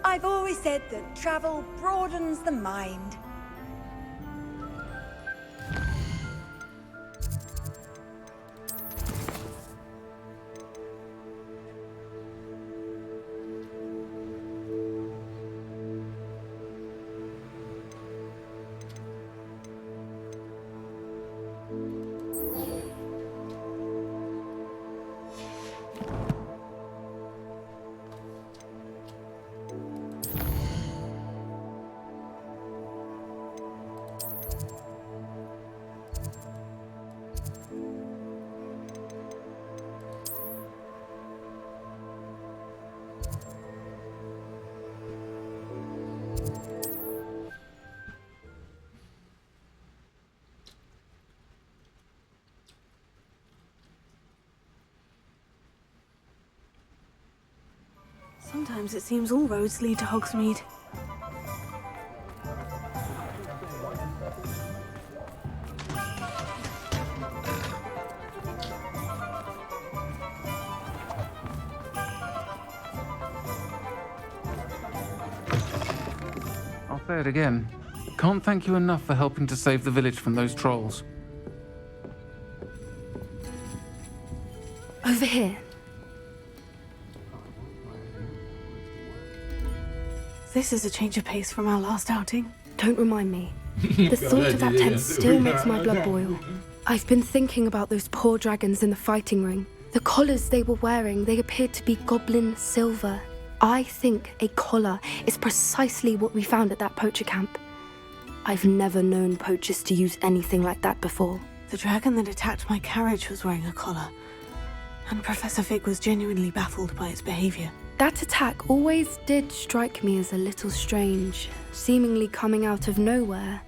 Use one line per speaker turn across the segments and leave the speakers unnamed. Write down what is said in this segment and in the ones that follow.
I've always said that travel broadens the mind.
Sometimes it seems all roads lead to Hogsmeade.
I'll say it again. Can't thank you enough for helping to save the village from those trolls.
Over here.
This is a change of pace from our last outing.
Don't remind me. The thought of that tent still makes my blood boil. I've been thinking about those poor dragons in the fighting ring. The collars they were wearing, they appeared to be goblin silver. I think a collar is precisely what we found at that poacher camp. I've never known poachers to use anything like that before.
The dragon that attacked my carriage was wearing a collar, and Professor Fig was genuinely baffled by its behavior.
That attack always did strike me as a little strange, seemingly coming out of nowhere.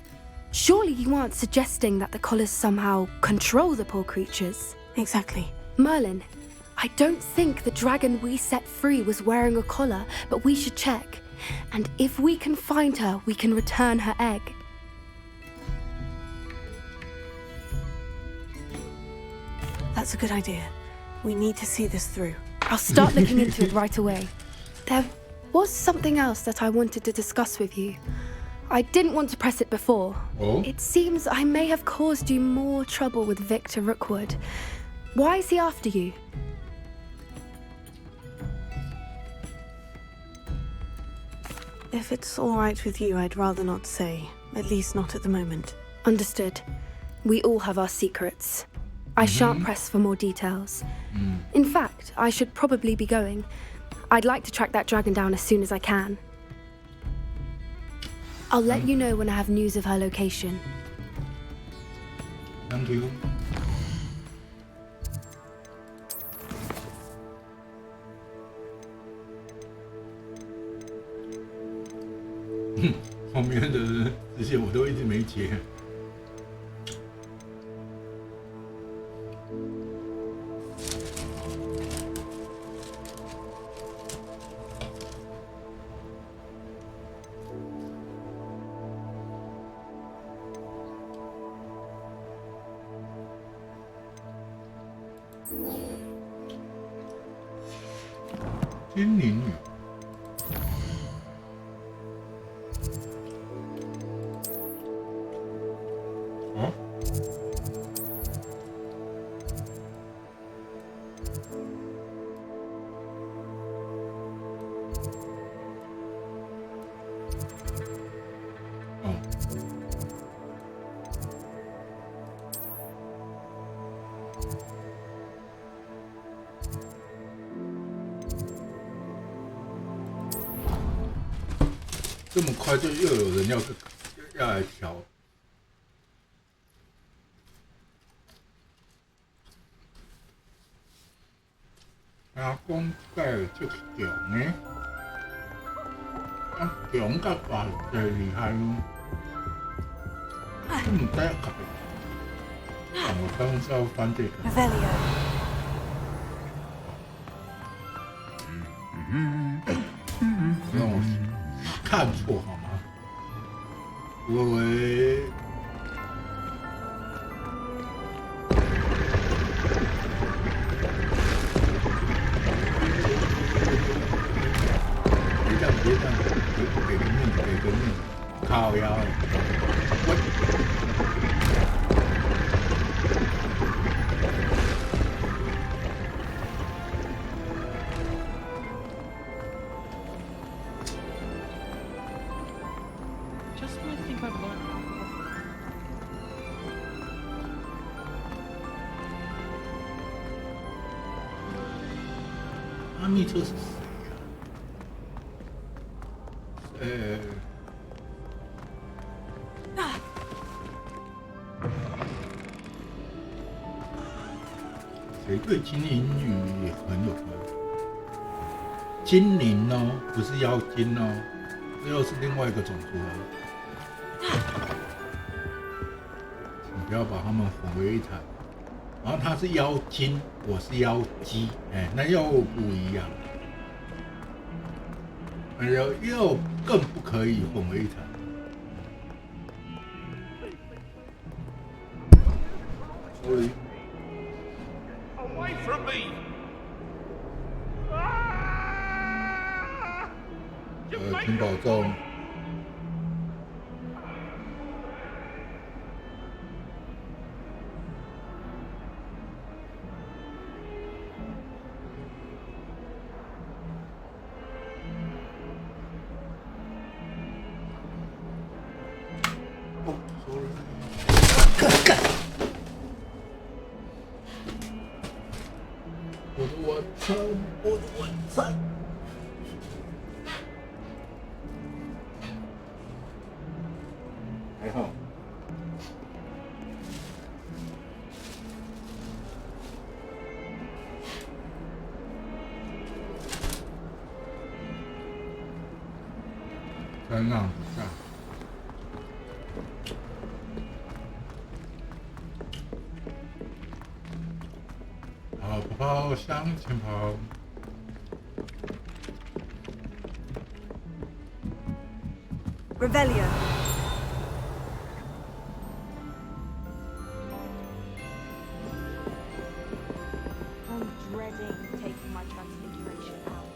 Surely you aren't suggesting that the collars somehow control the poor creatures?
Exactly.
Merlin, I don't think the dragon we set free was wearing a collar, but we should check. And if we can find her, we can return her egg.
That's a good idea. We need to see this through.
I'll start looking into it right away. There was something else that I wanted to discuss with you. I didn't want to press it before.
Oh?
It seems I may have caused you more trouble with Victor Rookwood. Why is he after you?
If it's all right with you, I'd rather not say. At least not at the moment.
Understood. We all have our secrets. I shan't press for more details. In fact, I should probably be going. I'd like to track that dragon down as soon as I can. I'll let you know when I have news of her location.
Thank you. Hmm, 后面的这些我都一直没接。精灵女。哦。哦。这么快就又有人要来调，阿公盖足强呢，啊强甲大最厉害咯，都唔知一級嘅，但我刚是要翻这个。
Revelio.
让我看错好吗？我以为别这样，别这样。靠腰，Just
when I think I've learned.
阿密特是谁呀？谁对精灵语也很有关？精灵哦，不是妖精哦，这又是另外一个种族哦。请不要把他们混为一谈。然后他是妖精，我是妖姬，那又不一样，又更不可以混为一谈。Sorry.
Away from me!
请保重。我的晚餐。还好。三浪下。跑跑向前跑。
Revelio.
I'm dreading taking my transfiguration out.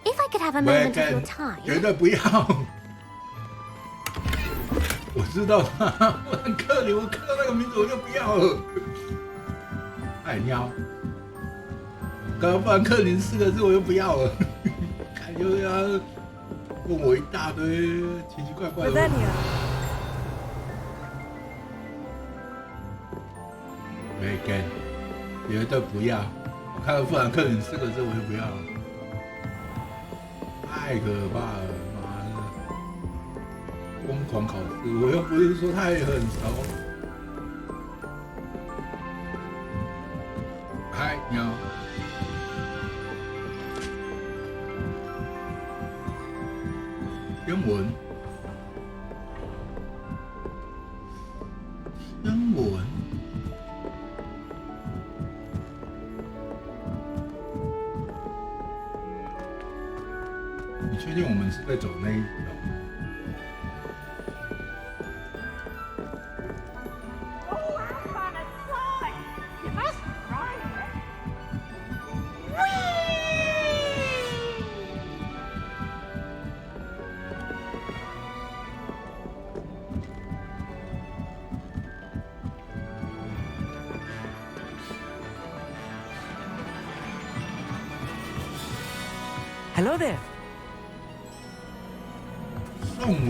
If I could have a moment of your time.
绝对不要！我知道他，富兰克林，我看到那个名字我就不要了。爱喵，刚刚富兰克林4个字我就不要了，感觉要问我一大堆奇奇怪怪的问题。没跟，绝对不要！我看到富兰克林4个字我就不要了，太可怕了！妈的，疯狂考试，我又不是说他也很熟。嗨，喵。天文，天文，你确定我们是在走那一条吗？Hello
there.
送我。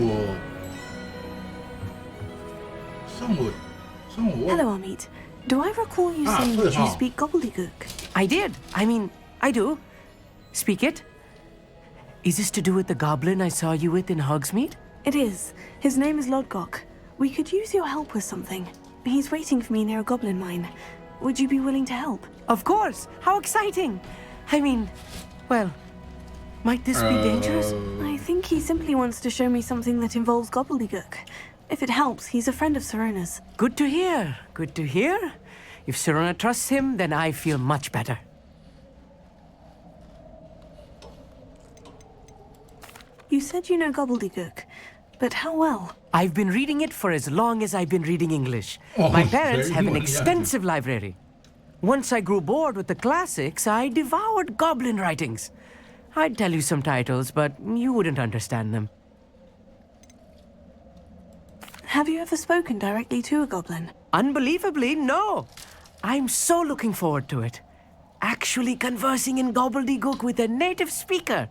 Hello, Amit. Do I recall you saying that you speak gobbledygook?
I did. I mean, I do. Speak it. Is this to do with the goblin I saw you with in Hogsmeade?
It is. His name is Lodgok. We could use your help with something. He's waiting for me near a goblin mine. Would you be willing to help?
Of course. How exciting. I mean, well, might this be dangerous?
I think he simply wants to show me something that involves gobbledygook. If it helps, he's a friend of Serona's.
Good to hear. Good to hear. If Serona trusts him, then I feel much better.
You said you know gobbledygook, but how well?
I've been reading it for as long as I've been reading English. My parents have an extensive library. Once I grew bored with the classics, I devoured goblin writings. I'd tell you some titles, but you wouldn't understand them.
Have you ever spoken directly to a goblin?
Unbelievably, no. I'm so looking forward to it. Actually conversing in gobbledygook with a native speaker.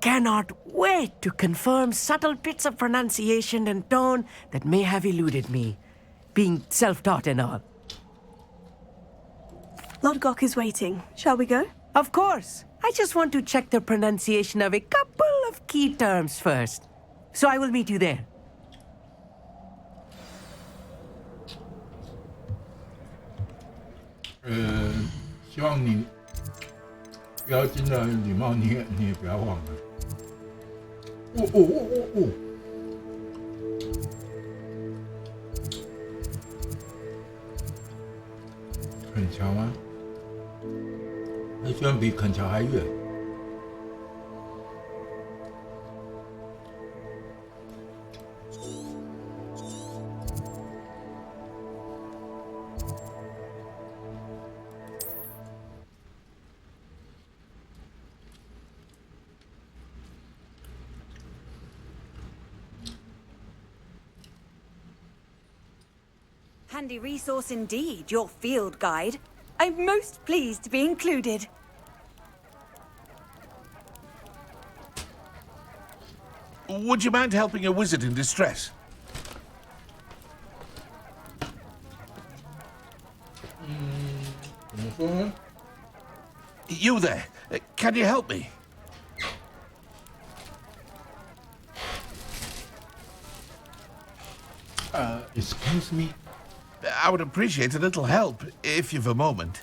Cannot wait to confirm subtle bits of pronunciation and tone that may have eluded me, being self-taught and all.
Lodgok is waiting. Shall we go?
Of course. I just want to check the pronunciation of a couple of key terms first. So I will meet you there.
希望你妖精的礼貌你也不要忘了。肯乔吗？那居然比肯乔还远。
Handy resource indeed, your field guide. I'm most pleased to be included.
Would you mind helping a wizard in distress? You there, can you help me?
Excuse me?
I would appreciate a little help, if you've a moment.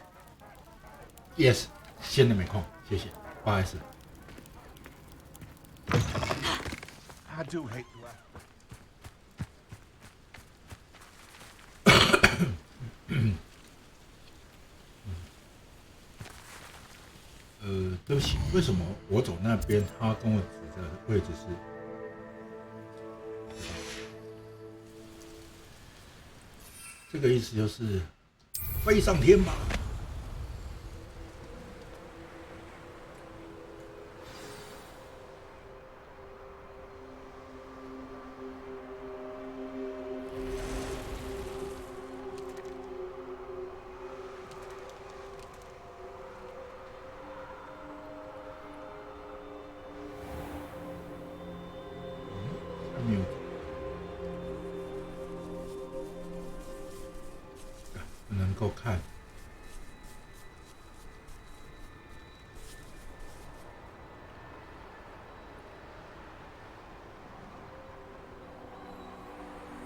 Yes, 现在没空，谢谢，不好意思。
I do hate to ask.
对不起，为什么我走那边，他跟我指的位置是？这个意思就是飞上天吧。没有。不能够看。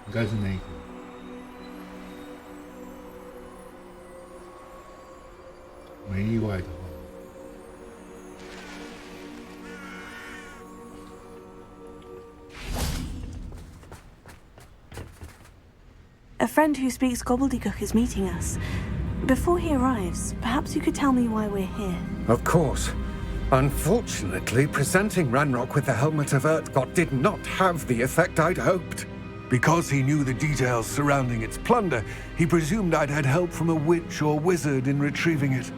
应该是那一个。没意外的话。
A friend who speaks gobbledygook is meeting us. Before he arrives, perhaps you could tell me why we're here.
Of course. Unfortunately, presenting Ranrock with the Helmet of Urtkot did not have the effect I'd hoped. Because he knew the details surrounding its plunder, he presumed I'd had help from a witch or wizard in retrieving it.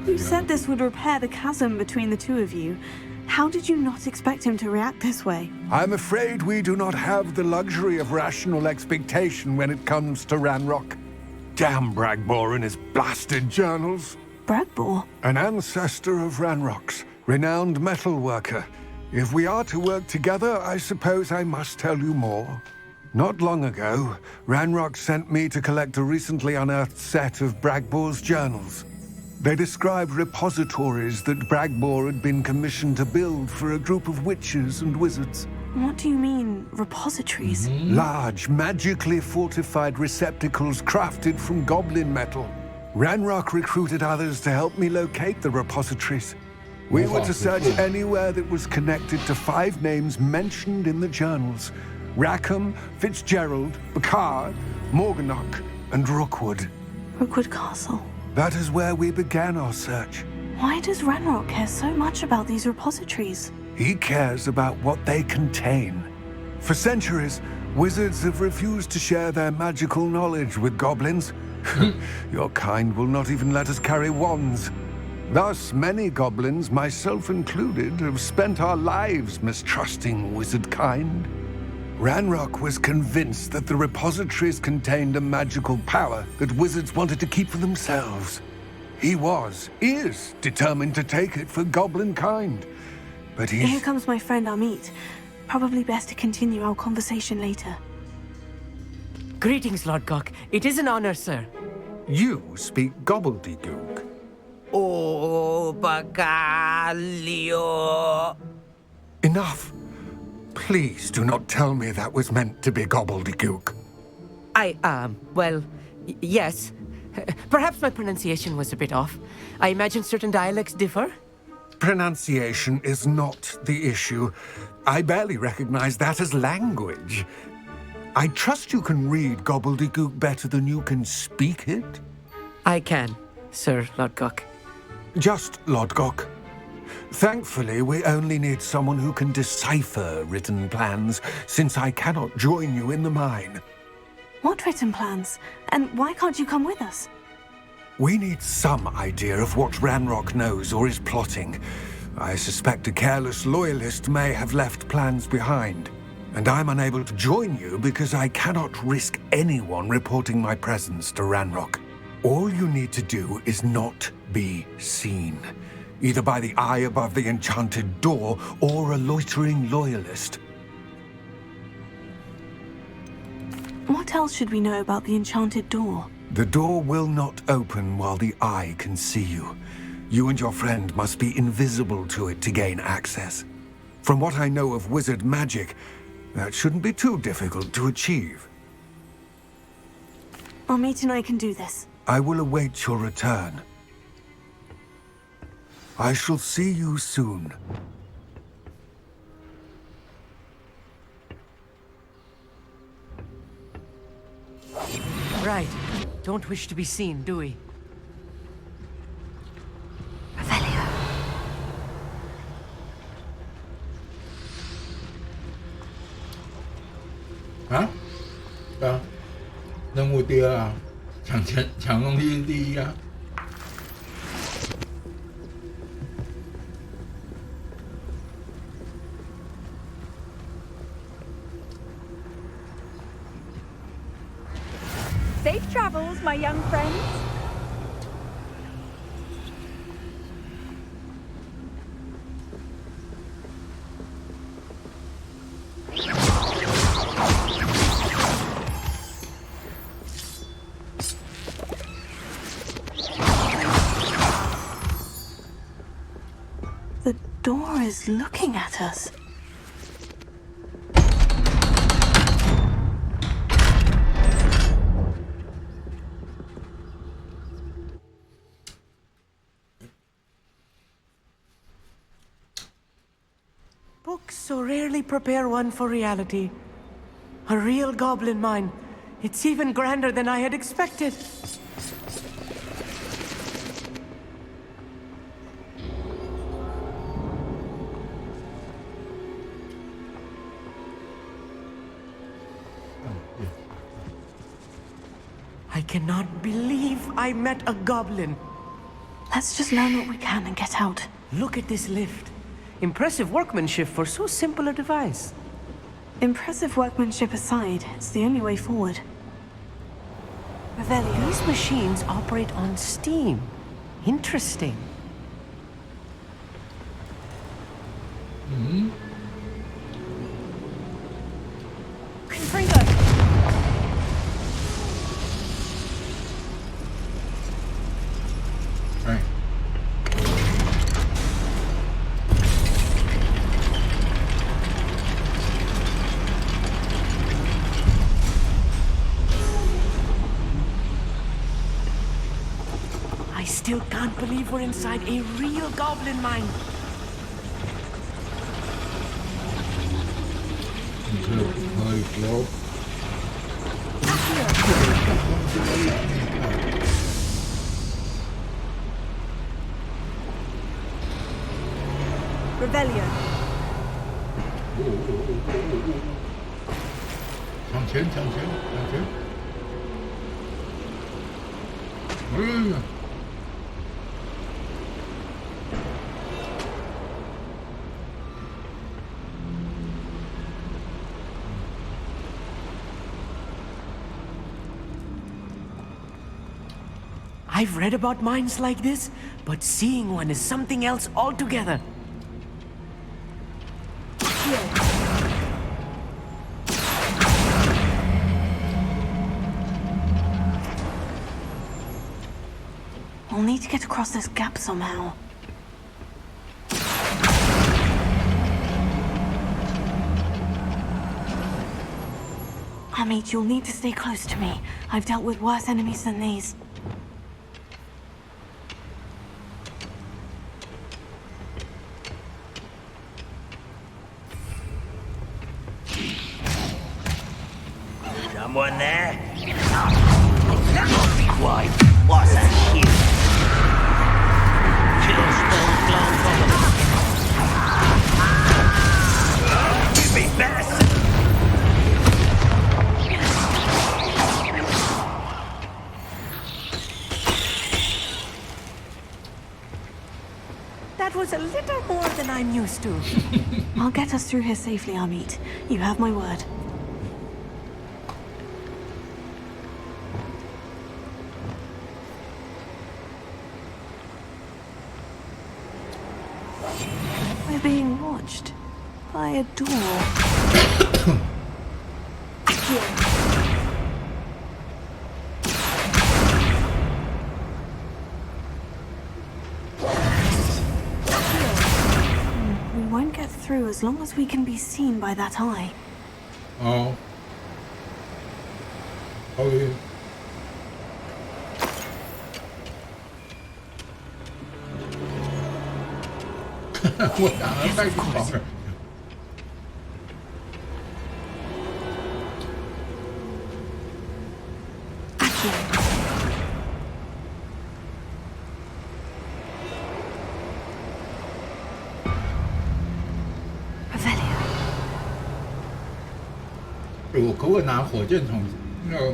You said this would repair the chasm between the two of you. How did you not expect him to react this way?
I'm afraid we do not have the luxury of rational expectation when it comes to Ranrock. Damn Bragbor and his blasted journals.
Bragbor?
An ancestor of Ranrock's, renowned metal worker. If we are to work together, I suppose I must tell you more. Not long ago, Ranrock sent me to collect a recently unearthed set of Bragbor's journals. They described repositories that Bragbor had been commissioned to build for a group of witches and wizards.
What do you mean, repositories?
Large, magically fortified receptacles crafted from goblin metal. Ranrock recruited others to help me locate the repositories. We were to search anywhere that was connected to 5 names mentioned in the journals. Rackham, Fitzgerald, Bacard, Morganach, and Rookwood.
Rookwood Castle.
That is where we began our search.
Why does Ranrock care so much about these repositories?
He cares about what they contain. For centuries, Wizards have refused to share their magical knowledge with goblins. Your kind will not even let us carry wands. Thus, many goblins, myself included, have spent our lives mistrusting wizard kind. Ranrock was convinced that the repositories contained a magical power that wizards wanted to keep for themselves. He is determined to take it for goblin kind. But
Here comes my friend Amit. Probably best to continue our conversation later.
Greetings, Lord Gok. It is an honor, sir.
You speak gobbledygook.
Oh, Bagalio.
Enough. Please do not tell me that was meant to be gobbledygook.
Well, yes. Perhaps my pronunciation was a bit off. I imagine certain dialects differ.
Pronunciation is not the issue. I barely recognize that as language. I trust you can read gobbledygook better than you can speak it?
I can, Sir Lord Gok.
Just Lord Gok. Thankfully, we only need someone who can decipher written plans, since I cannot join you in the mine.
What written plans? And why can't you come with us?
We need some idea of what Ranrock knows or is plotting. I suspect a careless loyalist may have left plans behind. And I'm unable to join you because I cannot risk anyone reporting my presence to Ranrock. All you need to do is not be seen, either by the eye above the enchanted door or a loitering loyalist.
What else should we know about the enchanted door?
The door will not open while the eye can see you. You and your friend must be invisible to it to gain access. From what I know of wizard magic, that shouldn't be too difficult to achieve.
Amit and I can do this.
I will await your return. I shall see you soon.
Right. Don't wish to be seen, do we?
Revelio.
Hả? Sao? Nâng mùi tia à? Chẳng ông đi à?
Safe travels, my young friends.
The door is looking at us.
Books so rarely prepare one for reality. A real goblin mine. It's even grander than I had expected. I cannot believe I met a goblin.
Let's just learn what we can and get out.
Look at this lift. Impressive workmanship for so simple a device.
Impressive workmanship aside, it's the only way forward. Revelio.
These machines operate on steam. Interesting.
Confringo.
Right.
I still can't believe we're inside a real goblin mine.
Hơi close.
Revelio.
I've read about mines like this, but seeing one is something else altogether.
We'll need to get across this gap somehow. Amit, you'll need to stay close to me. I've dealt with worse enemies than these.
Someone there? Be quiet. What's that here? Kill spell clown problem. You be best.
That was a little more than I'm used to.
I'll get us through here safely, Amit. You have my word. We're being watched by a door. We won't get through as long as we can be seen by that eye.
Oh. Okay. 我打了太爽了。我可不可以拿火箭筒？那个。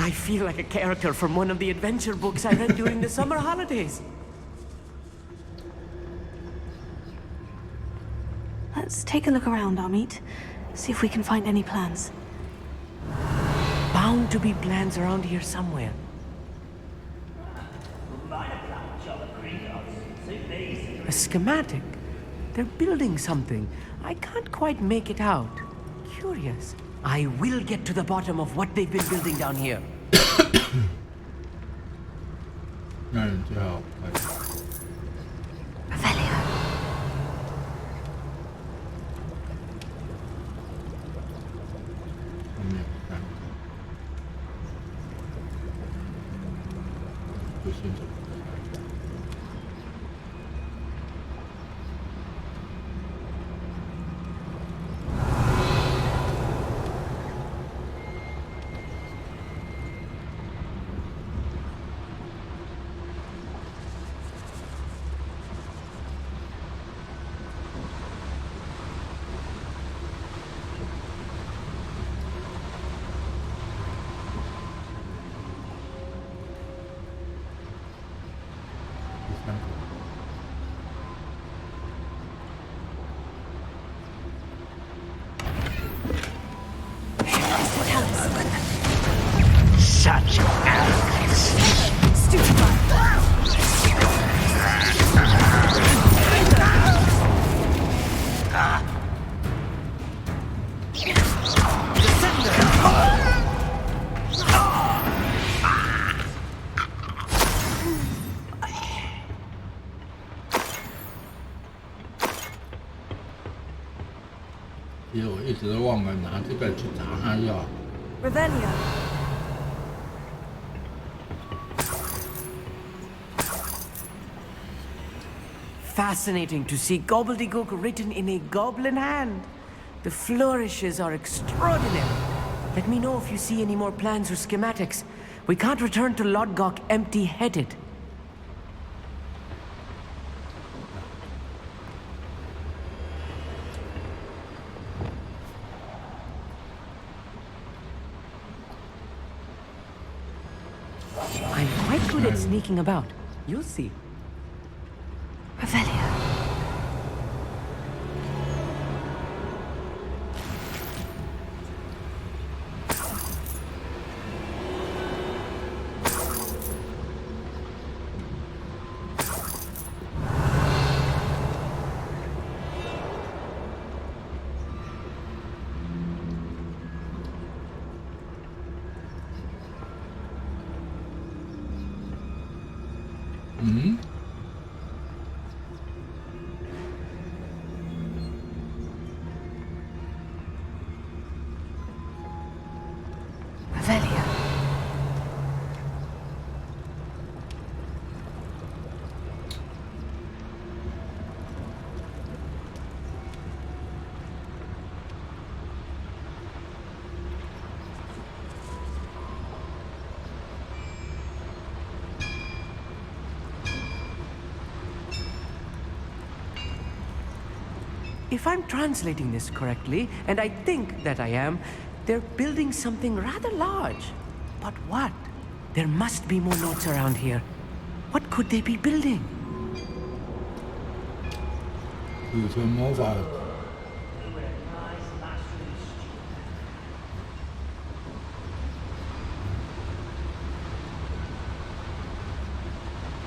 I feel like a character from one of the adventure books I read during the summer holidays.
Let's take a look around, Amit. See if we can find any plans.
Bound to be plans around here somewhere. A schematic? They're building something. I can't quite make it out. Curious. I will get to the bottom of what they've been building down here.
那人最好。就先走。
Such arrogance.
其实我一直都忘了拿这个去砸他药。
Revelio.
fascinating to see gobbledygook written in a goblin hand. The flourishes are extraordinary. Let me know if you see any more plans or schematics. We can't return to Lodgok empty-headed. I'm quite good at sneaking about. You'll see.
Revelio. Revelio.
If I'm translating this correctly, and I think that I am, they're building something rather large. But what? There must be more notes around here. What could they be building?
储存魔法。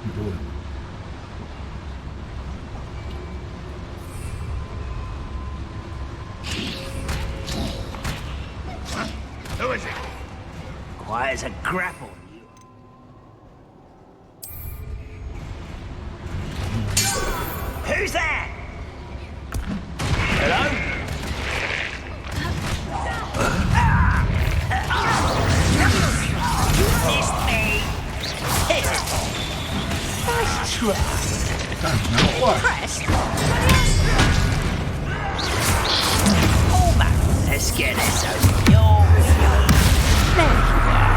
很多人。
Who is it? Quiet as a grapple. Who's that? Hello? Missed me. Nice try. Impressed? Almost as scared as those yours. There you are.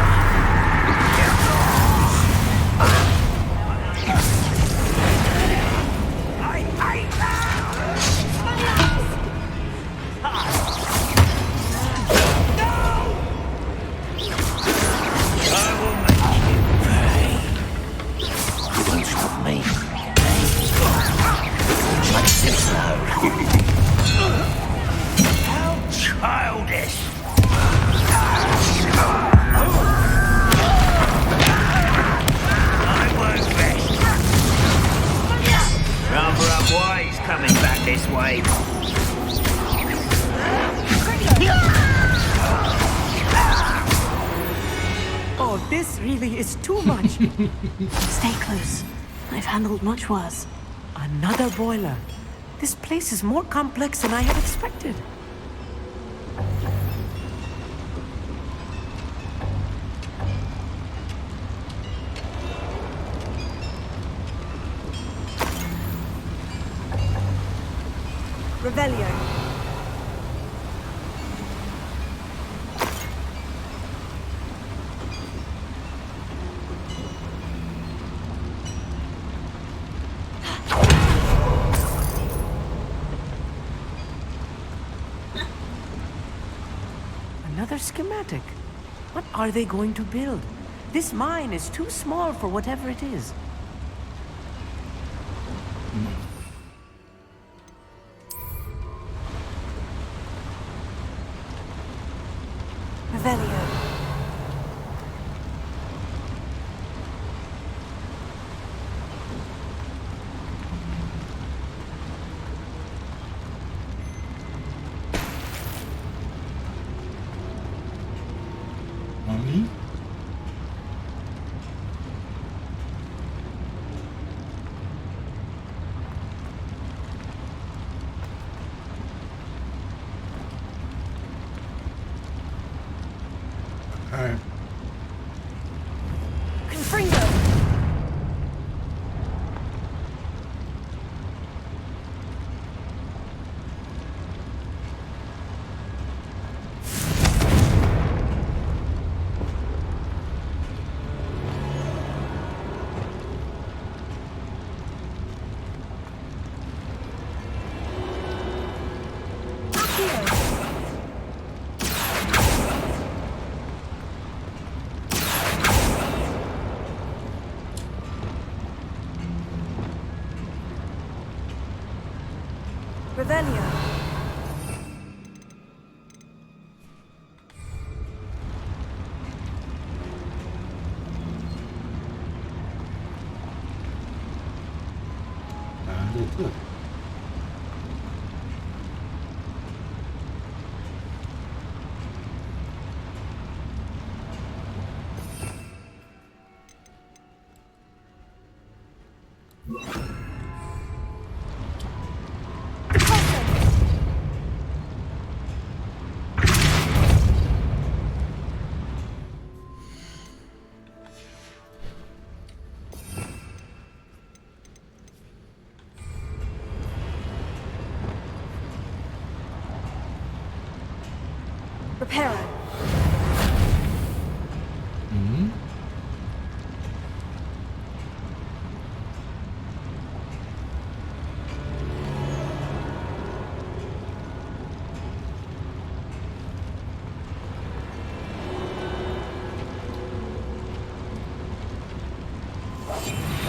Oh, this really is too much.
Stay close. I've handled much worse.
Another boiler. This place is more complex than I had expected.
Revelio.
Another schematic. What are they going to build? This mine is too small for whatever it is.
Revelio.
Mommy?
Revelio. Reparo.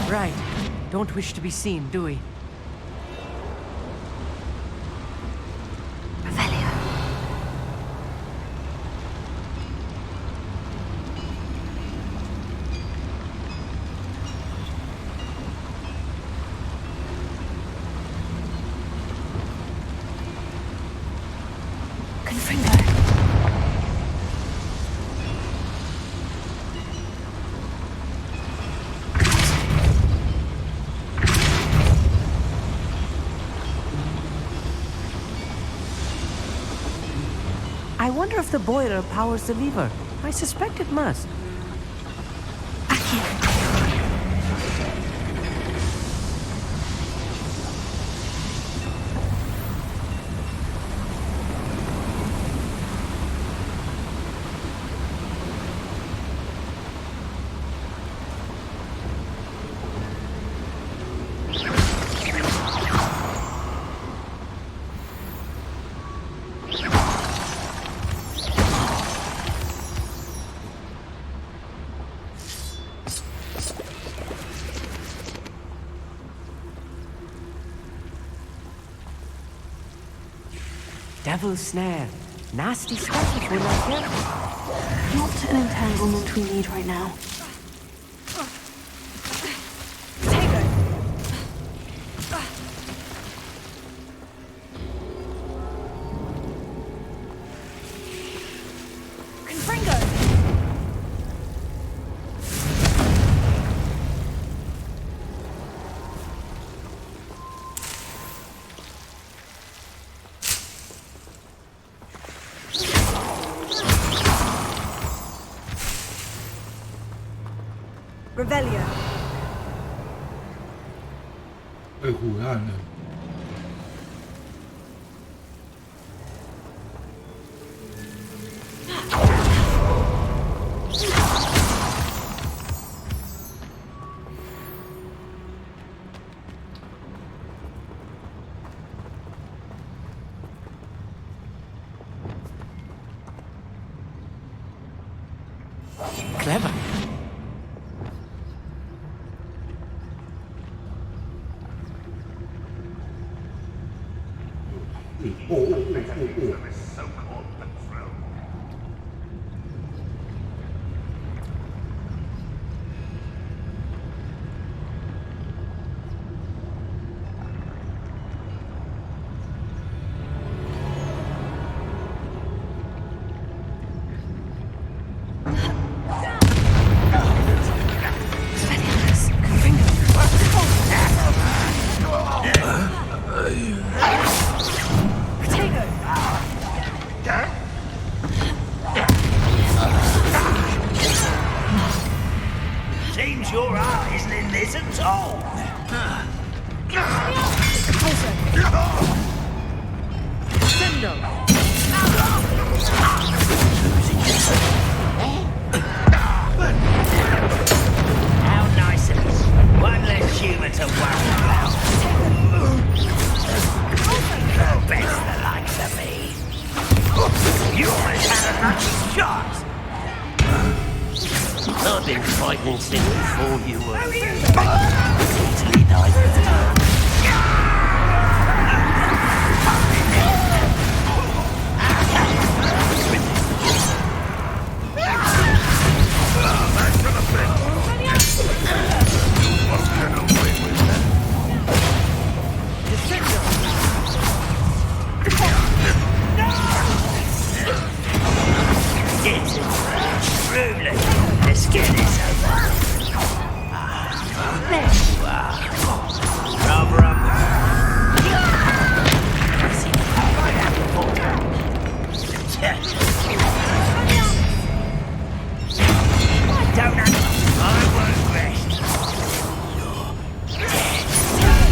Right. Don't wish to be seen, do we? I wonder if the boiler powers the lever. I suspect it must. Devil's snare. Nasty stuff if we're not careful.
Not an entanglement we need right now.
Revelio.
被唬烂了。
Clever.
Seems your heart isn't in this at all. How nice of us. One less human to worry about. Oh, best the likes of me. You almost had a lucky shot. I've been fighting since before you were. Easily died. Cover up.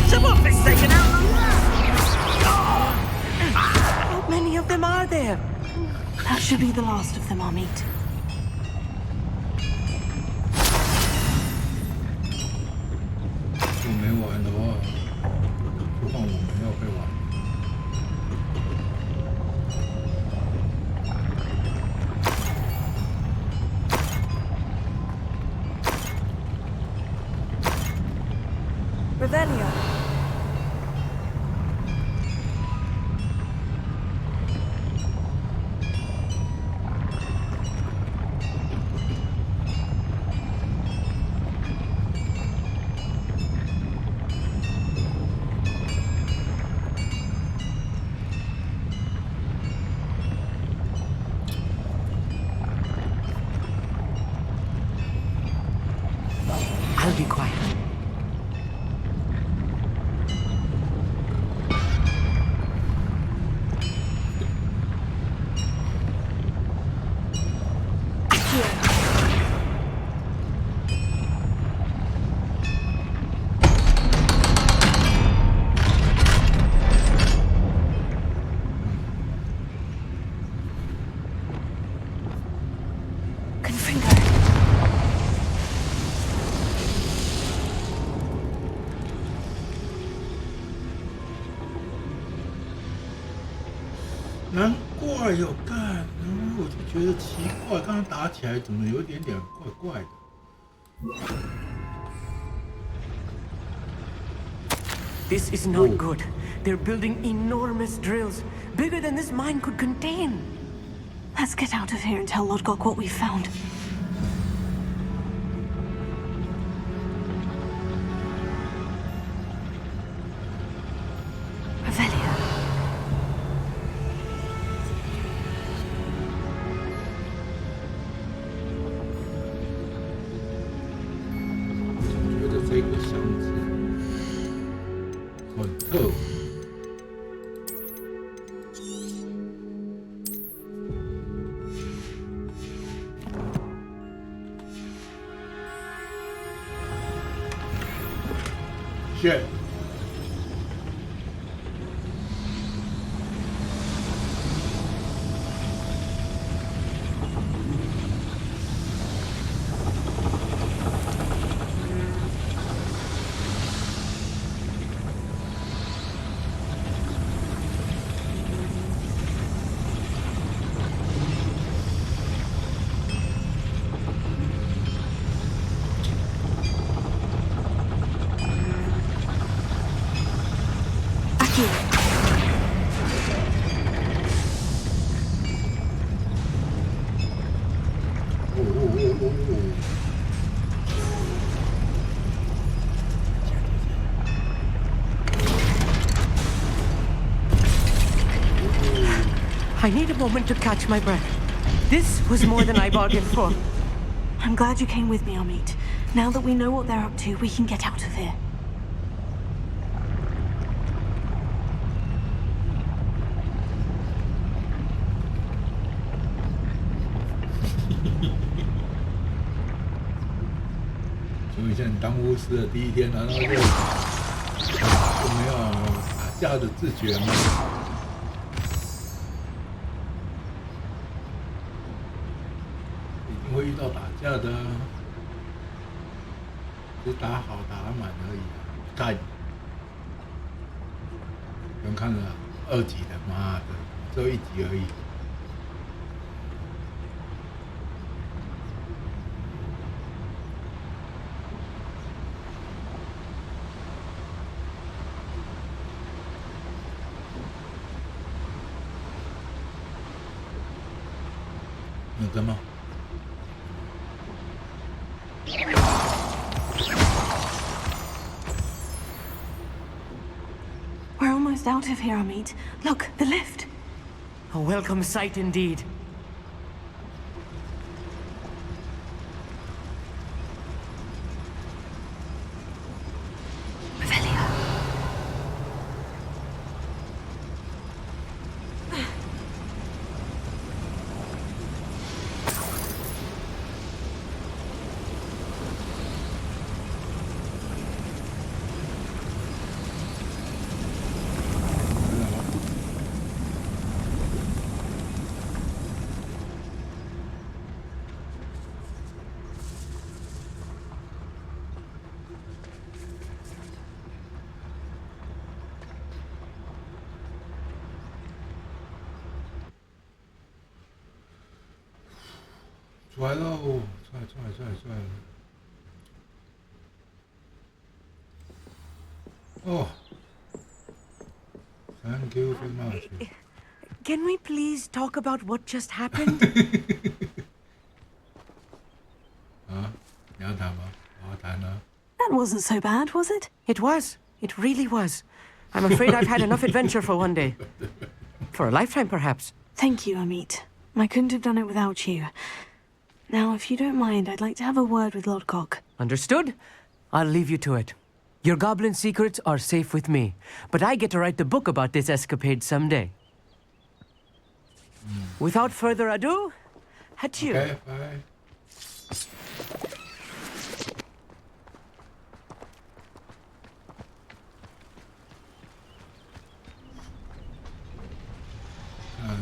Someone thinks they can
How many of them are there?
That should be the last of them, Amit.
我没玩的话，就换我们要被玩。
Revelio.
，I'll be quiet.
Here.
难怪有干，然后我就觉得奇怪，刚刚打起来怎么有点怪怪的。
This is not good. They're building enormous drills, bigger than this mine could contain.
Let's get out of here and tell Lodgok what we found. Revelio.
觉得这个箱子很特别。Shit.
I need a moment to catch my breath. This was more than I bargained for.
I'm glad you came with me, Amit. Now that we know what they're up to, we can get out of here.
就像你当巫师的第一天，难道就没有打架的自觉吗？一定会遇到打架的啊，只是打好打满而已啊！干，不用看了，2级的，妈的，只有1级而已。有跟吗？
We're almost out of here, Amit. Look, the lift.
A welcome sight indeed.
出来喽！出来！哦 ，Thank you very much.
Can we please talk about what just happened?
啊，你要谈吗？我要谈啊。
That wasn't so bad, was it?
It was. It really was. I'm afraid I've had enough adventure for one day. For a lifetime, perhaps.
Thank you, Amit. I couldn't have done it without you. Now, if you don't mind, I'd like to have a word with Lodgok.
Understood? I'll leave you to it. Your goblin secrets are safe with me, but I get to write the book about this escapade someday. Without further ado, adieu.
Okay, bye.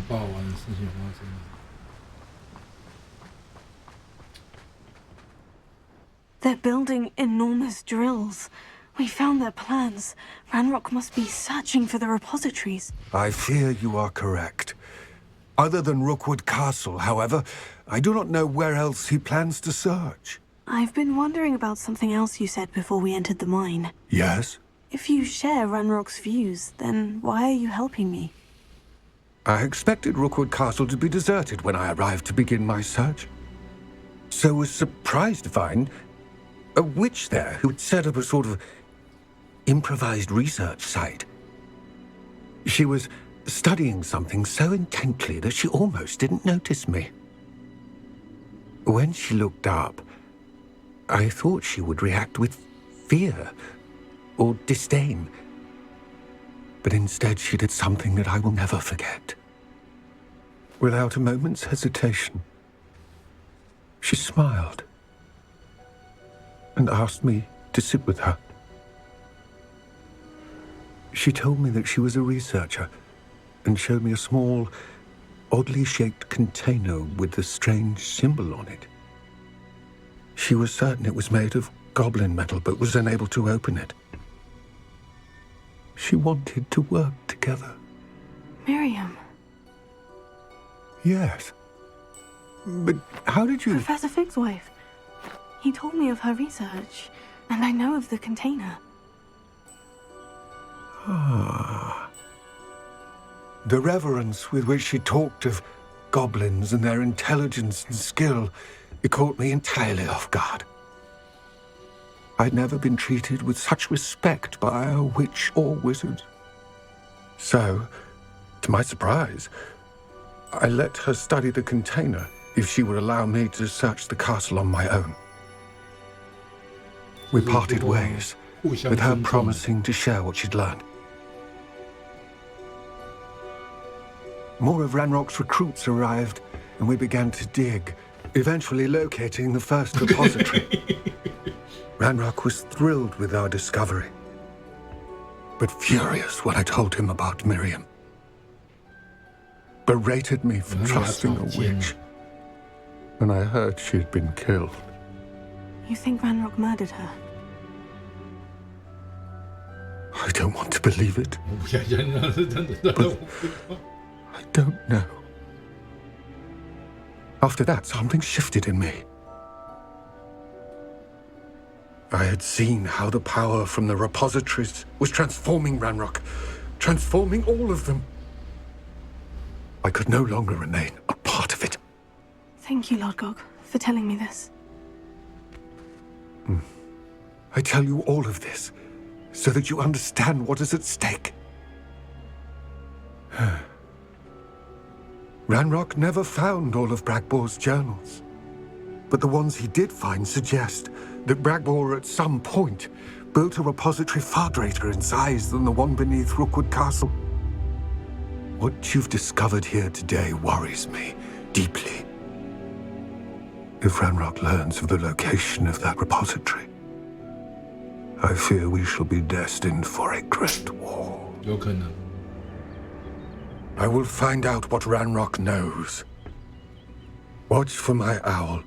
不好玩的事情发生了。
They're building enormous drills. We found their plans. Ranrock must be searching for the repositories.
I fear you are correct. Other than Rookwood Castle, however, I do not know where else he plans to search.
I've been wondering about something else you said before we entered the mine.
Yes?
If you share Ranrock's views, then why are you helping me?
I expected Rookwood Castle to be deserted when I arrived to begin my search. So was surprised to find a witch there who had set up a sort of improvised research site. She was studying something so intently that she almost didn't notice me. When she looked up, I thought she would react with fear or disdain. But instead she did something that I will never forget. Without a moment's hesitation, she smiled and asked me to sit with her. She told me that she was a researcher and showed me a small, oddly shaped container with a strange symbol on it. She was certain it was made of goblin metal, but was unable to open it. She wanted to work together.
Miriam.
Yes. But how did you...
Professor Fig's wife. He told me of her research, and I know of the container.
Ah. The reverence with which she talked of goblins and their intelligence and skill, it caught me entirely off guard. I'd never been treated with such respect by a witch or wizard. So, to my surprise, I let her study the container if she would allow me to search the castle on my own. We parted ways, with her promising to share what she'd learned. More of Ranrock's recruits arrived, and we began to dig, eventually locating the first repository. Ranrock was thrilled with our discovery, but furious when I told him about Miriam. Berated me for trusting a witch, and I heard she'd been killed.
You think Ranrock murdered her?
I don't want to believe it. But I don't know. After that, something shifted in me. I had seen how the power from the repositories was transforming Ranrock, transforming all of them. I could no longer remain a part of it.
Thank you, Lodgok, for telling me this.
I tell you all of this so that you understand what is at stake. Ranrock never found all of Bragbor's journals, but the ones he did find suggest that Bragbor at some point built a repository far greater in size than the one beneath Rookwood Castle. What you've discovered here today worries me deeply. If Ranrock learns of the location of that repository, I fear we shall be destined for a great war.
有可能。
I will find out what Ranrock knows. Watch for my owl.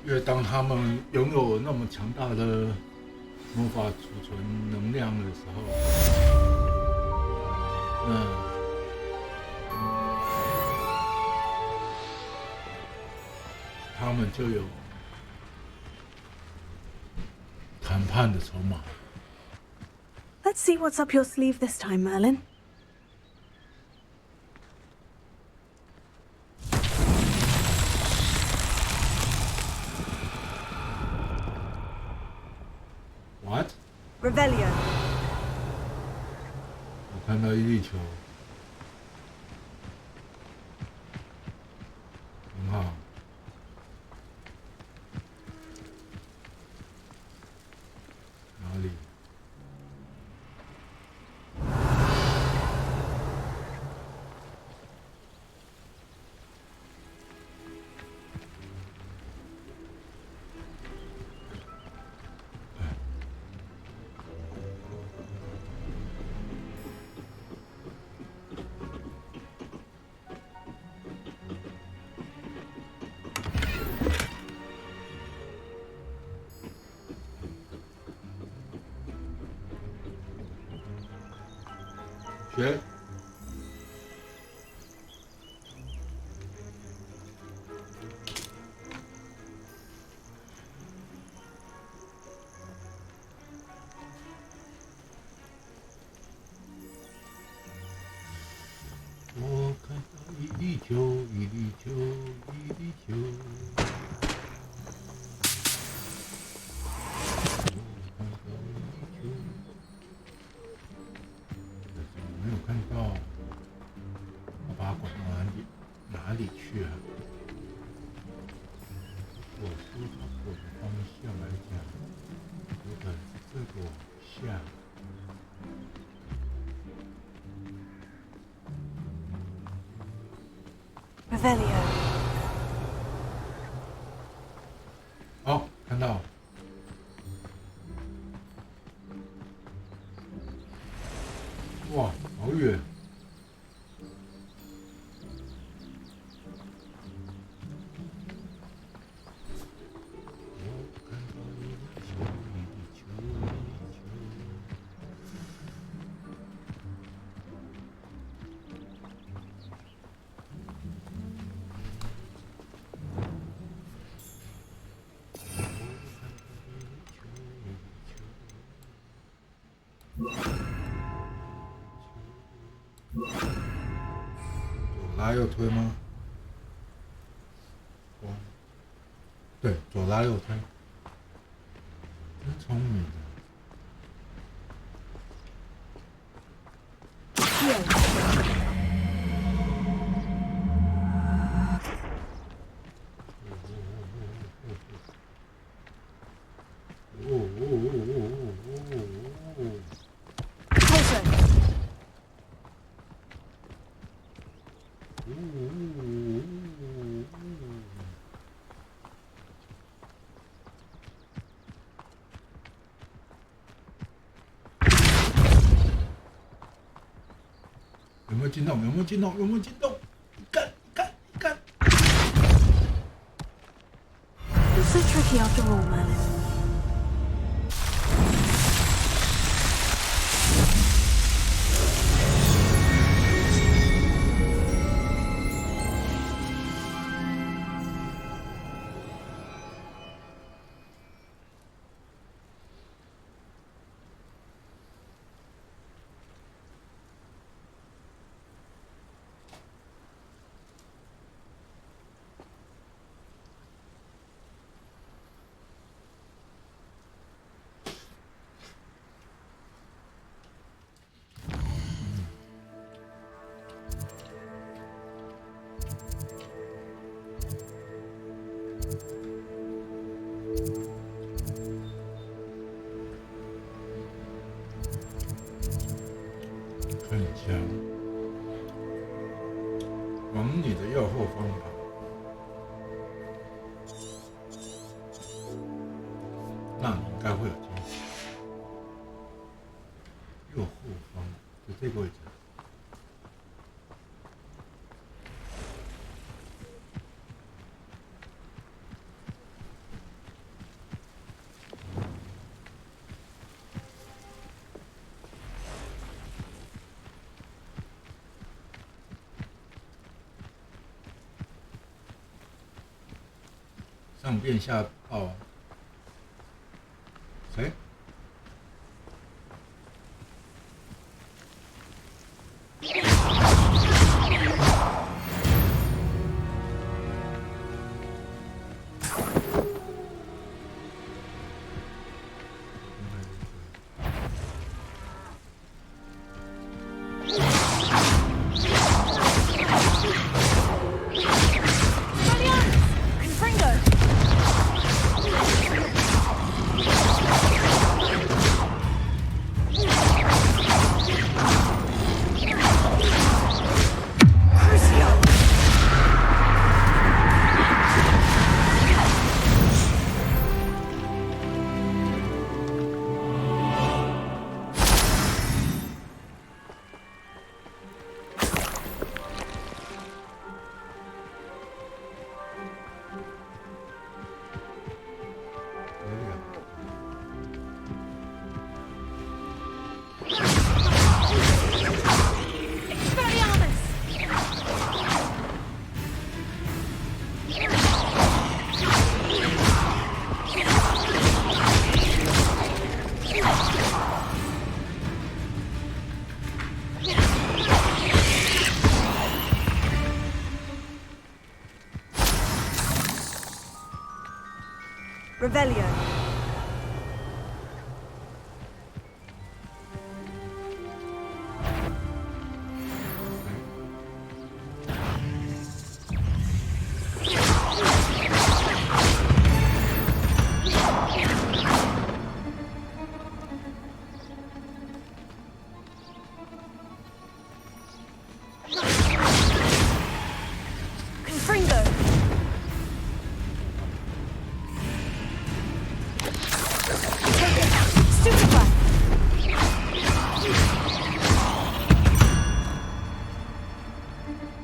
因为当他们拥有那么强大的魔法储存能量的时候，他们就有谈判的筹码。
Let's see what's up your sleeve this time, Merlin.
What?
Revelio.
我看到一粒球，很好。哪里？学。我看到一粒球，一粒球，一粒球。没有看到，我把它滚到哪里去啊？我说它滚的方向来讲，有可能是这个往下。
Revelio.
好，看到。哇，好远！左拉右推吗？对，左拉右推，真聪明的。有没有惊动？有没有惊动？有没有惊动？干！
You're so tricky after all, Merlin.很强，往你的右后方跑。那你应该会有惊喜。右后方，就这个位置。
上变下炮，谁？Revelio.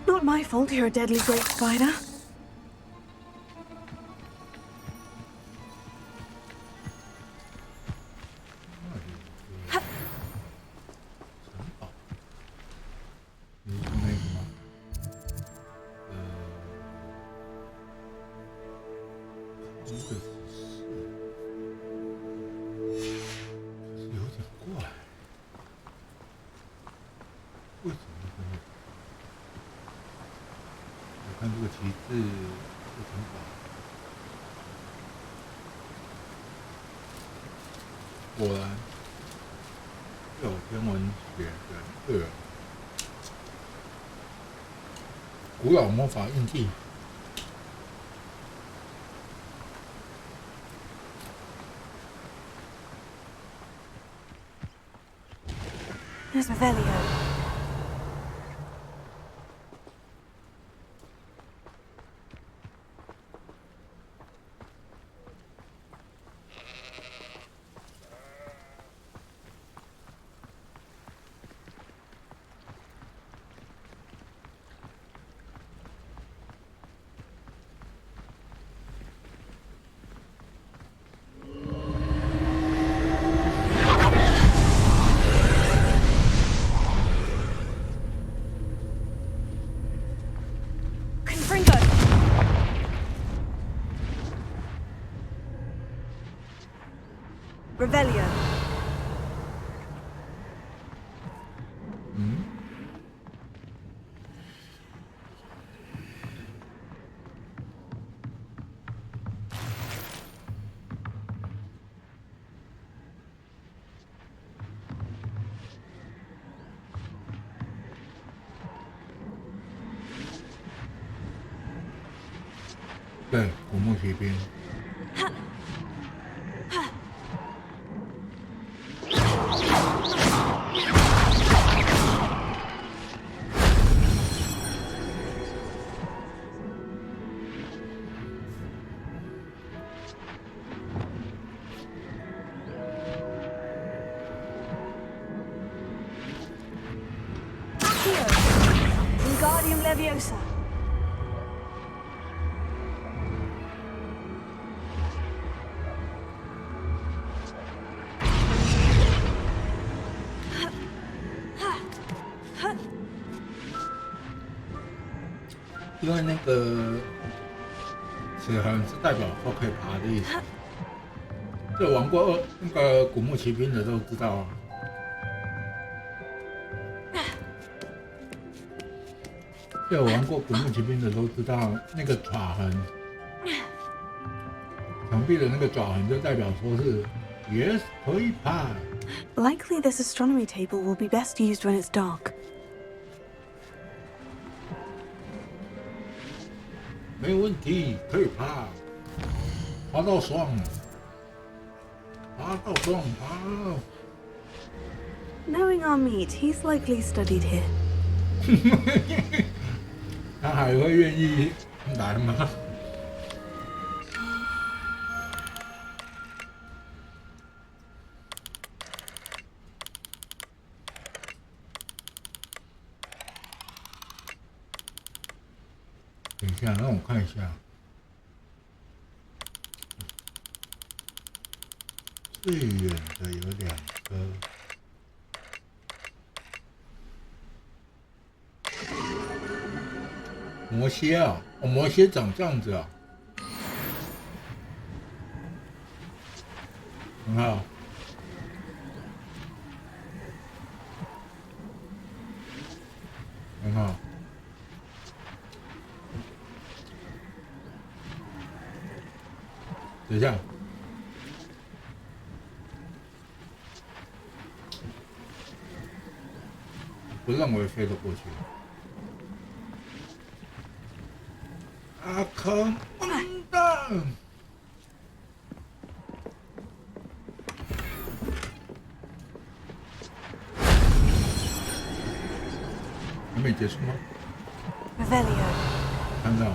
Not my fault you're a deadly great spider.
果然有天文学人2，古老魔法印记。
There's Revelio.
Revelio.
对，古墓奇兵。
Wingardium Leviosa.
齿痕是代表说可以爬的意思。这玩过那个古墓奇兵的都知道啊。这玩过古墓奇兵的都知道，那个爪痕，墙壁的那个爪痕就代表说是 yes 可以爬。
Likely this astronomy table will be best used when it's dark.
没问题，可以爬，爬到爽，爬到爽，爬。
Knowing our meat, he's likely studied here.
他还会愿意来吗？等一下，让我看一下。最远的有2颗。魔蝎啊，哦，魔蝎长这样子啊，很好。很好。等一下，不认为飞得过去。啊，坑笨蛋！还没结束吗？
Revelio.
看到。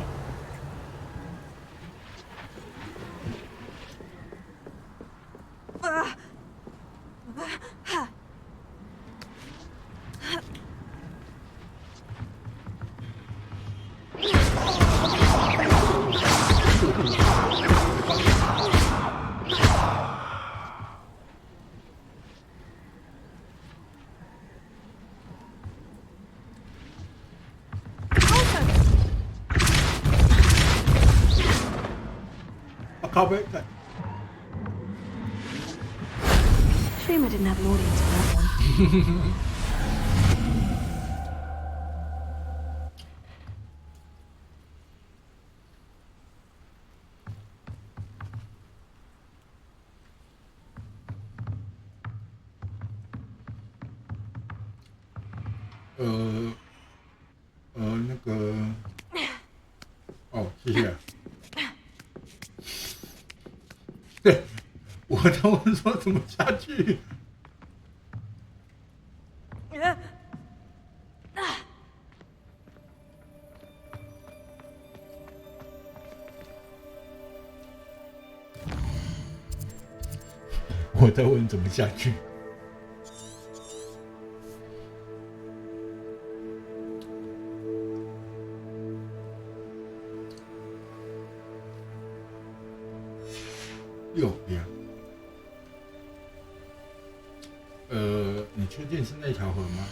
靠背。
Shame I didn't have an audience for that one.
那个，哦，谢谢。对，我在问说怎么下去。我在问怎么下去。右边。你确定是那条河吗？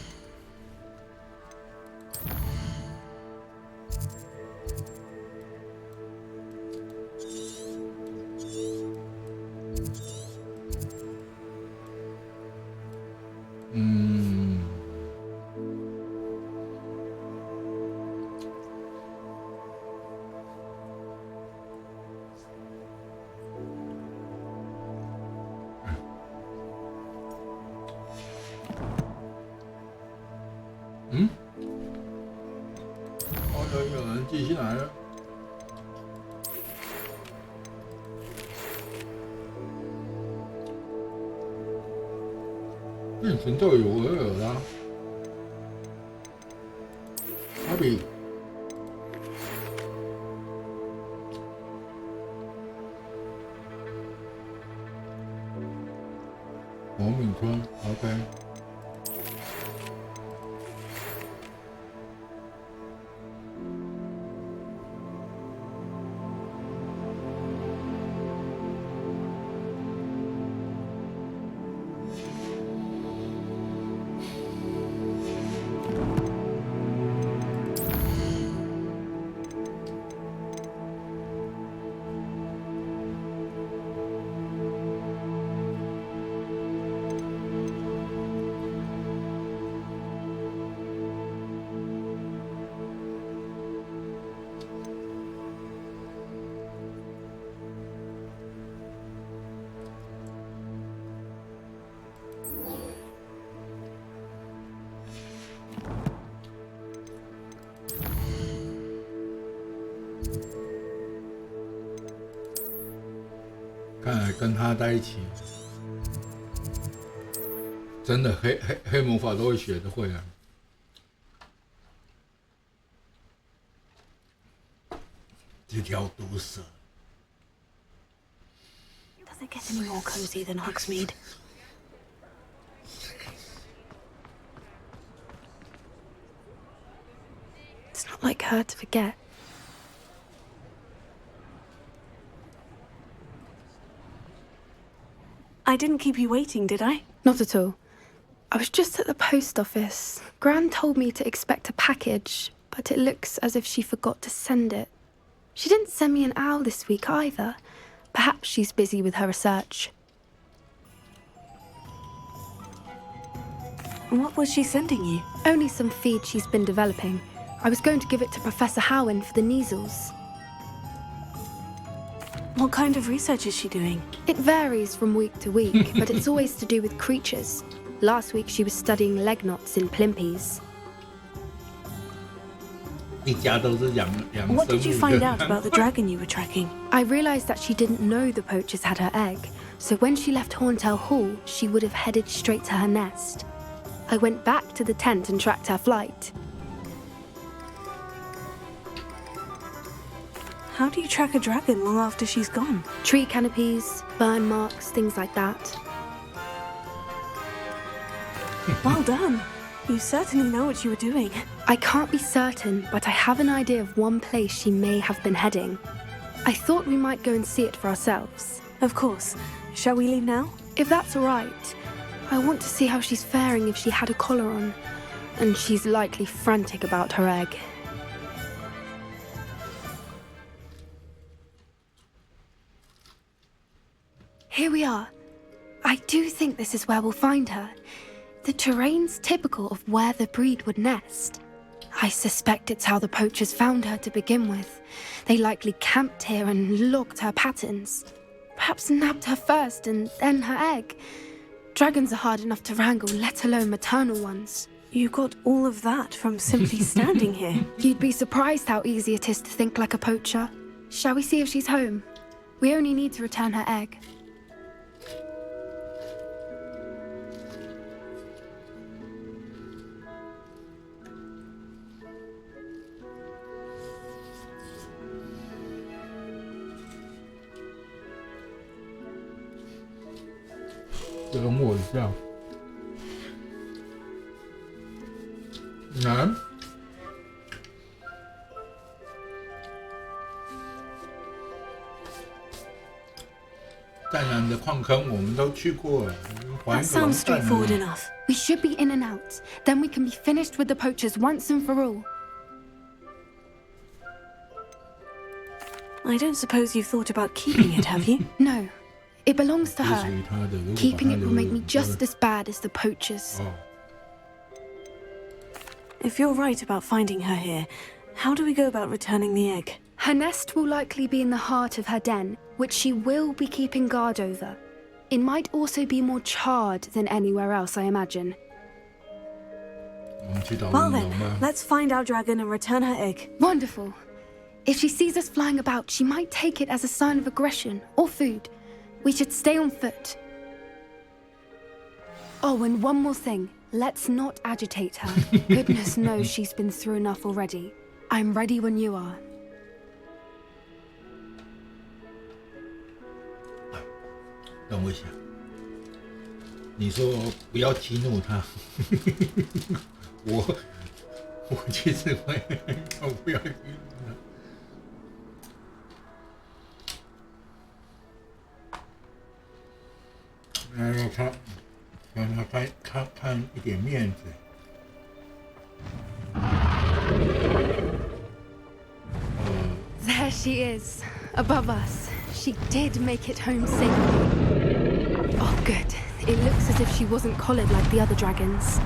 有人寄信来了。变成就有尔尔啦。阿比，黄敏村 ，OK。看来跟他在一起，真的黑魔法都会学的会啊。这条毒蛇。
Does it get any more cozy than Hogsmeade?
It's not like her to forget.
I didn't keep you waiting, did I?
Not at all. I was just at the post office. Gran told me to expect a package, but it looks as if she forgot to send it. She didn't send me an owl this week either. Perhaps she's busy with her research.
What was she sending you?
Only some feed she's been developing. I was going to give it to Professor Howen for the measles.
What kind of research is she doing?
It varies from week to week, but it's always to do with creatures. Last week she was studying leg knots in plimpies.
What did you find out about the dragon you were tracking?
I realized that she didn't know the poachers had her egg, so when she left Horntail Hall, she would have headed straight to her nest. I went back to the tent and tracked her flight.
How do you track a dragon long after she's gone?
Tree canopies, burn marks, things like that.
Well done. You certainly know what you were doing.
I can't be certain, but I have an idea of one place she may have been heading. I thought we might go and see it for ourselves.
Of course. Shall we leave now?
If that's all right. I want to see how she's faring if she had a collar on. And she's likely frantic about her egg. Here we are. I do think this is where we'll find her. The terrain's typical of where the breed would nest. I suspect it's how the poachers found her to begin with. They likely camped here and logged her patterns. Perhaps nabbed her first and then her egg. Dragons are hard enough to wrangle, let alone maternal ones.
You got all of that from simply standing here.
You'd be surprised how easy it is to think like a poacher. Shall we see if she's home? We only need to return her egg.
这个摸一下，难。再难的矿坑我们都去过了。
That sounds straightforward enough.
We should be in and out. Then we can be finished with the poachers once and for all.
I don't suppose you've thought about keeping it, have you?
No. It belongs to her. Keeping it will make me just as bad as the poachers.
If you're right about finding her here, how do we go about returning the egg?
Her nest will likely be in the heart of her den, which she will be keeping guard over. It might also be more charred than anywhere else, I imagine.
Well then, let's find our dragon and return her egg.
Wonderful. If she sees us flying about, she might take it as a sign of aggression or food. We should stay on foot. Oh, and one more thing. Let's not agitate her. Goodness knows she's been through enough already. I'm ready when you are.
等我一下，你说不要激怒他，我其实会不要激怒他。 让他看一点面子。
There she is, above us. She did make it home safely. Oh, good. It looks as if she wasn't collared like the other dragons.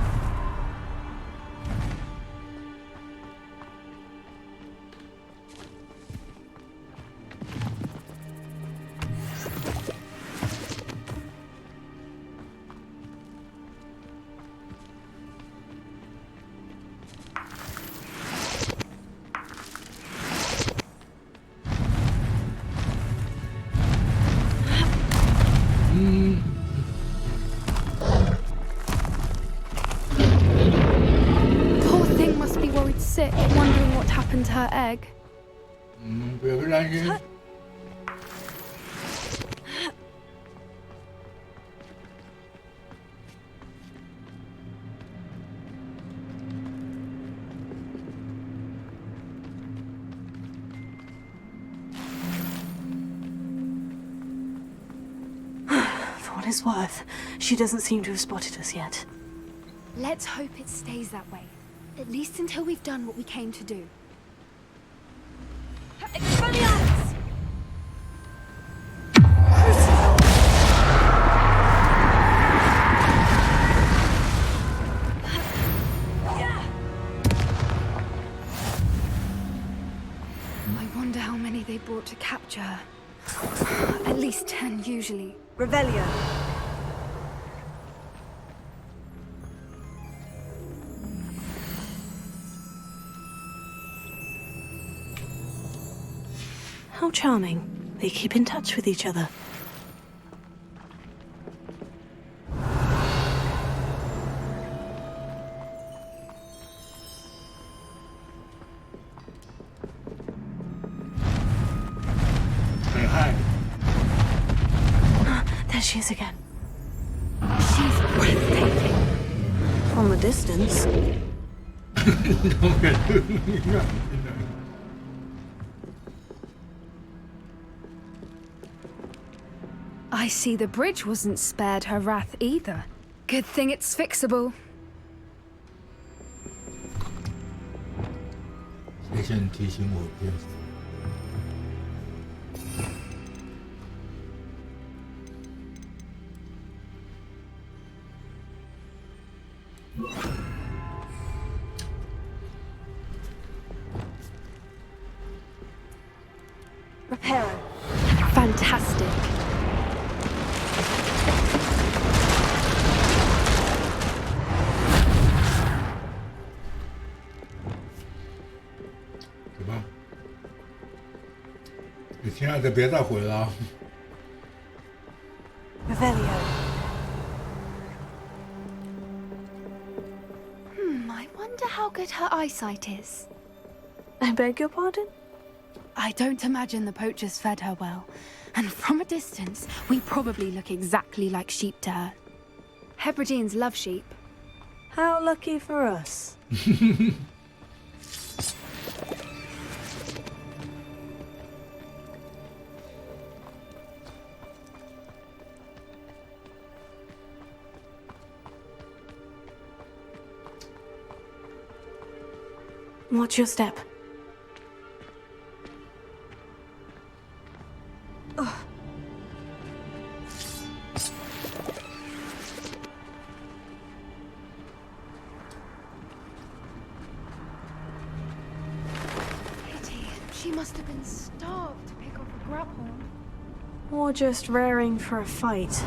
Poor thing must be worried sick, wondering what happened to her egg.
不要担心。
For what it's worth, she doesn't seem to have spotted us yet.
Let's hope it stays that way. At least until we've done what we came to do.
Expelliarmus!
I wonder how many they brought to capture her. At least 10 usually.
Revelio.
How charming. They keep in touch with each other.
Hey, hi.
There she is again.
She's breathtaking.
From a distance.
I see the bridge wasn't spared her wrath either. Good thing it's fixable.
谁先提醒我这件事？Reparo.
Fantastic.
Come 你亲爱的，别再回了。
Revelio.
I wonder how good her eyesight is.
I beg your pardon?
I don't imagine the poachers fed her well. And from a distance, we probably look exactly like sheep to her. Hebrideans love sheep.
How lucky for us. Watch your step.
Pity. She must have been starved to pick off a grapple.
Or just raring for a fight.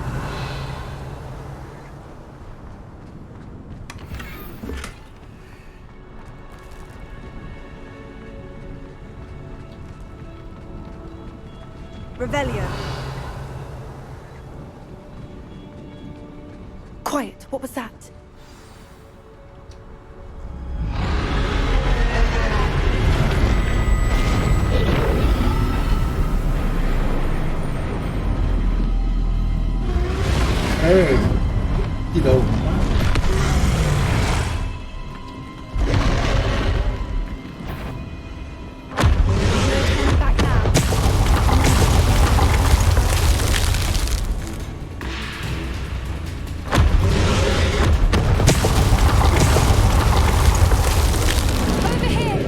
Revelio.
Quiet. What was that?
Hey, 记得我们吗？
Back now. Over here.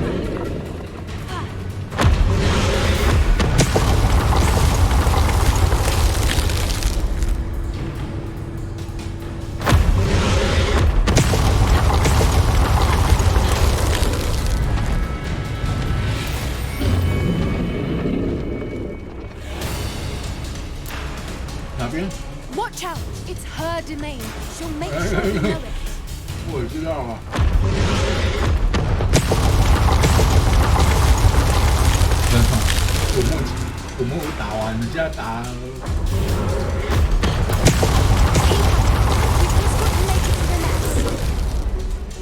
Watch out! It's her domain. She'll make sure you know it.
我知道了。真好，我们打完了，现在打。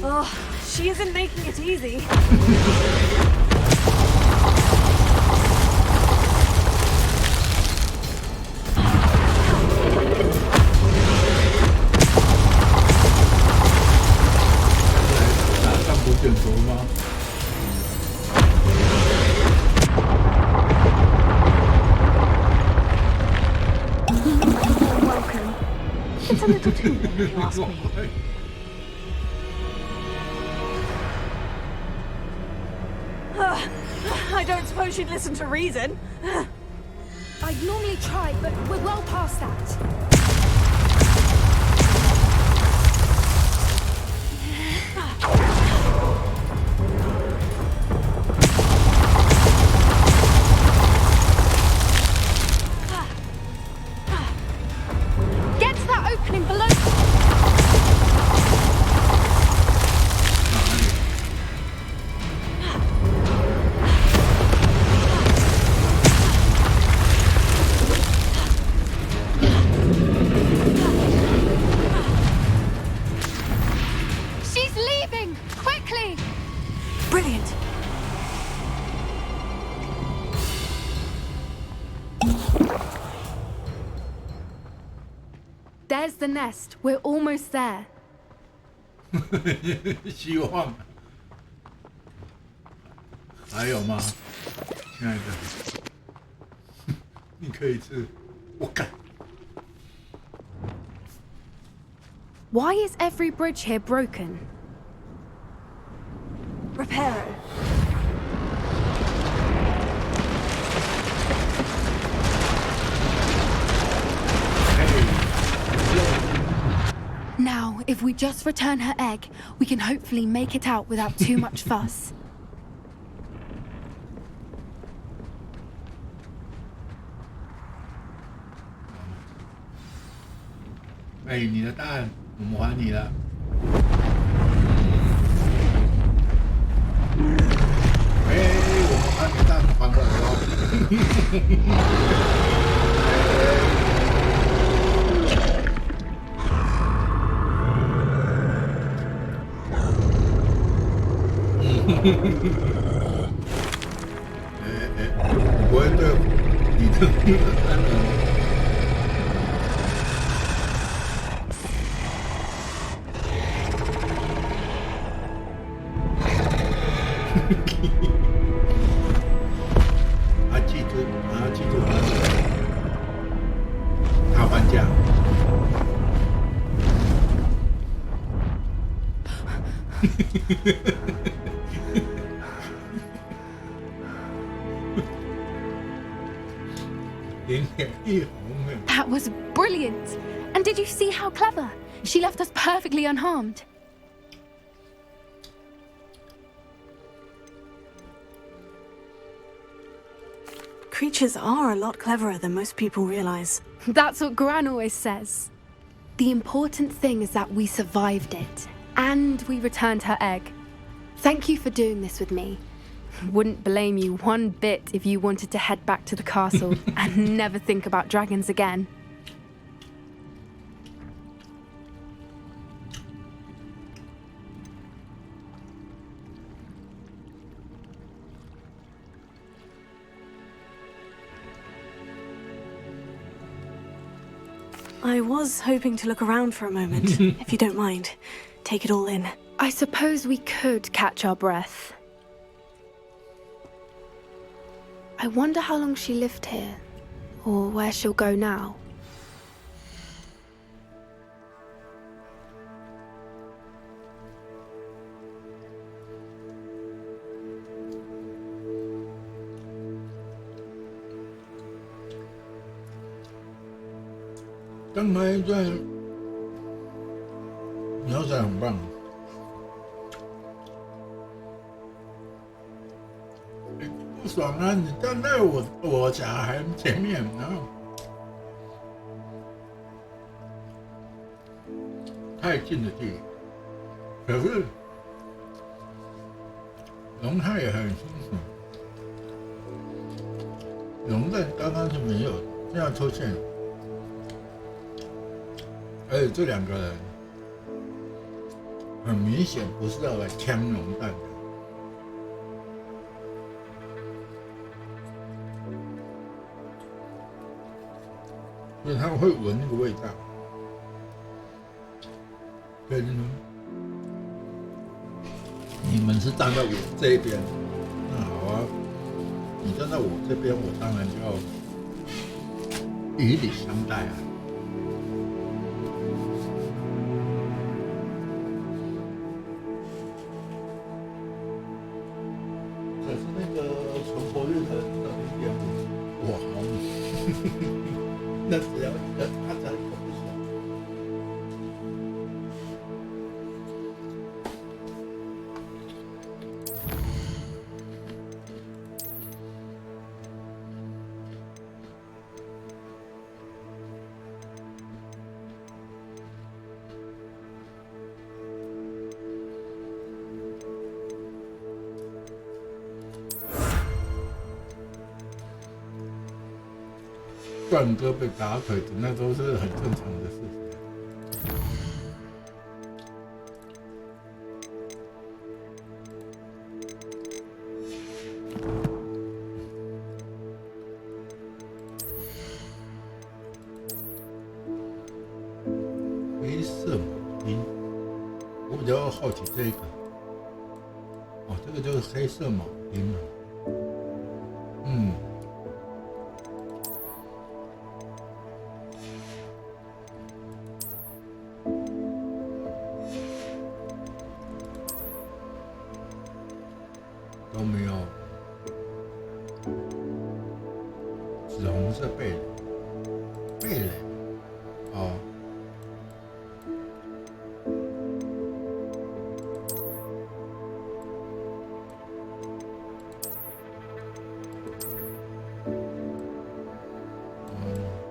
Oh, she isn't making it easy.
上古卷轴吗？
Welcome. It's a little too long, if you ask me. I don't suppose she'd listen to reason.
I'd normally try, but we're well past that. Get to that opening below. She's leaving! Quickly!
Brilliant.
There's the nest. We're almost there.
希望。还有吗，亲爱的？你可以吃，我干。
Why is every bridge here broken?
Reparo.
Now, if we just return her egg, we can hopefully make it out without too much fuss.
哎，你的蛋，我们还你了。哎，我们把你的蛋还回来了。不会对你的蛋呢？ 记住他搬家。
That was brilliant! And did you see how clever? She left us perfectly unharmed.
Creatures are a lot cleverer than most people realize.
That's what Gran always says. The important thing is that we survived it, and we returned her egg. Thank you for doing this with me. Wouldn't blame you one bit if you wanted to head back to the castle and never think about dragons again.
I was hoping to look around for a moment, if you don't mind. Take it all in.
I suppose we could catch our breath. I wonder how long she lived here, or where she'll go now.
《刚才一段描写很棒，不爽啊！你站在我小孩前面，然后太近的距离，可是龙他也很清楚，龙在刚刚是没有，现在出现了。 而且这两个人很明显不是要来枪龙弹的。所以他们会闻那个味道。对，你们是站在我这一边，那好啊，你站在我这边，我当然就要以礼相待啊。可是那个存活率可能只有0.5，我好米，那只要一个他才可不爽。断胳被打腿的，那都是很正常的事情。黑色马丁，我比较好奇这个。哦，这个就是黑色马丁了。都没有，紫红色贝蕾，哦，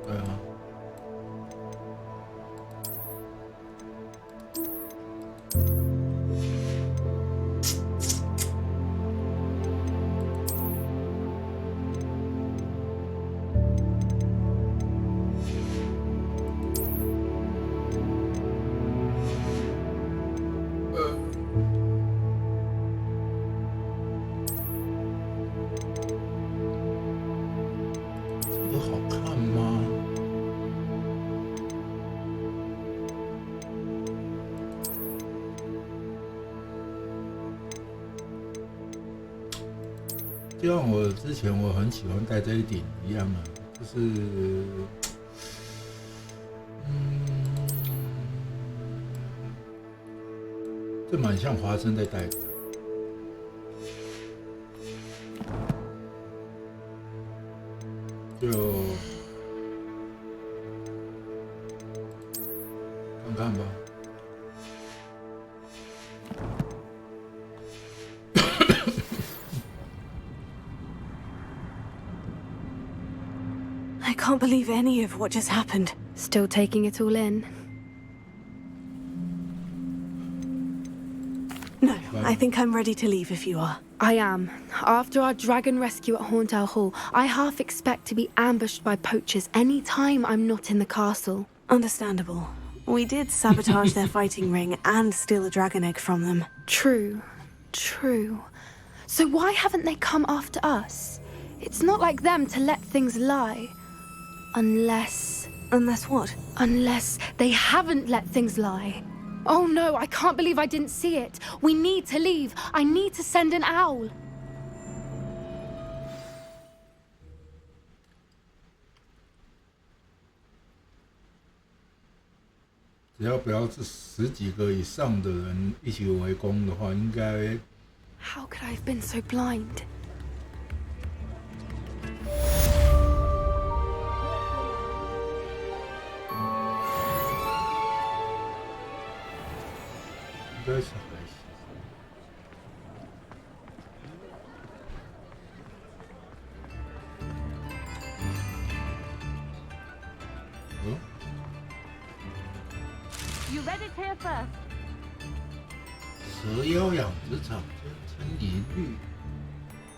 对啊。就像我之前我很喜欢戴这一顶一样啊，就是这蛮像华生在戴的。就看看吧。
I can't believe any of what just happened.
Still taking it all in.
No, I think I'm ready to leave if you are.
I am. After our dragon rescue at Horndale Hall, I half expect to be ambushed by poachers any time I'm not in the castle.
Understandable. We did sabotage their fighting ring and steal a dragon egg from them.
True. So why haven't they come after us? It's not like them to let things lie. Unless
what?
Unless they haven't let things lie. Oh no, I can't believe I didn't see it. We need to leave. I need to send an owl.
只要不要是10几个以上的人一起围攻的话，应该。
How could I have been so blind?
应该是还行。
You read it here first.
蛇妖养殖场坚称一律，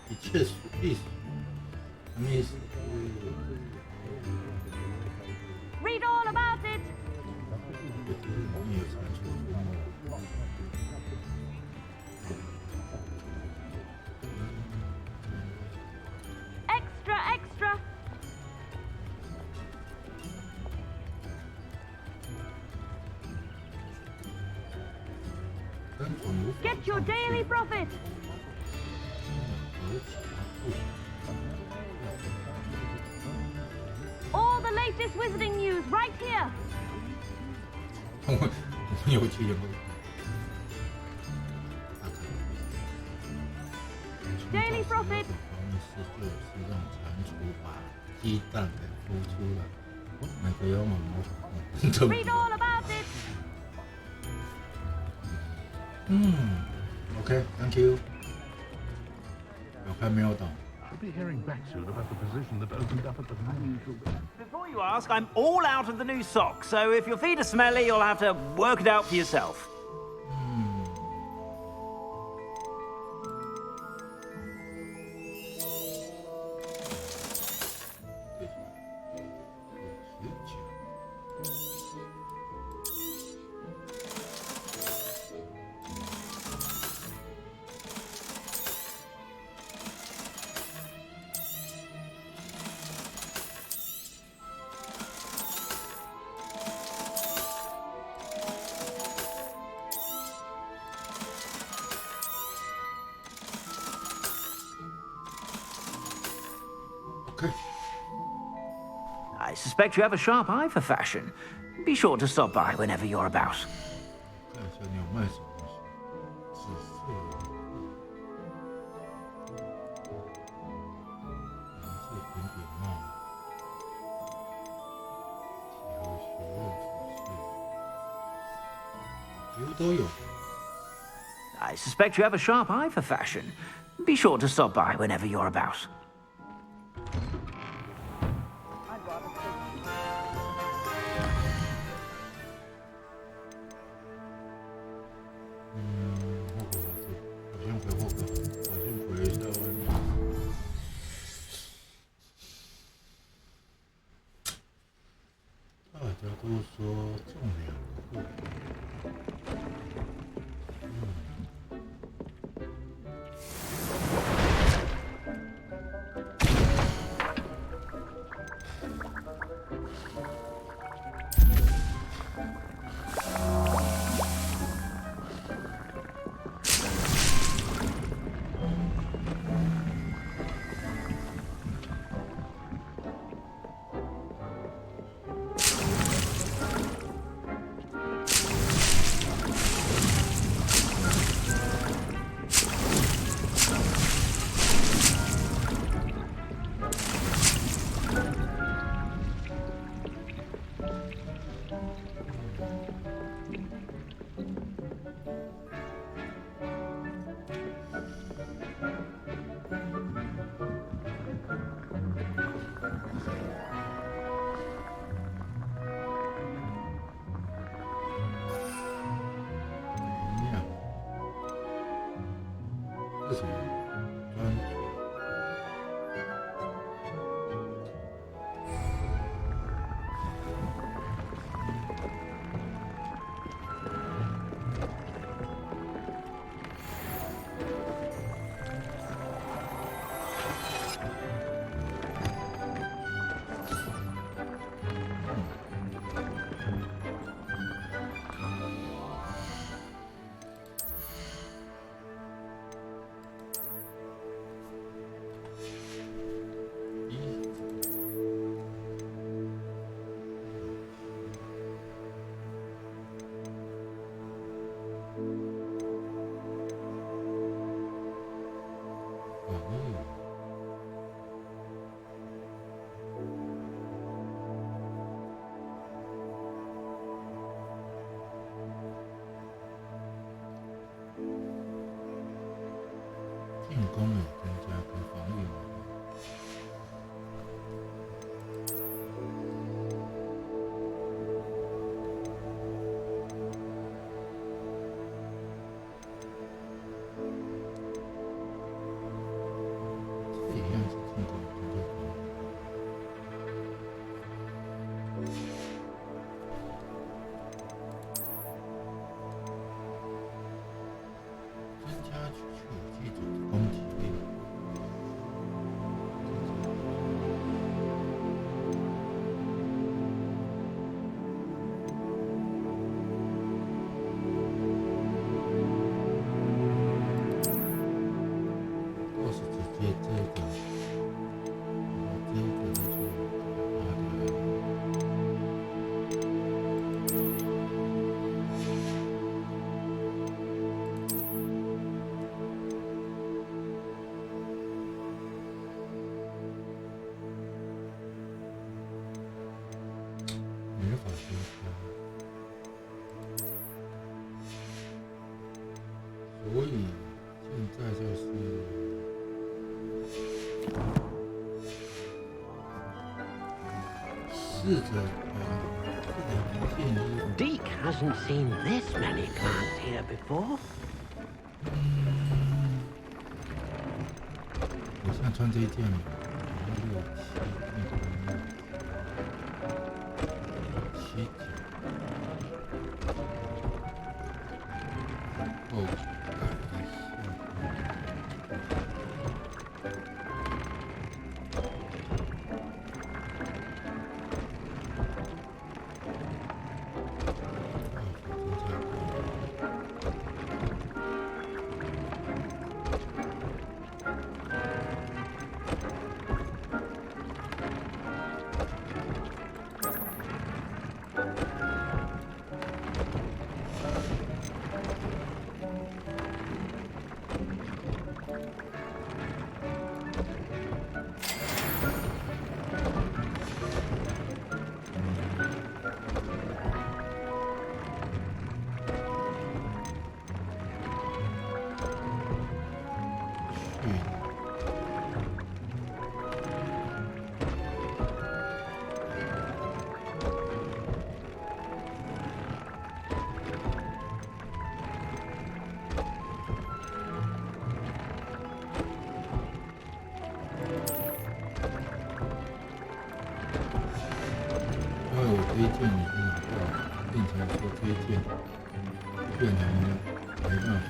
一切属意。什么意思？
Read all about it. Get your daily profit. All the latest wizarding news right here.
我有趣有。
Daily profit.
是让蟾蜍把鸡蛋给孵出了。那个有毛毛。
Read all about it.
OK，Thank you。有看没有懂？
I'll be hearing back soon about the position that opened up at the unusual.
Before you ask, I'm all out of the new socks, so if your feet are smelly, you'll have to work it out for yourself. I suspect you have a sharp eye for fashion. Be sure to stop by whenever you're about.
看一下你有卖什么东西？紫色的，蓝色平底帽，条学院服饰，几乎都有。
I suspect you have a sharp eye for fashion. Be sure to stop by whenever you're about.
法先生，所以现在就是试着建议。
Deke hasn't seen this many plants here before.
我现在穿这一件嘛，7、9、后改一下。这一件已经拿掉，变成说这一件变成没办法。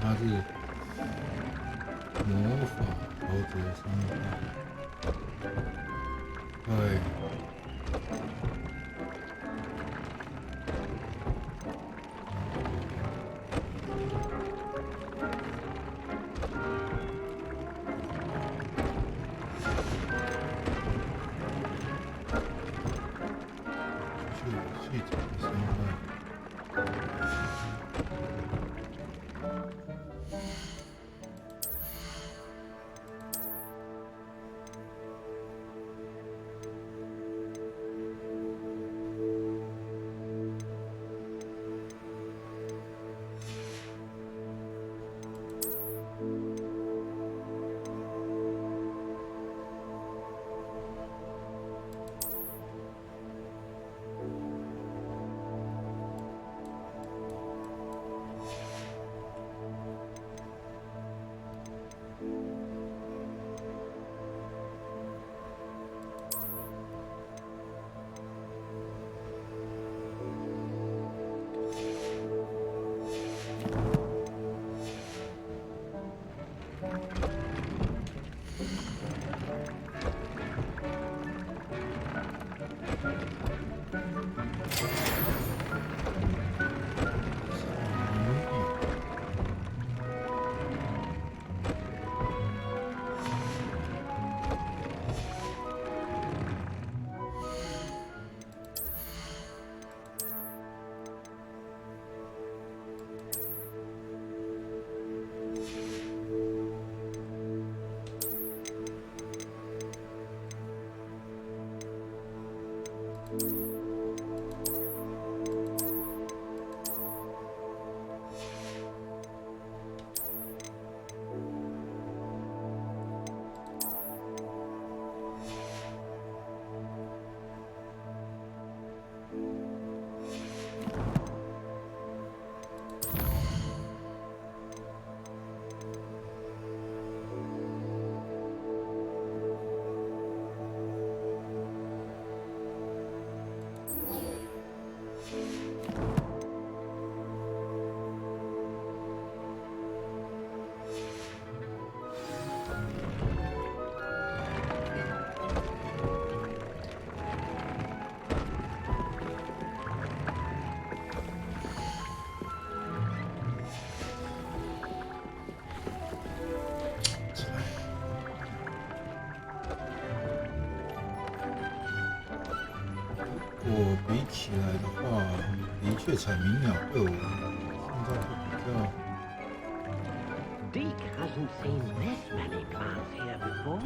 它是魔法猴子的伤害，对。续长的伤害。比起来的话，的确采鸣鸟对我现在会比较。
Deke hasn't seen this many plants here before.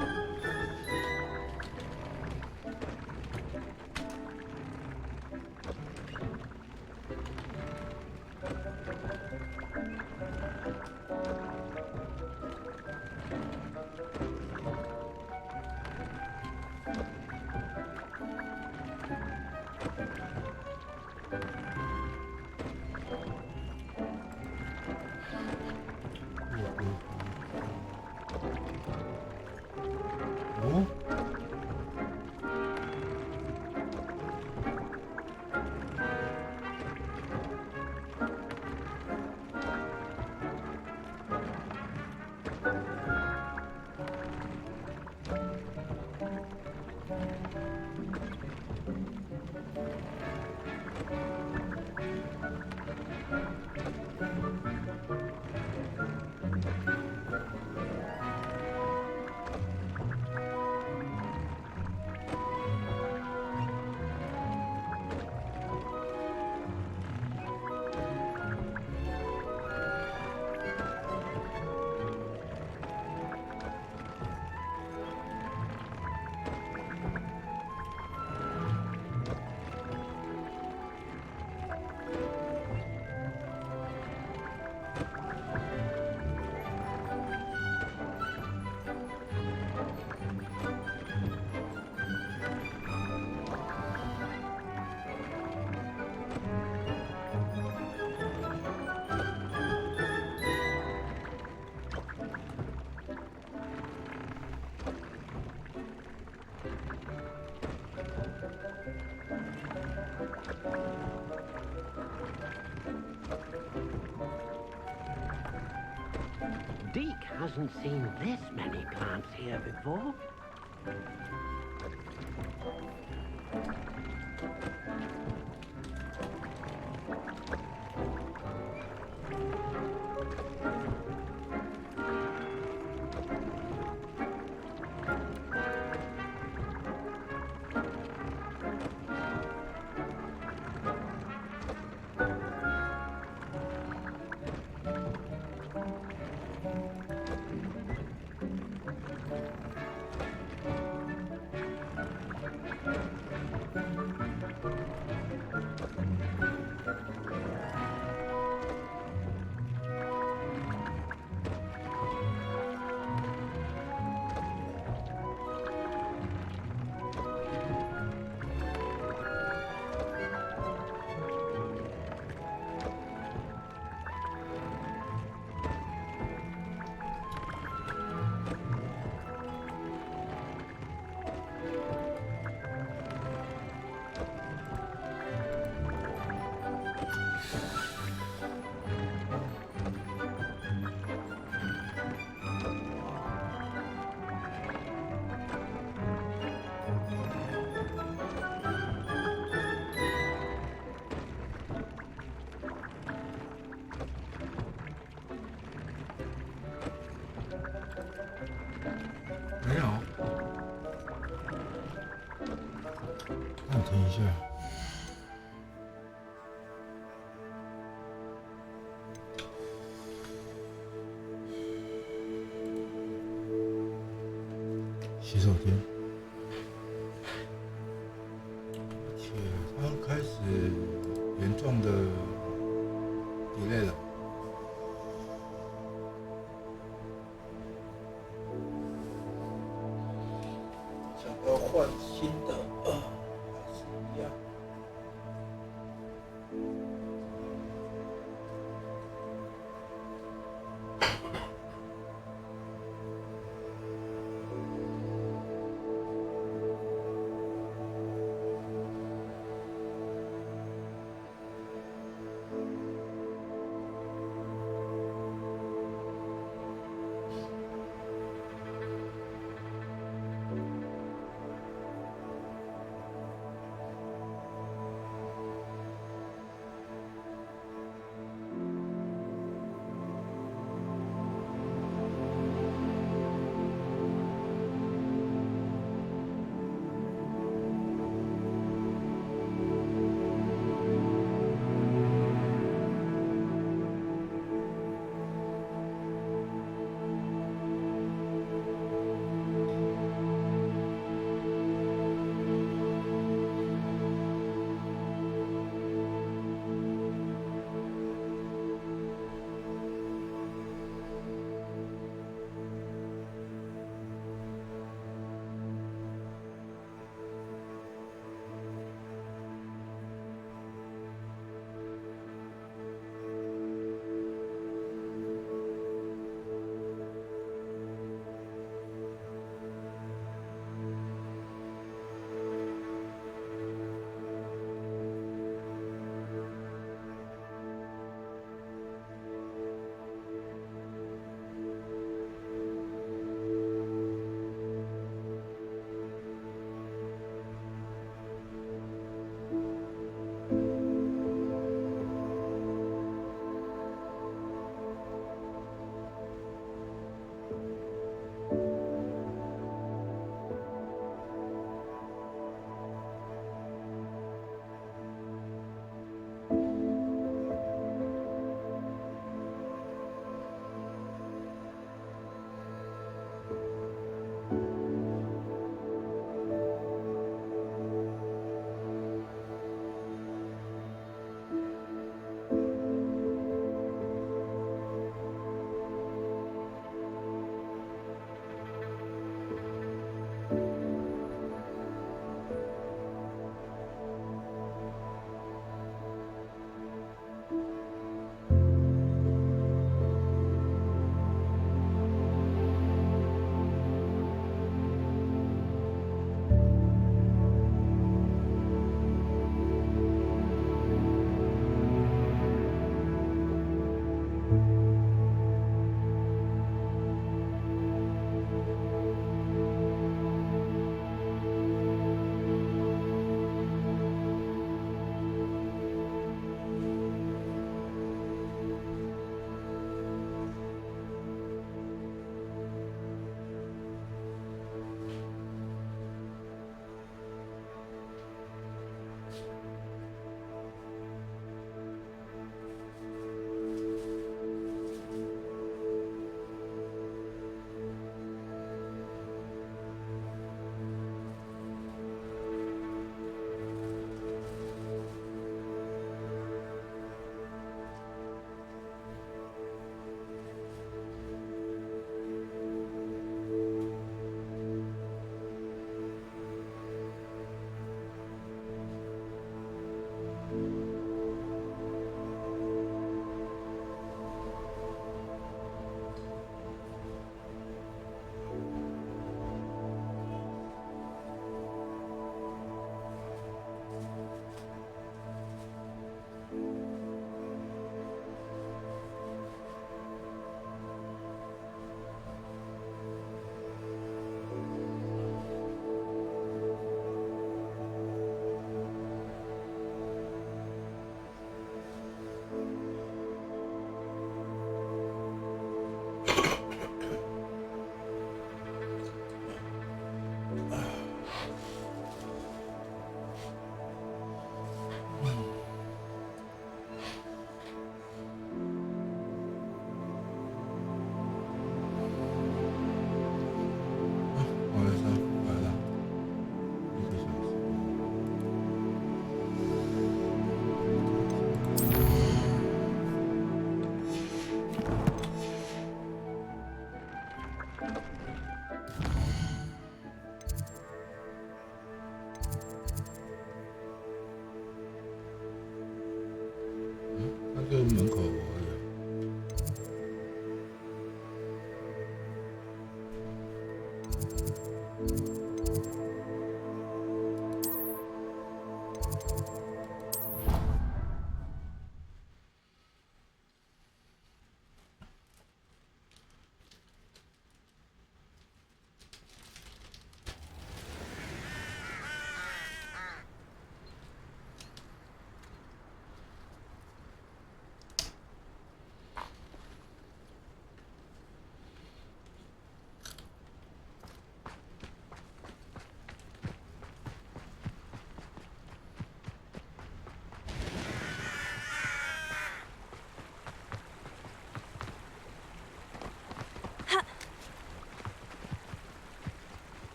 Deke hasn't seen this many plants here before.
洗手间，而且它开始严重的 delay 了。想要换新的，还是一样。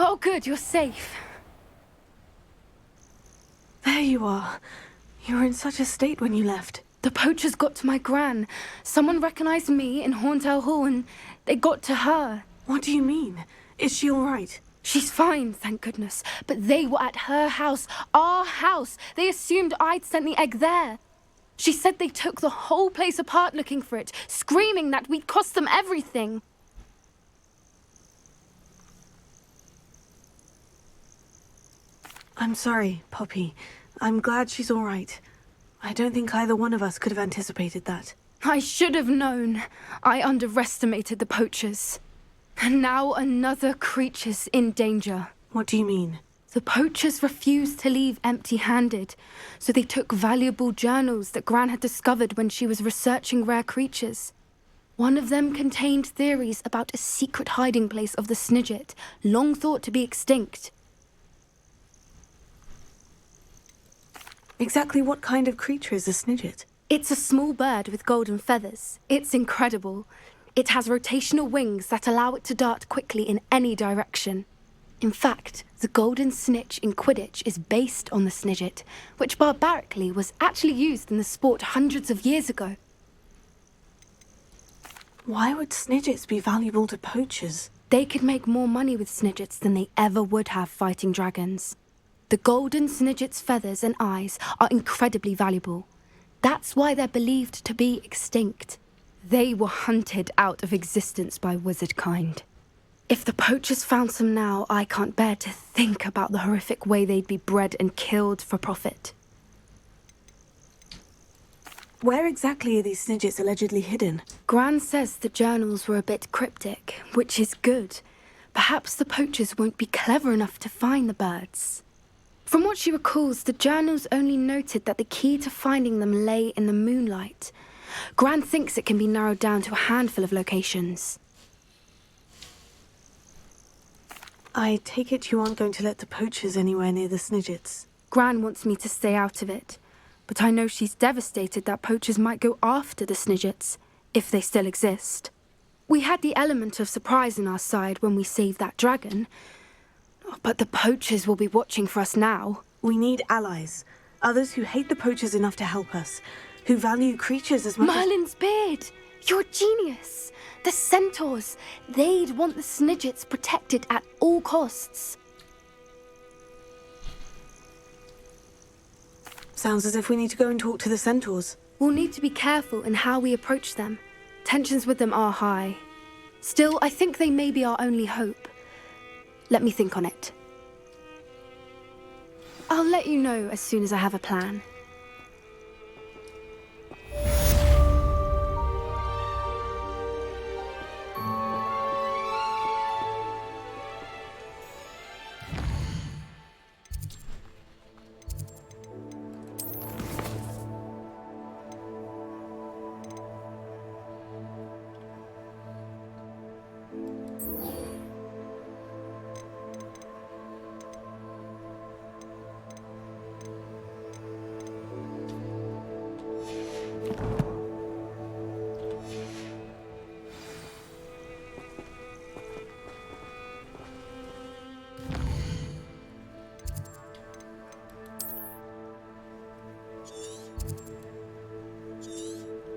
Oh, good, you're safe.
There you are. You were in such a state when you left.
The poachers got to my gran. Someone recognized me in Horntail Hall and they got to her.
What do you mean? Is she all right?
She's fine, thank goodness. But they were at her house, our house. They assumed I'd sent the egg there. She said they took the whole place apart looking for it, screaming that we'd cost them everything.
I'm sorry, Poppy. I'm glad she's all right. I don't think either one of us could have anticipated that.
I should have known. I underestimated the poachers. And now another creature's in danger.
What do you mean?
The poachers refused to leave empty-handed, so they took valuable journals that Gran had discovered when she was researching rare creatures. One of them contained theories about a secret hiding place of the Snidget, long thought to be extinct.
Exactly what kind of creature is a Snidget?
It's a small bird with golden feathers. It's incredible. It has rotational wings that allow it to dart quickly in any direction. In fact, the golden snitch in Quidditch is based on the Snidget, which barbarically was actually used in the sport hundreds of years ago.
Why would Snidgets be valuable to poachers?
They could make more money with Snidgets than they ever would have fighting dragons. The golden Snidget's feathers and eyes are incredibly valuable. That's why they're believed to be extinct. They were hunted out of existence by wizard kind. If the poachers found some now, I can't bear to think about the horrific way they'd be bred and killed for profit.
Where exactly are these Snidgets allegedly hidden?
Gran says the journals were a bit cryptic, which is good. Perhaps the poachers won't be clever enough to find the birds. From what she recalls, the journals only noted that the key to finding them lay in the moonlight. Gran thinks it can be narrowed down to a handful of locations.
I take it you aren't going to let the poachers anywhere near the Snidgets.
Gran wants me to stay out of it, but I know she's devastated that poachers might go after the Snidgets, if they still exist. We had the element of surprise on our side when we saved that dragon, but the poachers will be watching for us now.
We need allies. Others who hate the poachers enough to help us. Who value creatures as much
Merlin's beard! You're a genius! The centaurs! They'd want the Snidgets protected at all costs.
Sounds as if we need to go and talk to the centaurs.
We'll need to be careful in how we approach them. Tensions with them are high. Still, I think they may be our only hope. Let me think on it. I'll let you know as soon as I have a plan.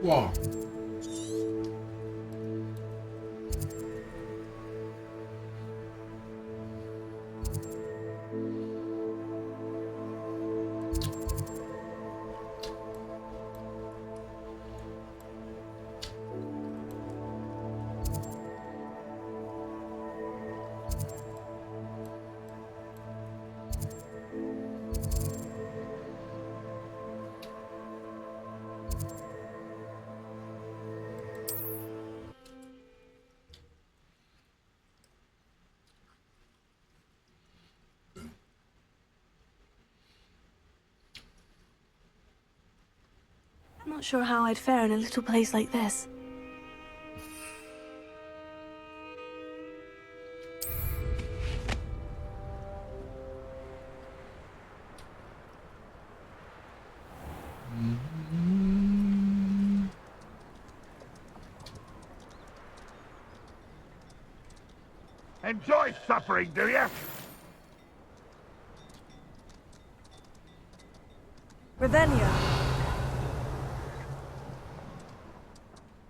Wow.
not sure how I'd fare in a little place like this.
Enjoy suffering, do you?
Ravenna.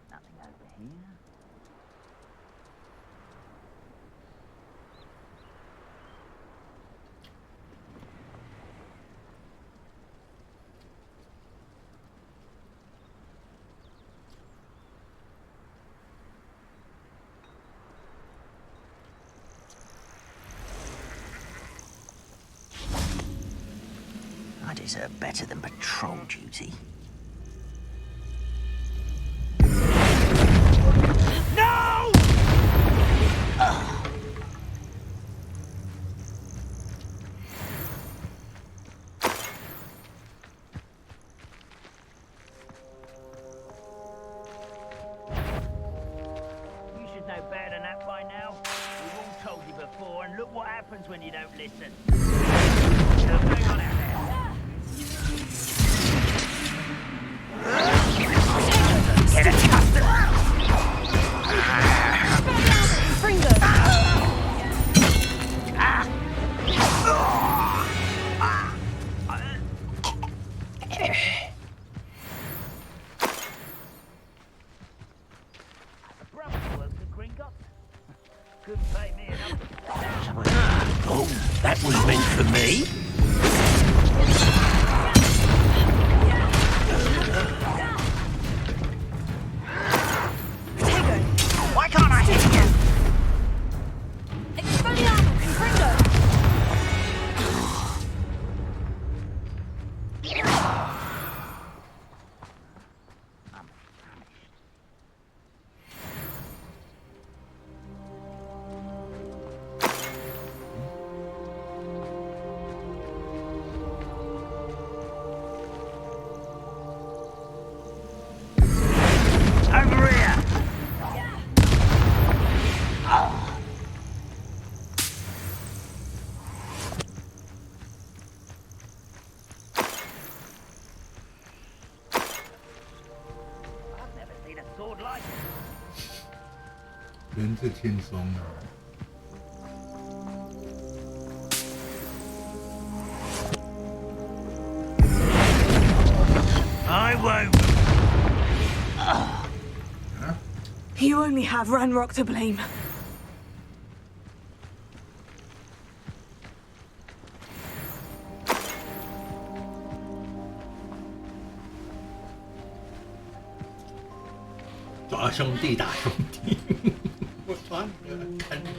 Nothing over here. I deserve better than patrol duty. No! You should know better than that by now. We've all told you before, and look what happens when you don't listen. Now, hang on out there. Get it, custard! Oh, that was meant for me. Why can't I hit you? Over here! I've never seen a sword like it.
人是轻松的。
I won't.
You only have Ranrock to blame.
"抓兄弟打兄弟，我抓你了，看你。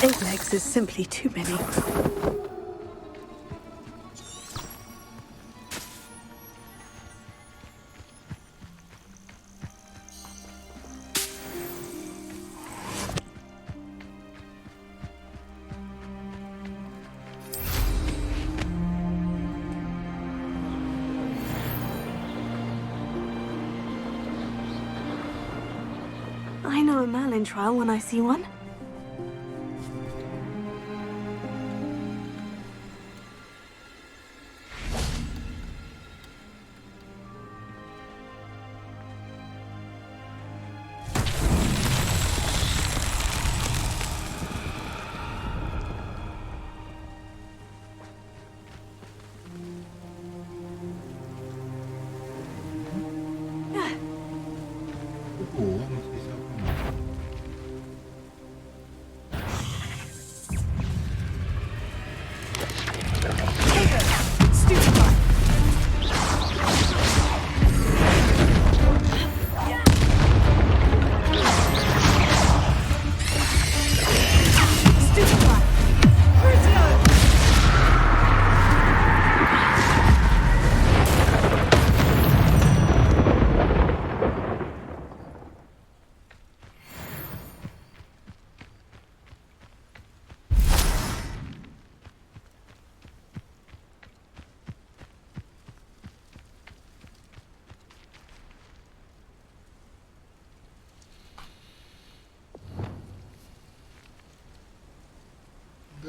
Eight legs is simply too many. I know a Merlin trial when I see one.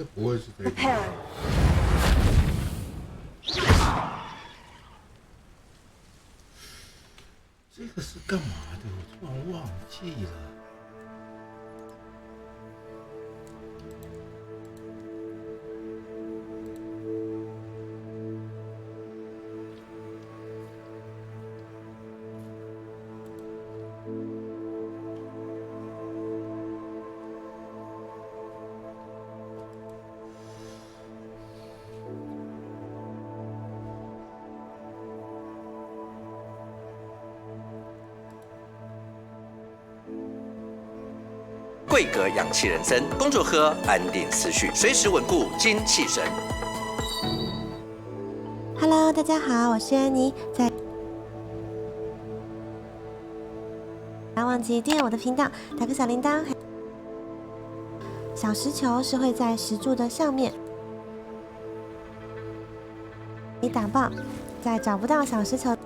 这不会是这个。
Prepare.
这个是干嘛的？我突然忘记了。
贵格养气人参，工作喝，安定思绪，随时稳固精气神。
Hello， 大家好，我是安妮，不要忘记订阅我的频道，打个小铃铛。小石球是会在石柱的上面，你打爆，在找不到小石球。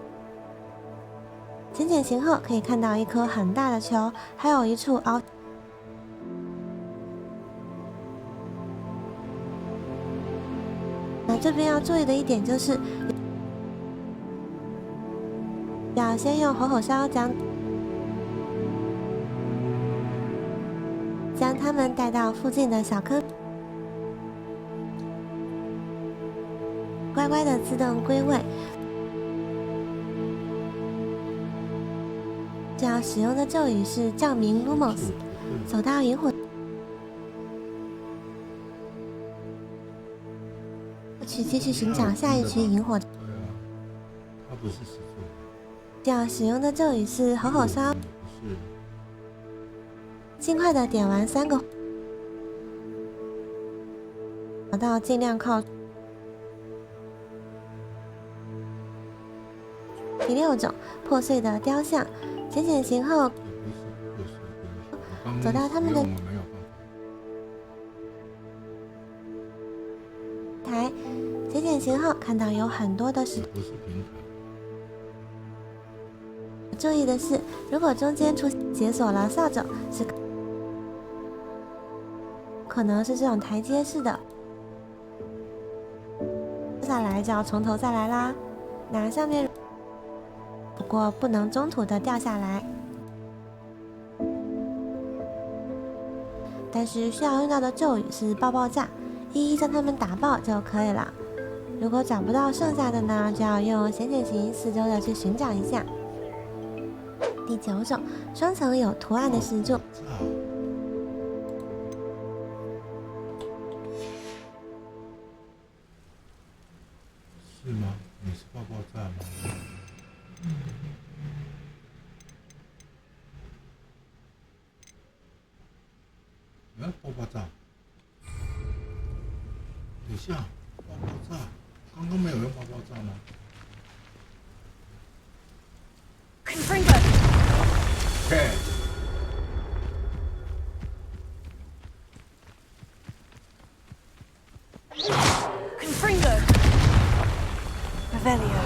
捡形后可以看到一颗很大的球，还有一处凹。那这边要注意的一点就是，要先用火烧将它们带到附近的小坑，乖乖的自动归位。 要使用的咒语是照明 Lumos， 走到萤火去继续寻找下一群萤火。
对啊，它不是石柱。
要使用的咒语是吼烧，尽快的点完3个，找到尽量靠。第6种破碎的雕像。 捡形后，走到他们的台，捡形后看到有很多的石。注意的是，如果中间解锁了扫帚，是可能是这种台阶式的，接下来就要从头再来啦。那上面。 不过不能中途的掉下来，但是需要用到的咒语是爆炸，一一将它们打爆就可以了。如果找不到剩下的呢，就要用显形四周的去寻找一下。第9种，双层有图案的石柱。
是吗？你是爆炸吗？ 爆炸！等一下，爆炸！刚刚没有人爆炸吗
Confringo.
Okay.
Confringo. Revelio.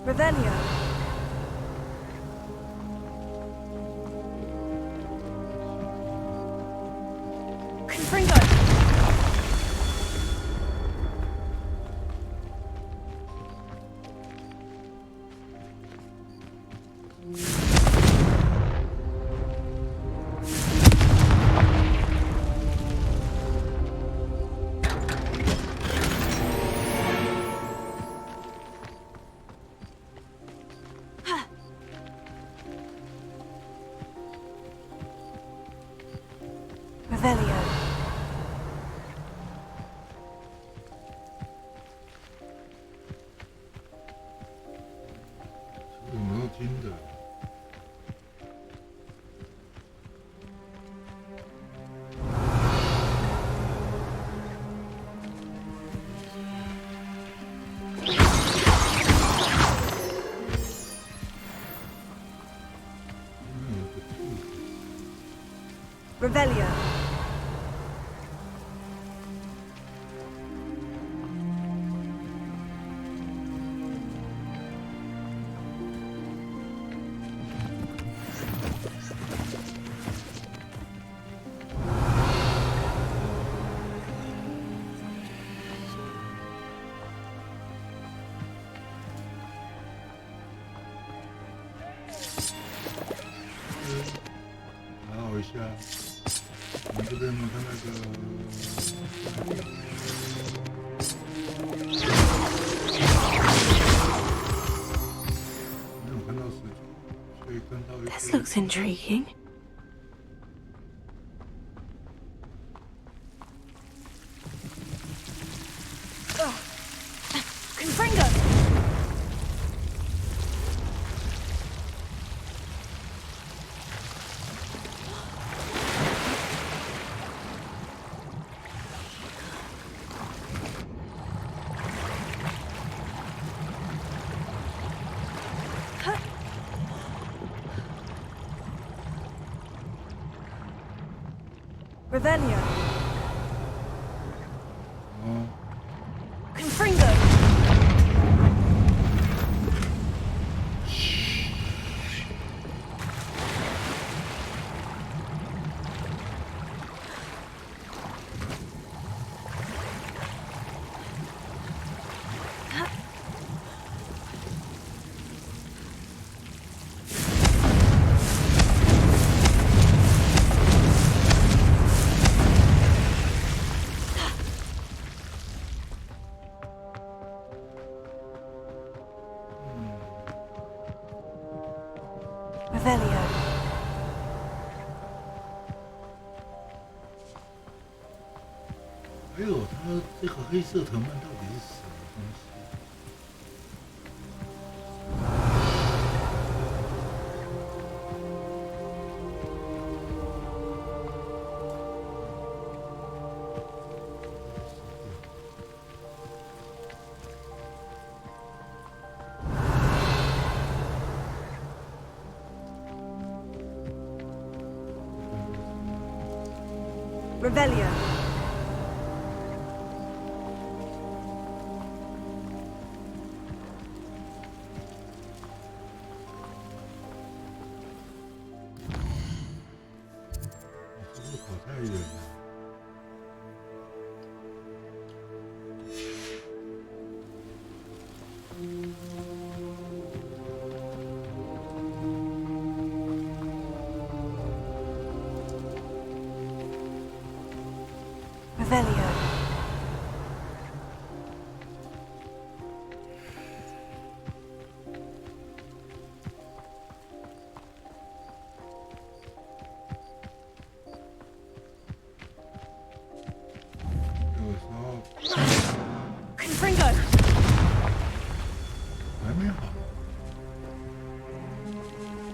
Revelio. Confringo. Revelio.
有没有听的？
Revelio.
This looks intriguing.
Confringo! Revelio. Confringo. Revelio.
哎呦，他这个黑色藤蔓到底是什么东西？
Revelio. Revelio. Confringo.
还没好。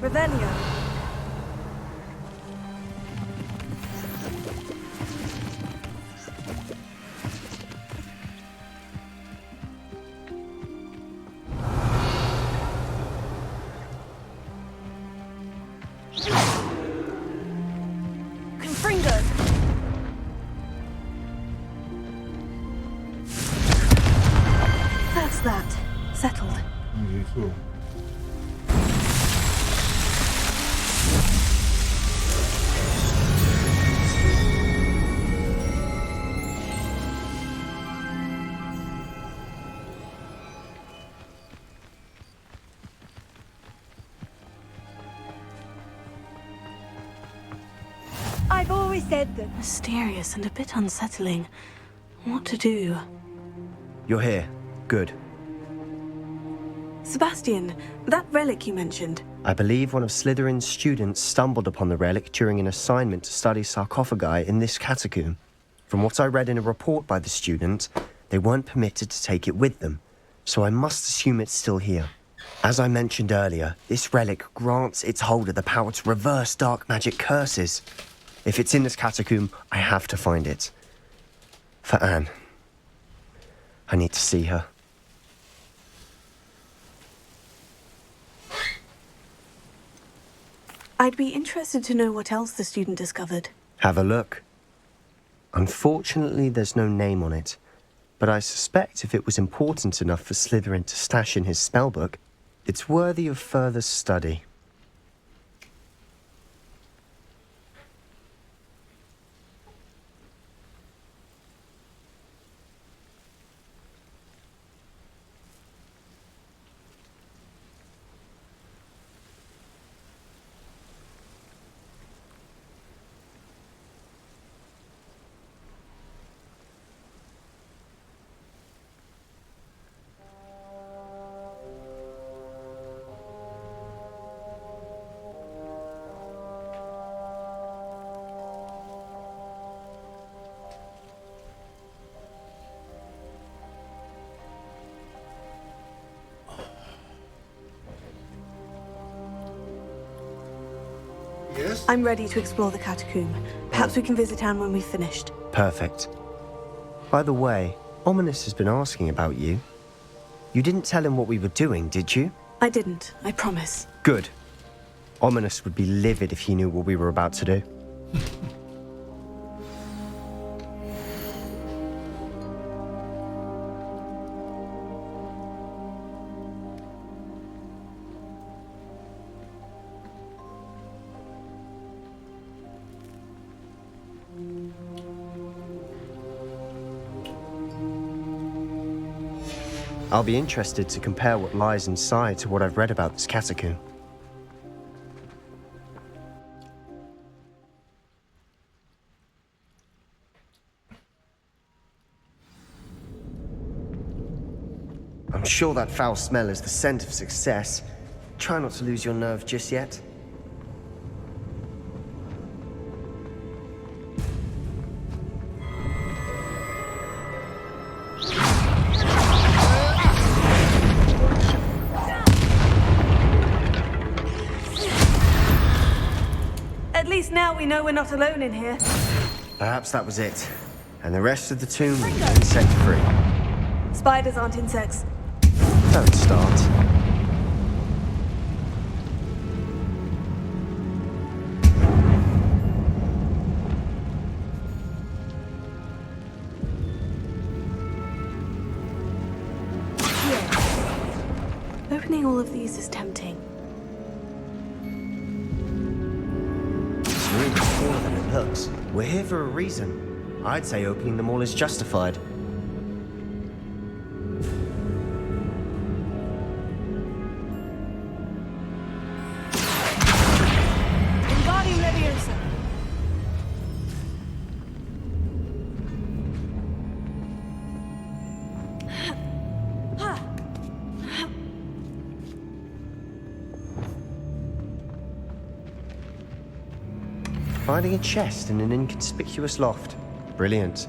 Revelio. Confringo.
That's that. Settled.
没错。
I've always said that.
Mysterious and a bit unsettling. What to do?
You're here. Good.
Sebastian, that relic you mentioned.
I believe one of Slytherin's students stumbled upon the relic during an assignment to study sarcophagi in this catacomb. From what I read in a report by the student, they weren't permitted to take it with them, so I must assume it's still here. As I mentioned earlier, this relic grants its holder the power to reverse dark magic curses. If it's in this catacomb, I have to find it. For Anne. I need to see her.
I'd be interested to know what else the student discovered.
Have a look. Unfortunately, there's no name on it, but I suspect if it was important enough for Slytherin to stash in his spellbook, it's worthy of further study.
Yes?
I'm ready to explore the catacomb. Perhaps we can visit Anne when we've finished.
Perfect. By the way, Ominous has been asking about you. You didn't tell him what we were doing, did you?
I didn't, I promise.
Good. Ominous would be livid if he knew what we were about to do. I'll be interested to compare what lies inside to what I've read about this catacomb. I'm sure that foul smell is the scent of success. Try not to lose your nerve just yet.
At least now we know we're not alone in here.
Perhaps that was it. And the rest of the tomb will be insect-free.
Spiders aren't insects.
Don't start.
Opening all of these is tempting.
This room is smaller than it looks. We're here for a reason. I'd say opening them all is justified.
Wingardium Leviosa.
Finding a chest in an inconspicuous loft. Brilliant.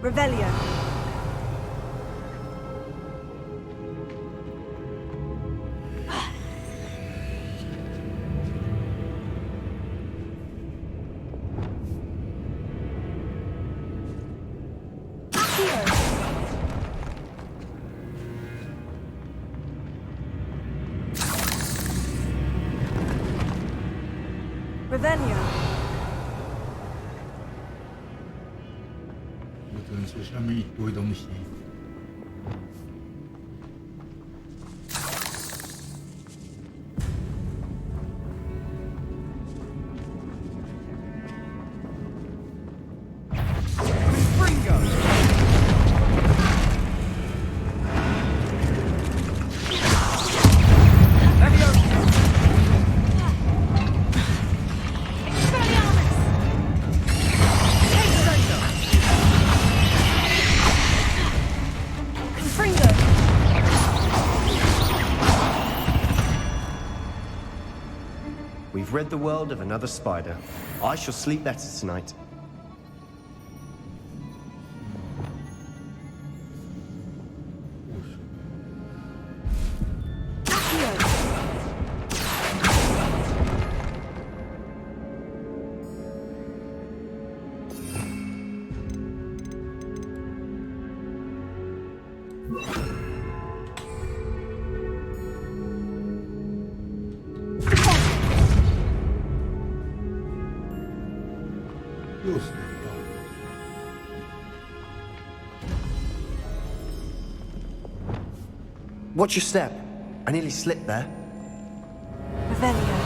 Revelio. Revelio.
我真是下面一堆东西。
We've rid the world of another spider. I shall sleep better tonight.
又是难道？
Watch your step. I nearly slipped there.
Revelio.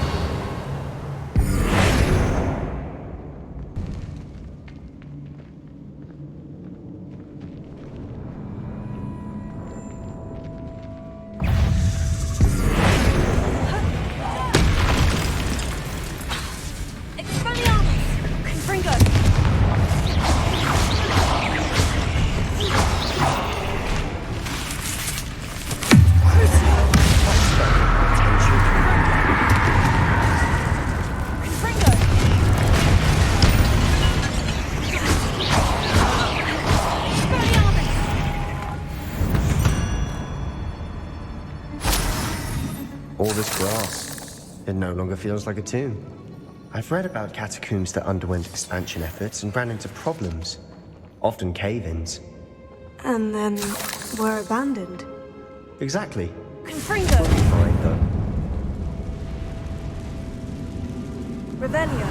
All this grass, it no longer feels like a tomb. I've read about catacombs that underwent expansion efforts and ran into problems, often cave-ins.
And then were abandoned.
Exactly.
Confringo!
Fine, though.
Revelio.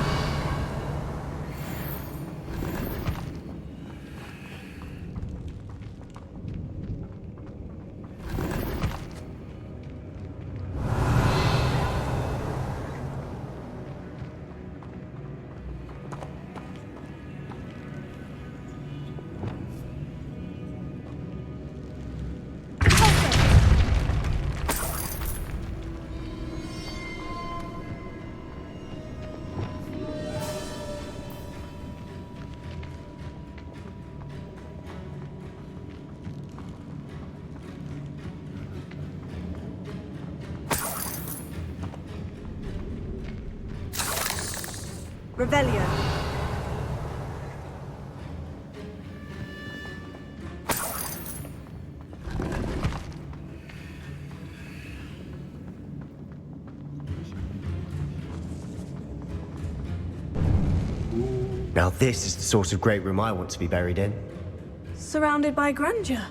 Revelio.
Now this is the sort of great room I want to be buried in.
Surrounded by grandeur.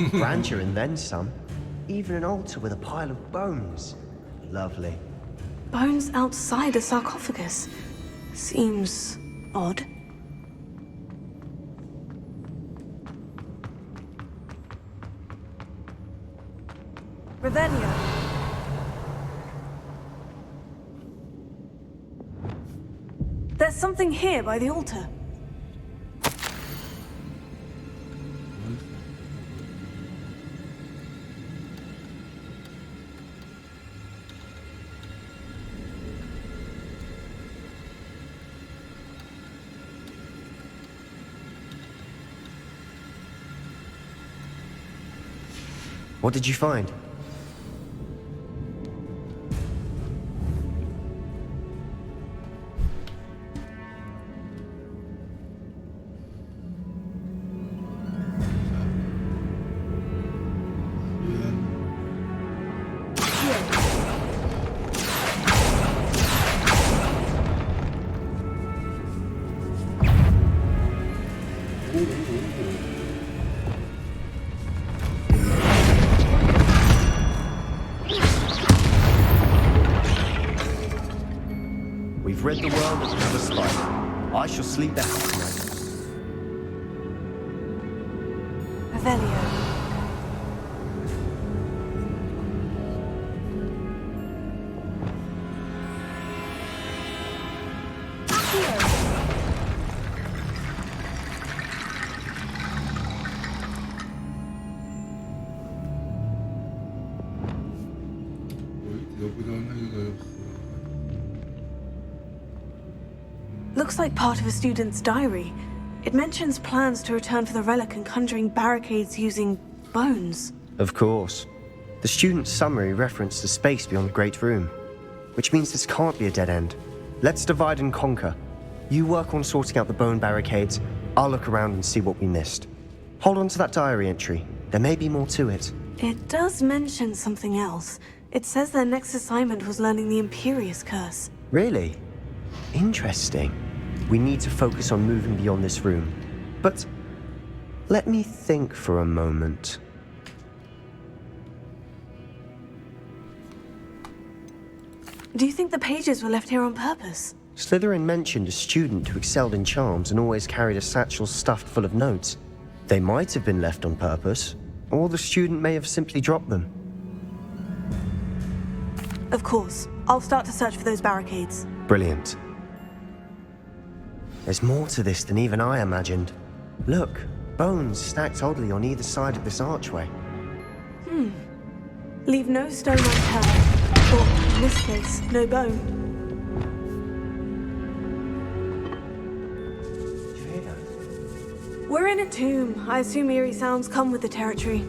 Grandeur and then some. Even an altar with a pile of bones. Lovely.
Bones outside a sarcophagus. Seems odd. Revelio. There's something here by the altar.
What did you find? We've rid the world of another spy. I shall sleep better tonight.
Revelio. Looks like part of a student's diary. It mentions plans to return for the relic and conjuring barricades using bones.
Of course. The student's summary referenced the space beyond the Great Room, which means this can't be a dead end. Let's divide and conquer. You work on sorting out the bone barricades, I'll look around and see what we missed. Hold on to that diary entry. There may be more to it.
It does mention something else. It says their next assignment was learning the Imperious Curse.
Really? Interesting. We need to focus on moving beyond this room. But let me think for a moment.
Do you think the pages were left here on purpose?
Slytherin mentioned a student who excelled in charms and always carried a satchel stuffed full of notes. They might have been left on purpose, or the student may have simply dropped them.
Of course. I'll start to search for those barricades.
Brilliant. There's more to this than even I imagined. Look, bones stacked oddly on either side of this archway.
Leave no stone unturned. Or, in this case, no bone.
Did you hear that?
We're in a tomb. I assume eerie sounds come with the territory.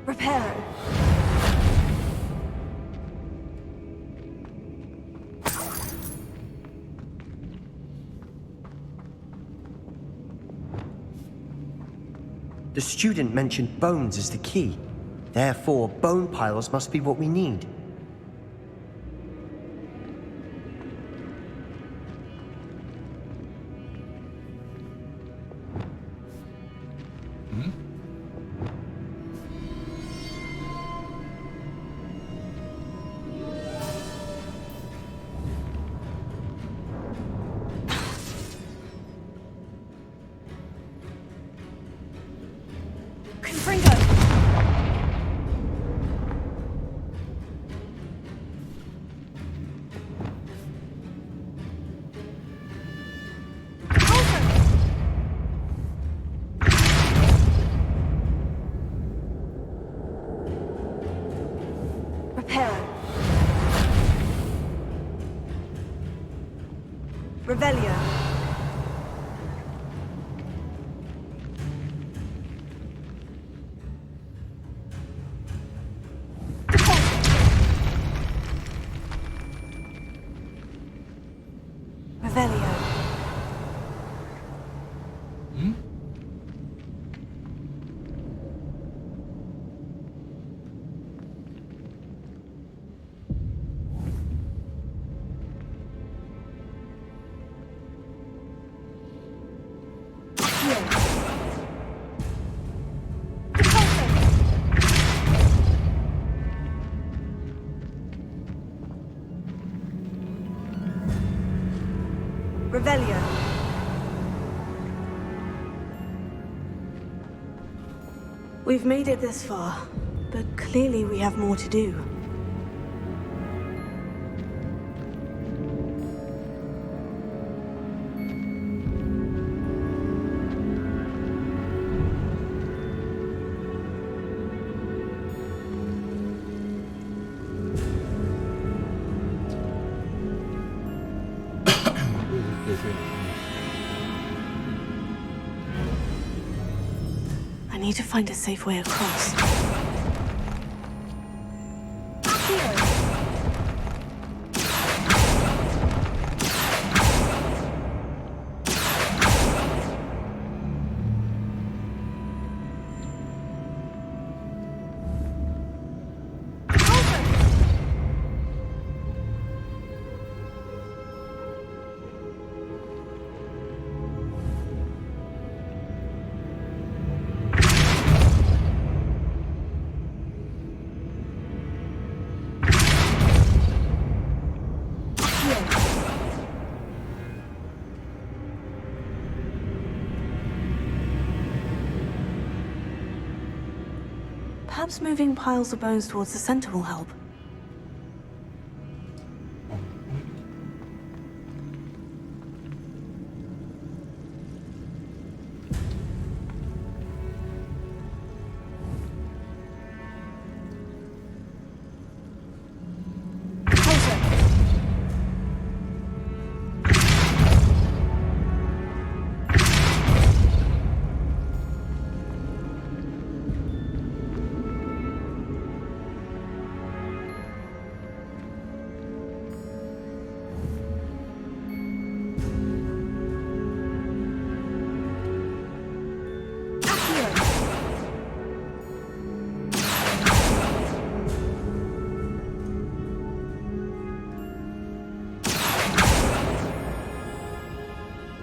Reparo.
The student mentioned bones as the key. Therefore, bone piles must be what we need.
Revelio. Revelio. Revelio. We've made it this far, but clearly we have more to do. I need to find a safe way across. Perhaps moving piles of bones towards the center will help.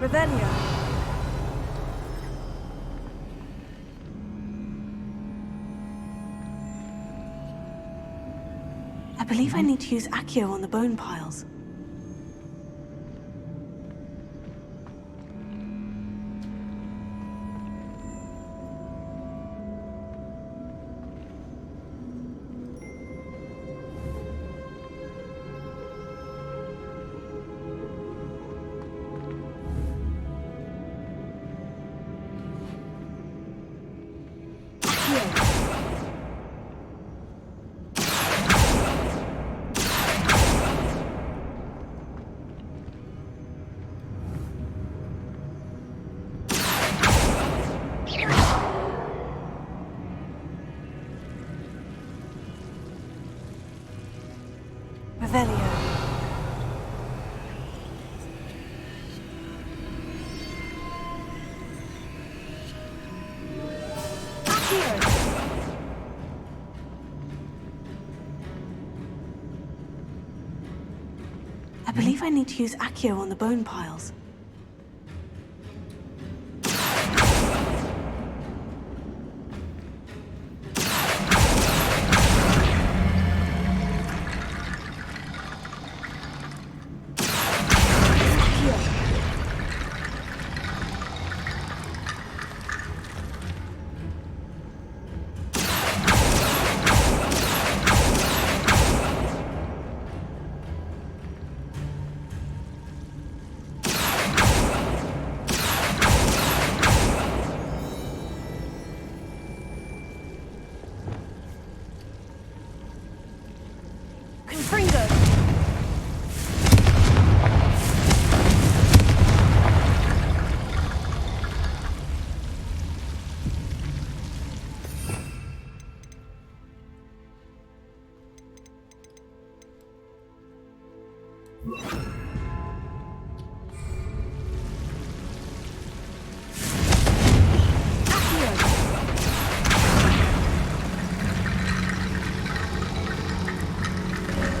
Revelio.
I believe I need to use Accio on the bone piles.
Revelio.
I believe I need to use Accio on the bone piles.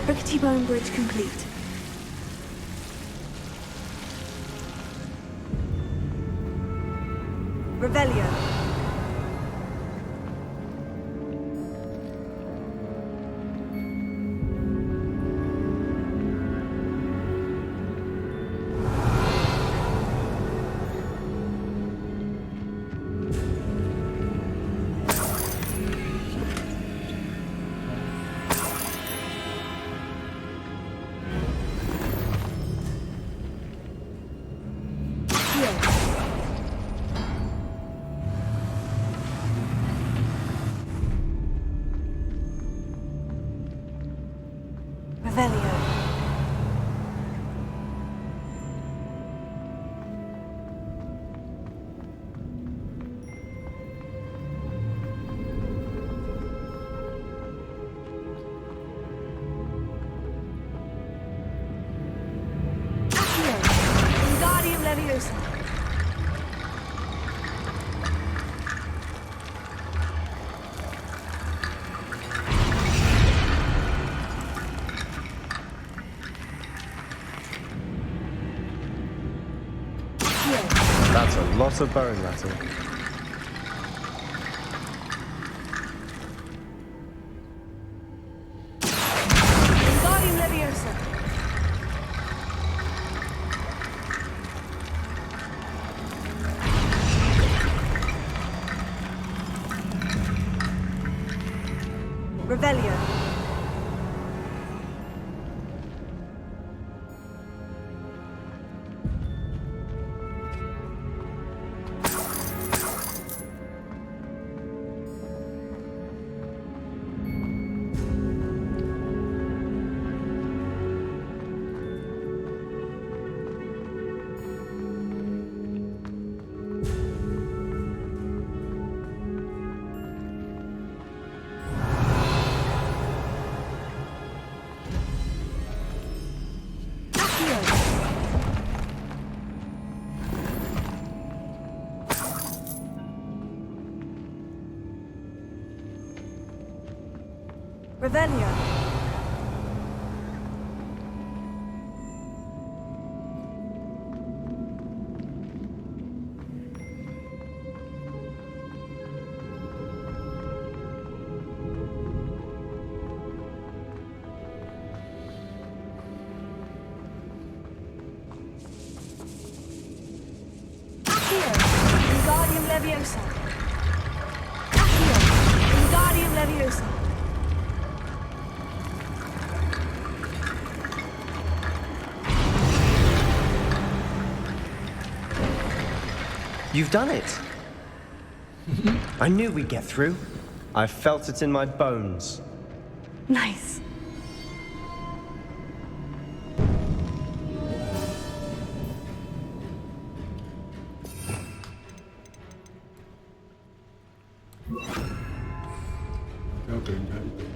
Rickety bone bridge complete.
Revelio. Revelio. Accio. Wingardium Leviosa.
That's a lot of bone rattle.
Wingardium Leviosa. Revelio. Revelio.
Leviosa. Accio, Wingardium Leviosa.
You've done it. I knew we'd get through. I felt it in my bones.
Nice.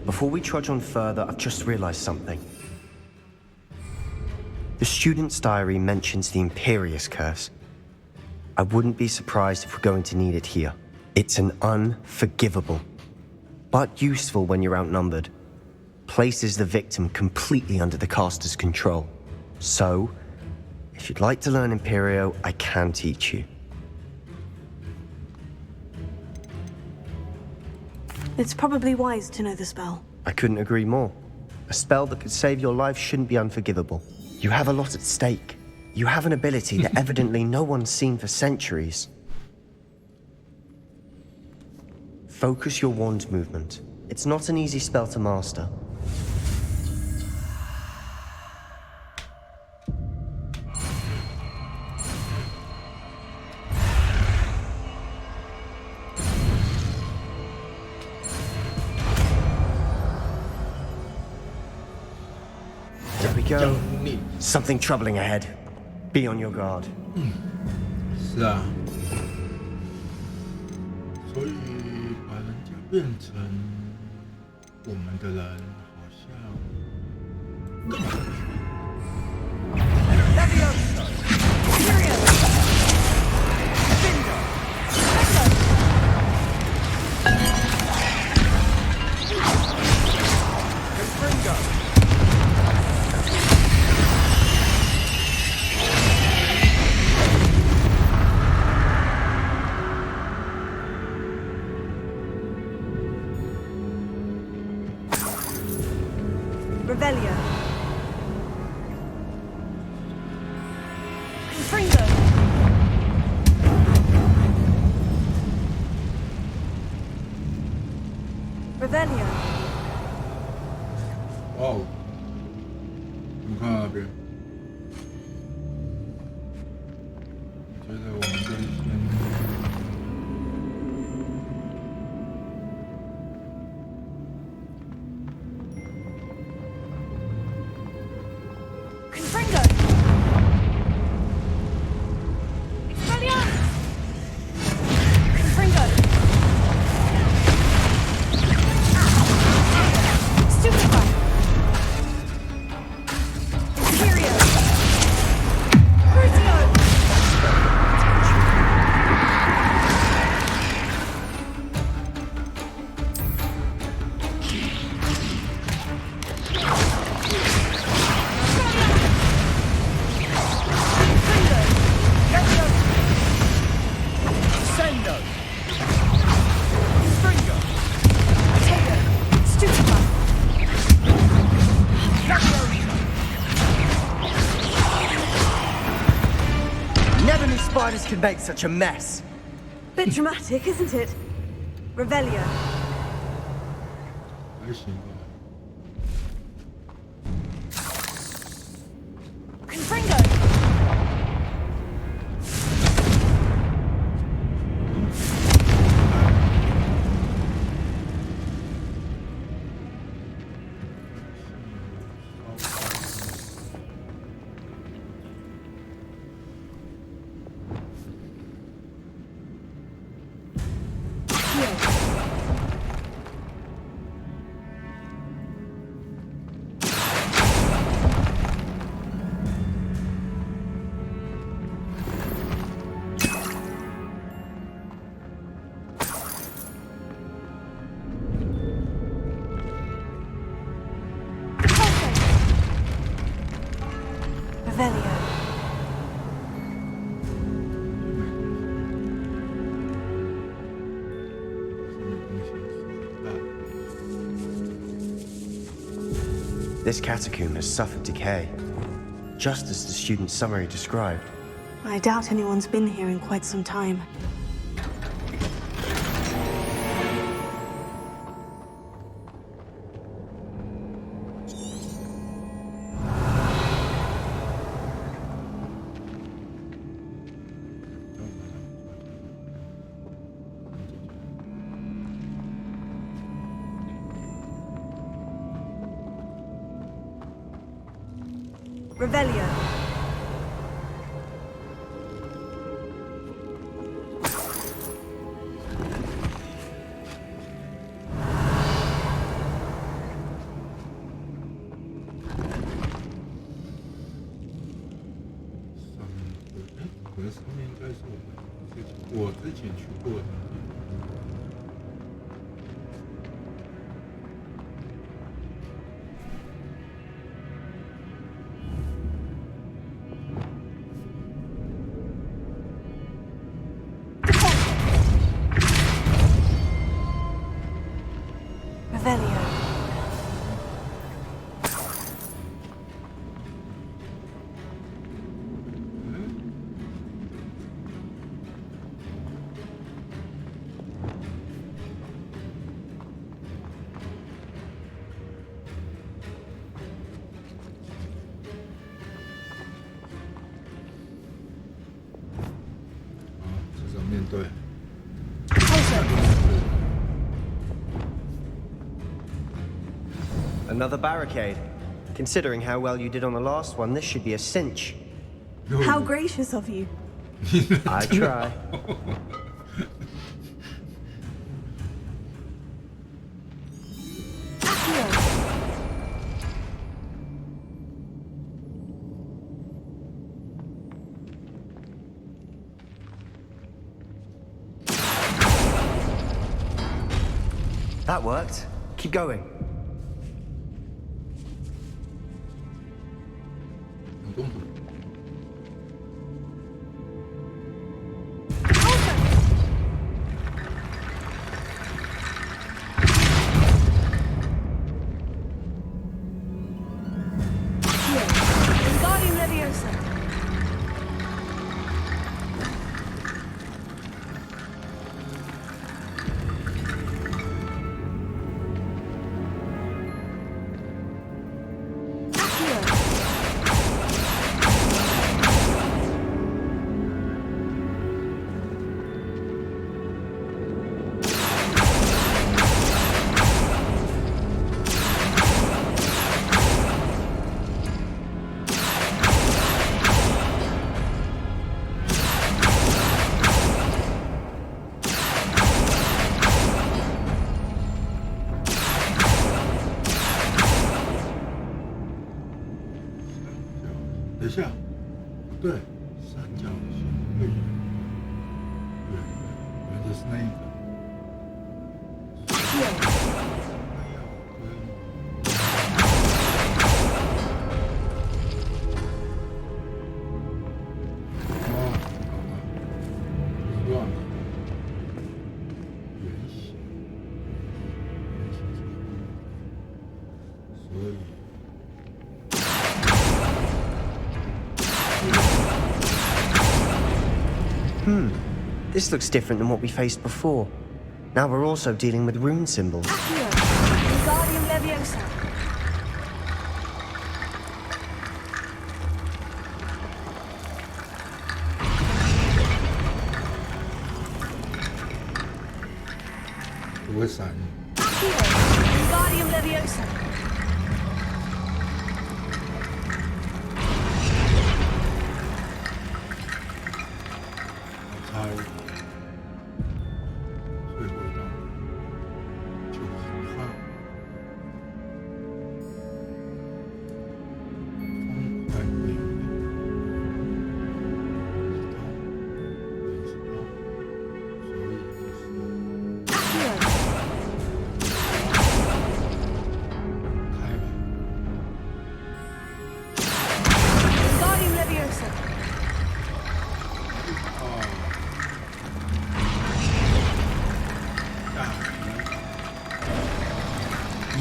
Before we trudge on further, I've just realized something. The student's diary mentions the Imperious Curse. I wouldn't be surprised if we're going to need it here. It's an unforgivable, but useful when you're outnumbered. Places the victim completely under the caster's control. So, if you'd like to learn Imperio, I can teach you.
It's probably wise to know the spell.
I couldn't agree more. A spell that could save your life shouldn't be unforgivable. You have a lot at stake. You have an ability that evidently no one's seen for centuries. Focus your wand movement. It's not an easy spell to master. There we go. Something troubling ahead. Be on your guard.
是啊，所以把人家变成我们的人，好像更安全。
Revelio. Confringo. Revelio.
哦，你看那边，我觉得我们这一边。
Spiders can make such a mess.
Bit dramatic, isn't it? Revelio.
还行吧。
Confringo. Revelio.
This catacomb has suffered decay, just as the student's summary described.
I doubt anyone's been here in quite some time.
Revelio. Revelio.
Another barricade. Considering how well you did on the last one, this should be a cinch.
How gracious of you.
I try. That worked. Keep going. This looks different than what we faced before. Now we're also dealing with rune symbols.
Wingardium Leviosa. Wingardium Leviosa.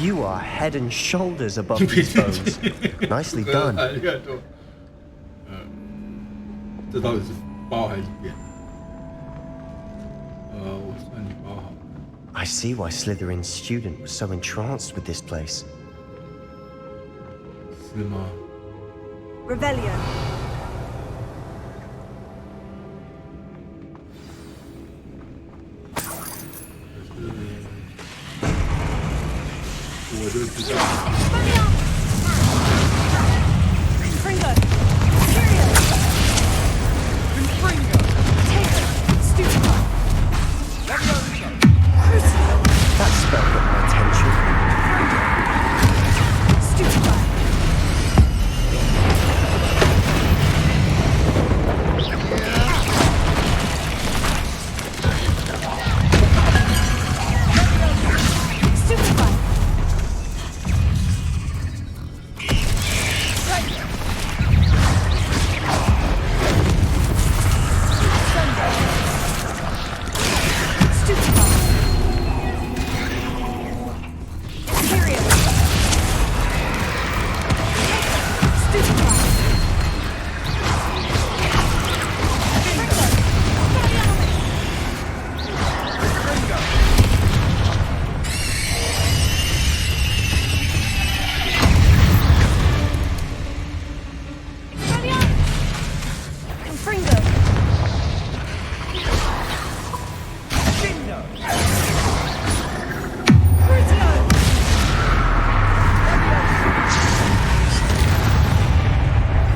You are head and shoulders above these foes. Nicely done.
这到底是包还是扁？我算你包好。
I see why Slytherin's student was so entranced with this place.
是吗
Revelio.
我就知道。
Fringo.
spell got my attention.
Stupefy. Stupefy.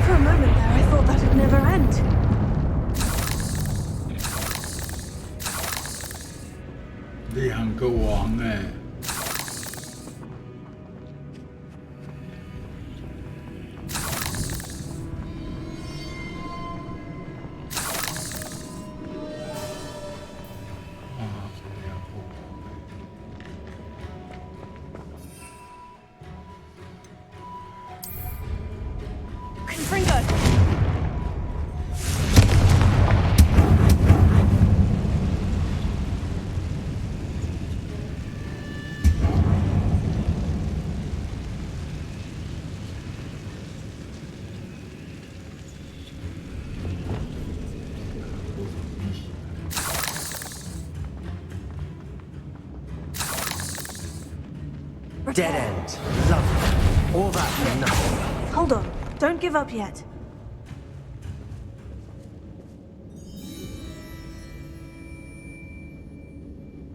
For a moment there, I thought that'd never end. Confringo.
Dead end. Lovely. All that for nothing.
Hold on. Don't give up yet.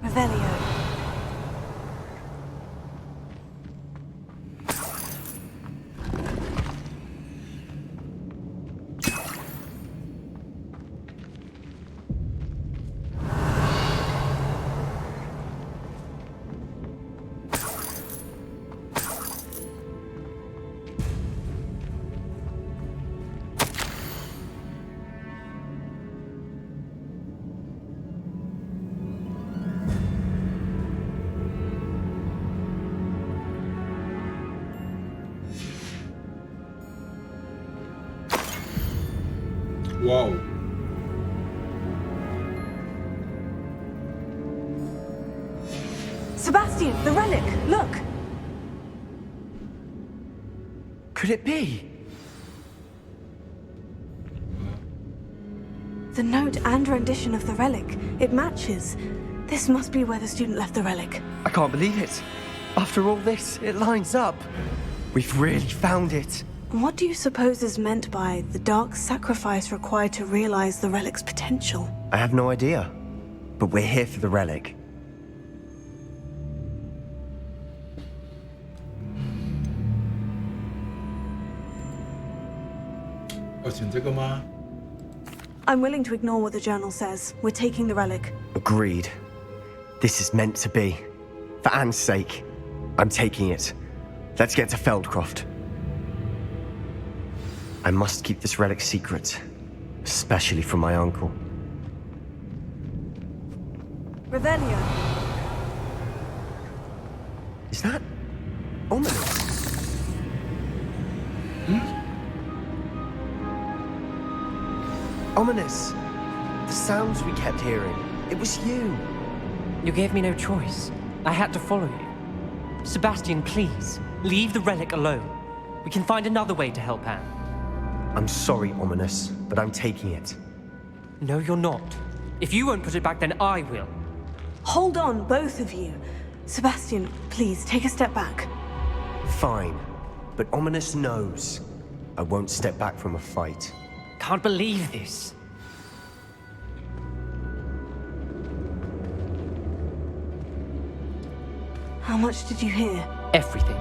Revelio.
Wow.
Sebastian, the relic! Look!
Could it be?
The note and rendition of the relic. It matches. This must be where the student left the relic.
I can't believe it. After all this, it lines up. We've really found it.
What do you suppose is meant by the dark sacrifice required to realize the relic's potential?
I have no idea. But we're here for the relic.
I'm willing to ignore what the journal says. We're taking the relic.
Agreed. This is meant to be. For Anne's sake, I'm taking it. Let's get to Feldcroft. I must keep this relic secret, especially from my uncle.
Revelio.
Is that ominous? Ominous. The sounds we kept hearing. It was you.
You gave me no choice. I had to follow you. Sebastian, please, leave the relic alone. We can find another way to help Anne.
I'm sorry, Ominous, but I'm taking it.
No, you're not. If you won't put it back, then I will.
Hold on, both of you. Sebastian, please, take a step back.
Fine. But Ominous knows I won't step back from a fight.
Can't believe this.
How much did you hear?
Everything.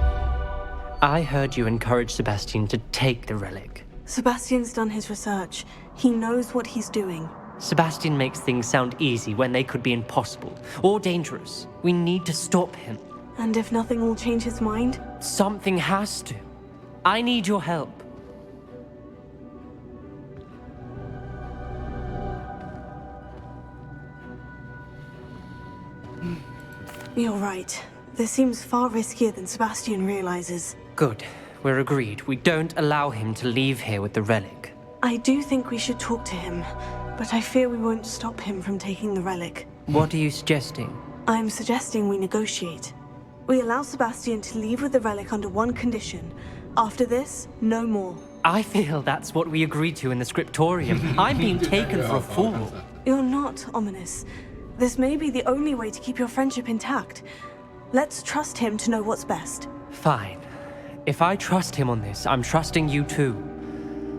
I heard you encourage Sebastian to take the relic.
Sebastian's done his research. He knows what he's doing.
Sebastian makes things sound easy when they could be impossible or dangerous. We need to stop him.
And if nothing will change his mind?
Something has to. I need your help.
You're right. This seems far riskier than Sebastian realizes.
Good. We're agreed. We don't allow him to leave here with the relic.
I do think we should talk to him, but I fear we won't stop him from taking the relic.
What are you suggesting?
I'm suggesting we negotiate. We allow Sebastian to leave with the relic under one condition. After this, no more.
I feel that's what we agreed to in the scriptorium. I'm being taken for a fool.
You're not, Ominous. This may be the only way to keep your friendship intact. Let's trust him to know what's best.
Fine. If I trust him on this, I'm trusting you too.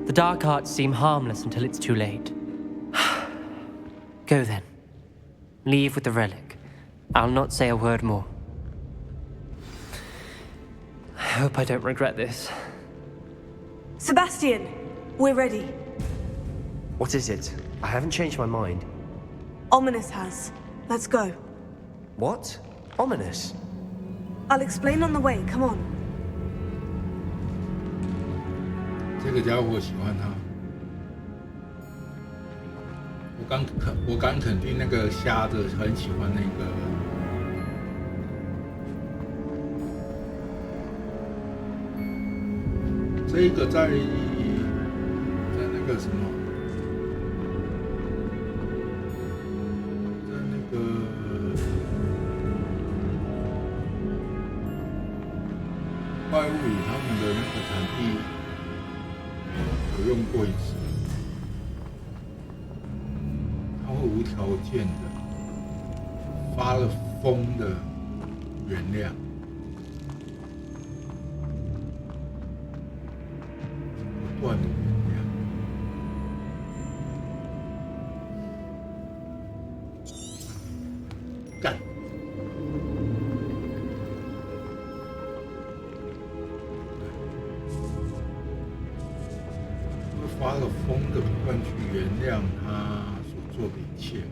The dark arts seem harmless until it's too late. Go then. Leave with the relic. I'll not say a word more. I hope I don't regret this.
Sebastian, we're ready.
What is it? I haven't changed my mind.
Ominous has. Let's go.
What? Ominous?
I'll explain on the way. Come on.
这个家伙喜欢他。我敢肯定，那个瞎子很喜欢那个。这个在那个什么，在那个怪物语他们的那个产地有用过一次，他会无条件的发了疯的原谅。不断的原谅。干！会发了疯的不断去原谅他所做的一切，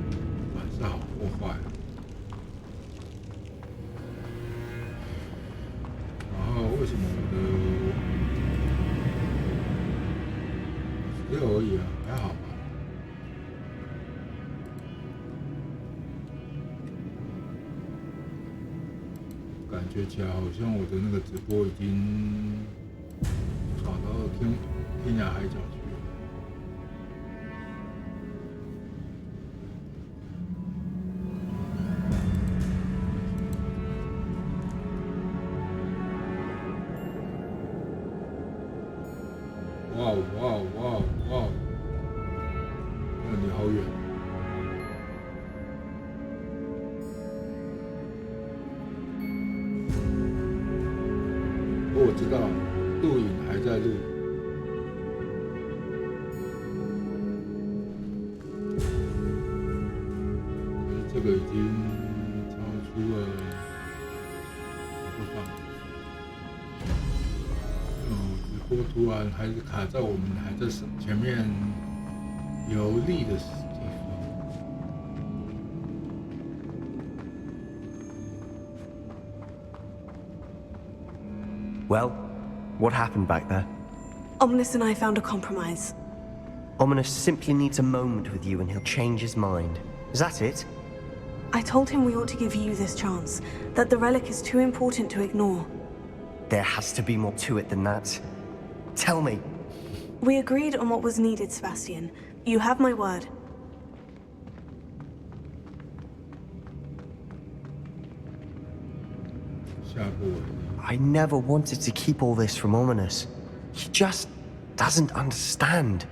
不管是好或坏。然后为什么我的16而已啊，还好吧。感觉起来好像我的那个直播已经跑到天涯海角去了。哇哇哇哇！你好远。我知道，录影还在录。这个已经超出了我的范围。直播突然还是卡在我们还在前面游历的地方。
Well, what happened back there?
Ominous and I found a compromise.
Ominous simply needs a moment with you and he'll change his mind. Is that it?
I told him we ought to give you this chance, that the relic is too important to ignore.
There has to be more to it than that. Tell me.
We agreed on what was needed, Sebastian. You have my word.
I never wanted to keep all this from Ominous. He just doesn't understand.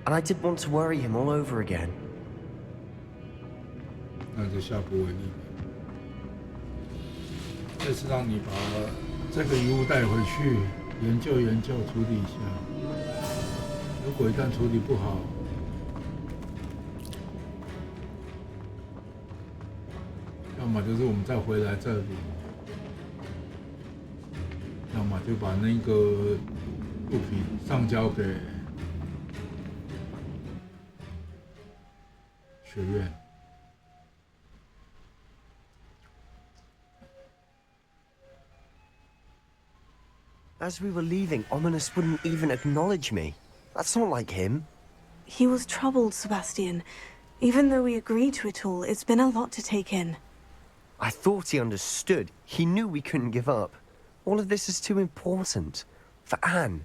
And I didn't want to worry him all over again.
那就下不为例。这次让你把这个遗物带回去，研究研究，处理一下。如果一旦处理不好，要么就是我们再回来这里，要么就把那个物品上交给学院。
As we were leaving, Ominous wouldn't even acknowledge me. That's not like him.
He was troubled, Sebastian. Even though we agreed to it all, it's been a lot to take in.
I thought he understood. He knew we couldn't give up. All of this is too important. For Anne.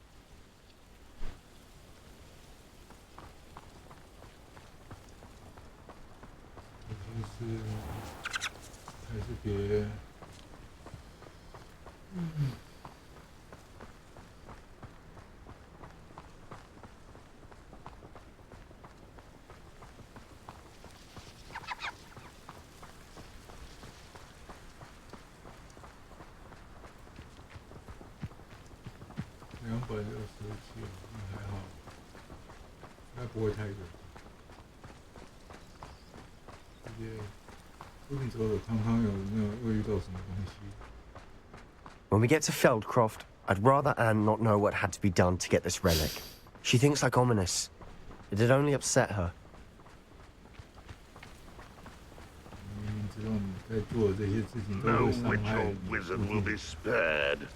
When we get to Feldcroft, I'd rather Anne not know what had to be done to get this relic. She thinks like Ominous. It'd only upset her.
No witch or wizard will be spared.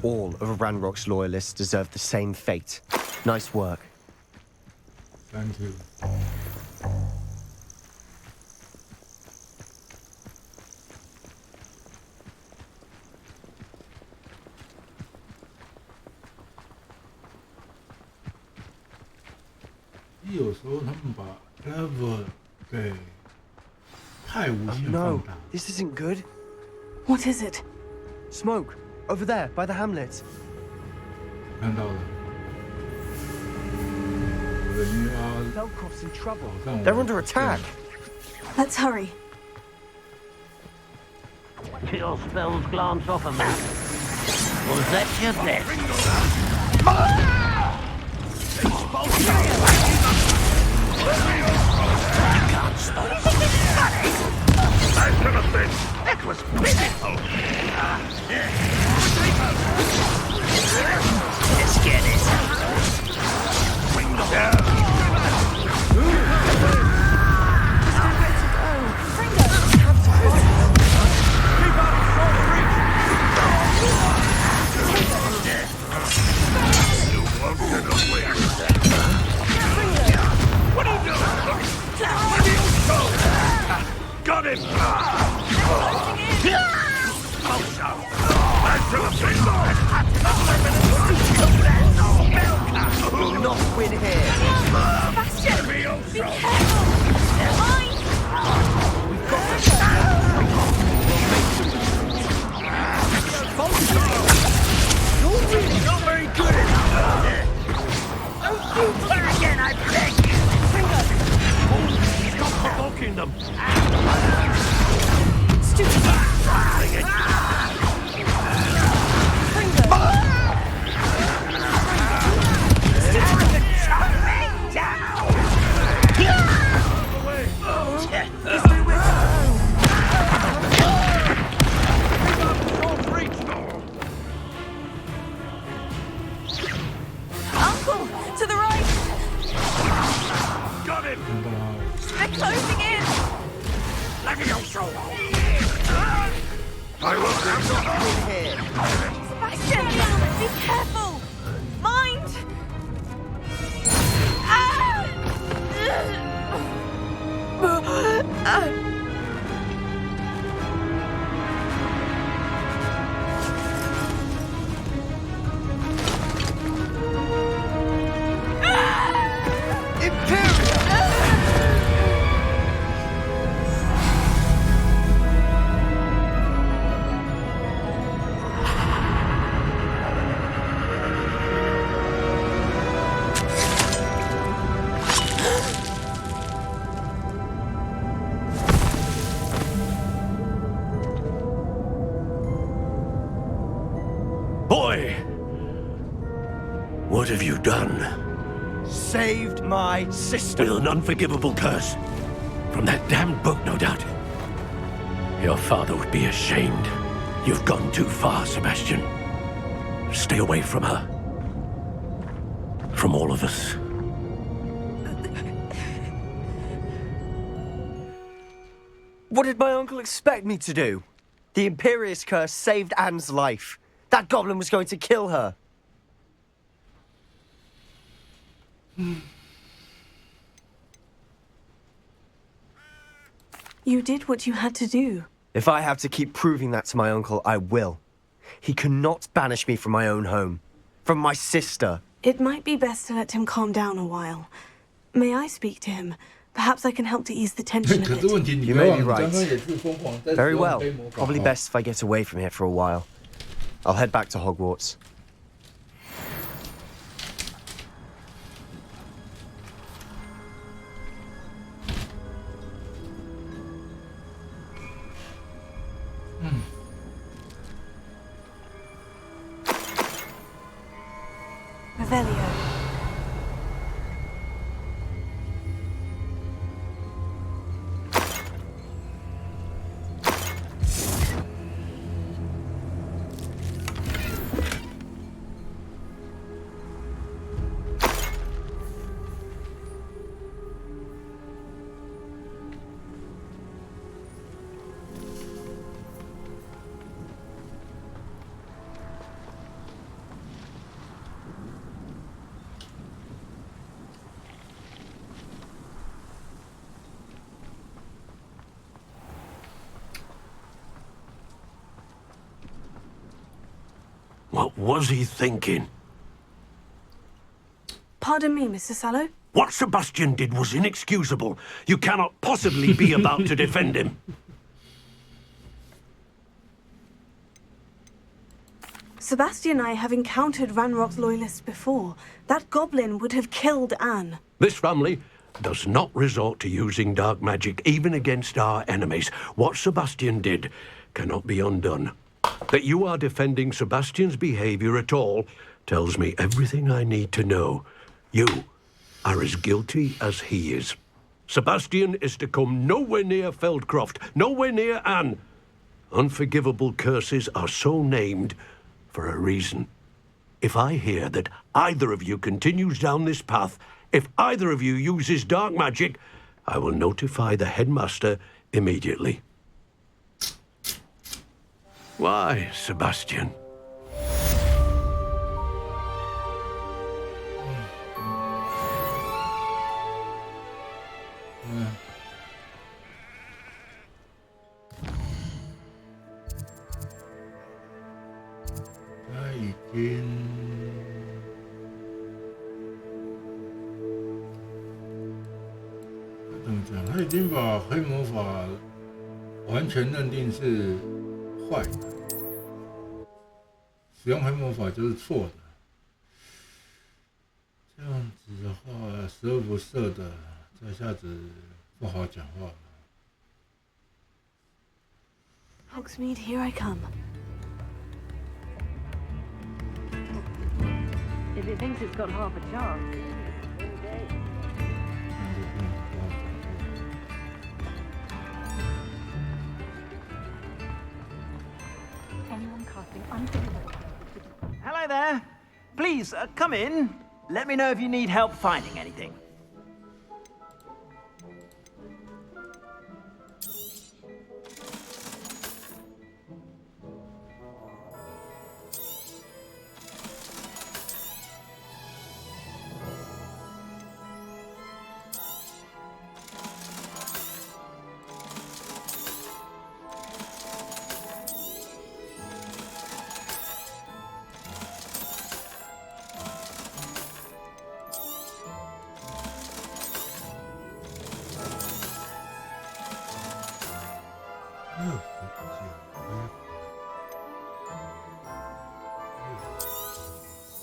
All of Ranrock's loyalists deserve the same fate. Nice work.
Thank you.
No, this isn't good.
What is it?
Smoke, over there, by the hamlet. Feldcroft's in trouble. They're under attack.
Let's hurry.
Your spells glance off a map. Was that your best? You can't stop.
I should have been. That was pitiful.
Let's get it.
Bring them down.
What are you doing?
Got him!
We'll not win here.
Sebastian! Be careful! Mine!
We've got this.
You're really not very good at it. Don't do that again, I beg you!
Stop provoking them!
Uncle! To the right!
Got him!
They're closing in!
Let me also!
I will not win here.
Sebastian! Be careful! Mind! Ah!
What have you done?
Saved my sister.
With an unforgivable curse. From that damned book, no doubt. Your father would be ashamed. You've gone too far, Sebastian. Stay away from her. From all of us.
What did my uncle expect me to do? The Imperious curse saved Anne's life. That goblin was going to kill her.
You did what you had to do.
If I have to keep proving that to my uncle, I will. He cannot banish me from my own home. From my sister.
It might be best to let him calm down a while. May I speak to him? Perhaps I can help to ease the tension a bit.
You may be right. Very well. Probably best if I get away from here for a while. I'll head back to Hogwarts.
Revelio.
What was he thinking?
Pardon me, Mr. Sallow.
What Sebastian did was inexcusable. You cannot possibly be about to defend him.
Sebastian and I have encountered Ranrock's loyalists before. That goblin would have killed Anne.
This family does not resort to using dark magic even against our enemies. What Sebastian did cannot be undone. That you are defending Sebastian's behavior at all tells me everything I need to know. You are as guilty as he is. Sebastian is to come nowhere near Feldcroft, nowhere near Anne. Unforgivable curses are so named for a reason. If I hear that either of you continues down this path, if either of you uses dark magic, I will notify the headmaster immediately. Why, Sebastian?
他已经把黑魔法完全认定是坏的，使用黑魔法就是错的。这样子的话，十恶不赦的，这下子不好讲话了。
Hogsmeade, here I come.
If it thinks it's got half a chance.
Hello there. Please, come in. Let me know if you need help finding anything.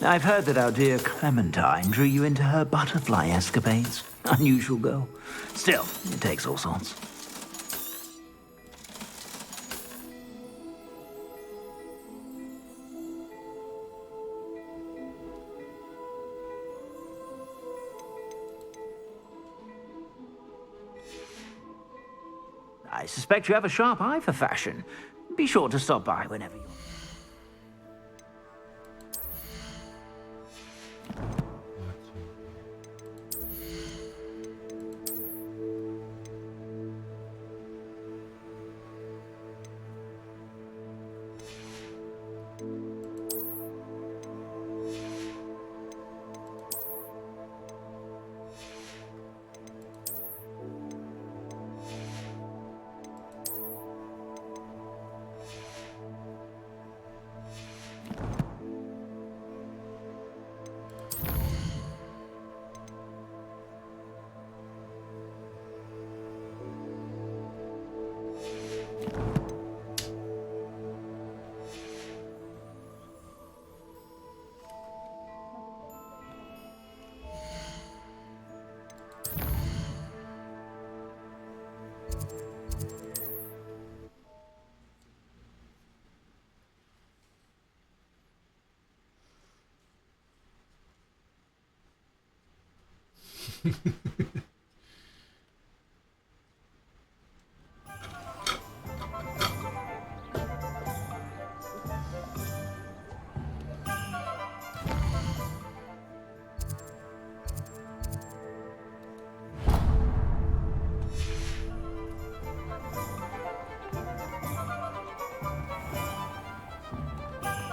I've heard that our dear Clementine drew you into her butterfly escapades. Unusual girl. Still, it takes all sorts. I suspect you have a sharp eye for fashion. Be sure to stop by whenever you...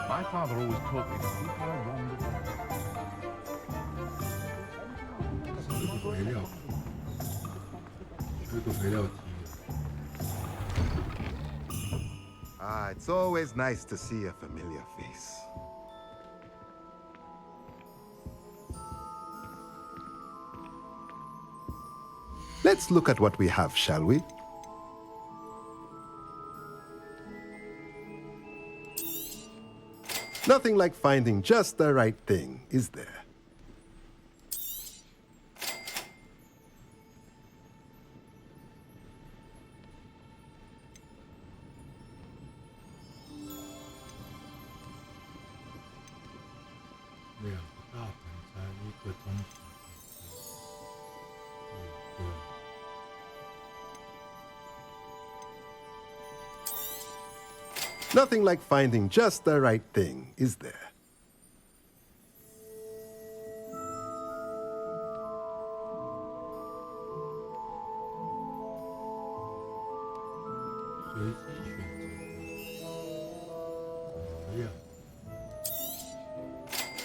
My father always taught me to keep my wand away.
这个肥料，这个肥料机。
Ah, it's always nice to see a familiar face. Let's look at what we have, shall we? Nothing like finding just the right thing, is there? Nothing like finding just the right thing, is there?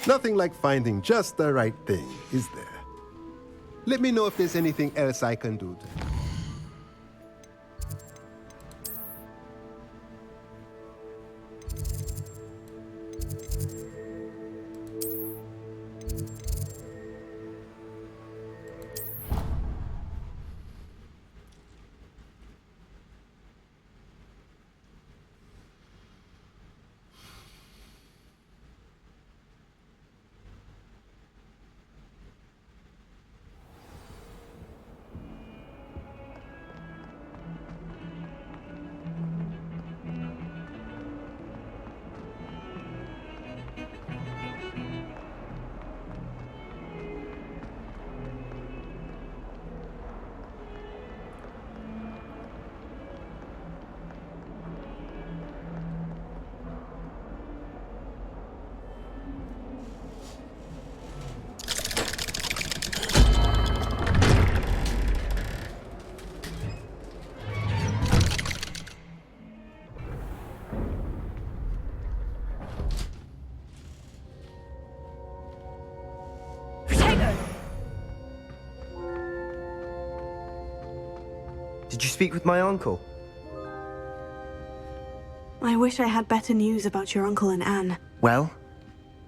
Nothing like finding just the right thing, is there? Let me know if there's anything else I can do to...
Did you speak with my uncle?
I wish I had better news about your uncle and Anne.
Well,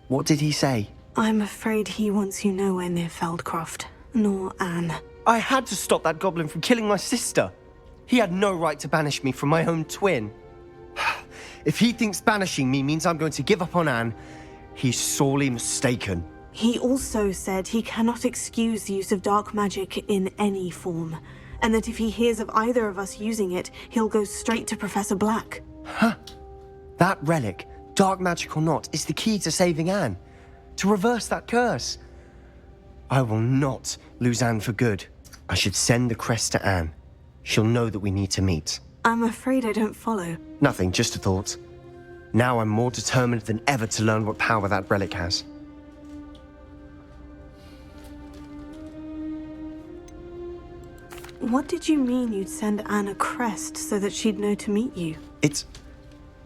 what did he say?
I'm afraid he wants you nowhere near Feldcroft, nor Anne.
I had to stop that goblin from killing my sister. He had no right to banish me from my own twin. If he thinks banishing me means I'm going to give up on Anne, he's sorely mistaken.
He also said he cannot excuse the use of dark magic in any form, and that if he hears of either of us using it, he'll go straight to Professor Black.
Huh? That relic, dark magic or not, is the key to saving Anne. To reverse that curse. I will not lose Anne for good. I should send the crest to Anne. she'll know that we need to meet.
I'm afraid I don't follow.
Nothing, just a thought. Now I'm more determined than ever to learn what power that relic has.
What did you mean you'd send Anne a crest so that she'd know to meet you?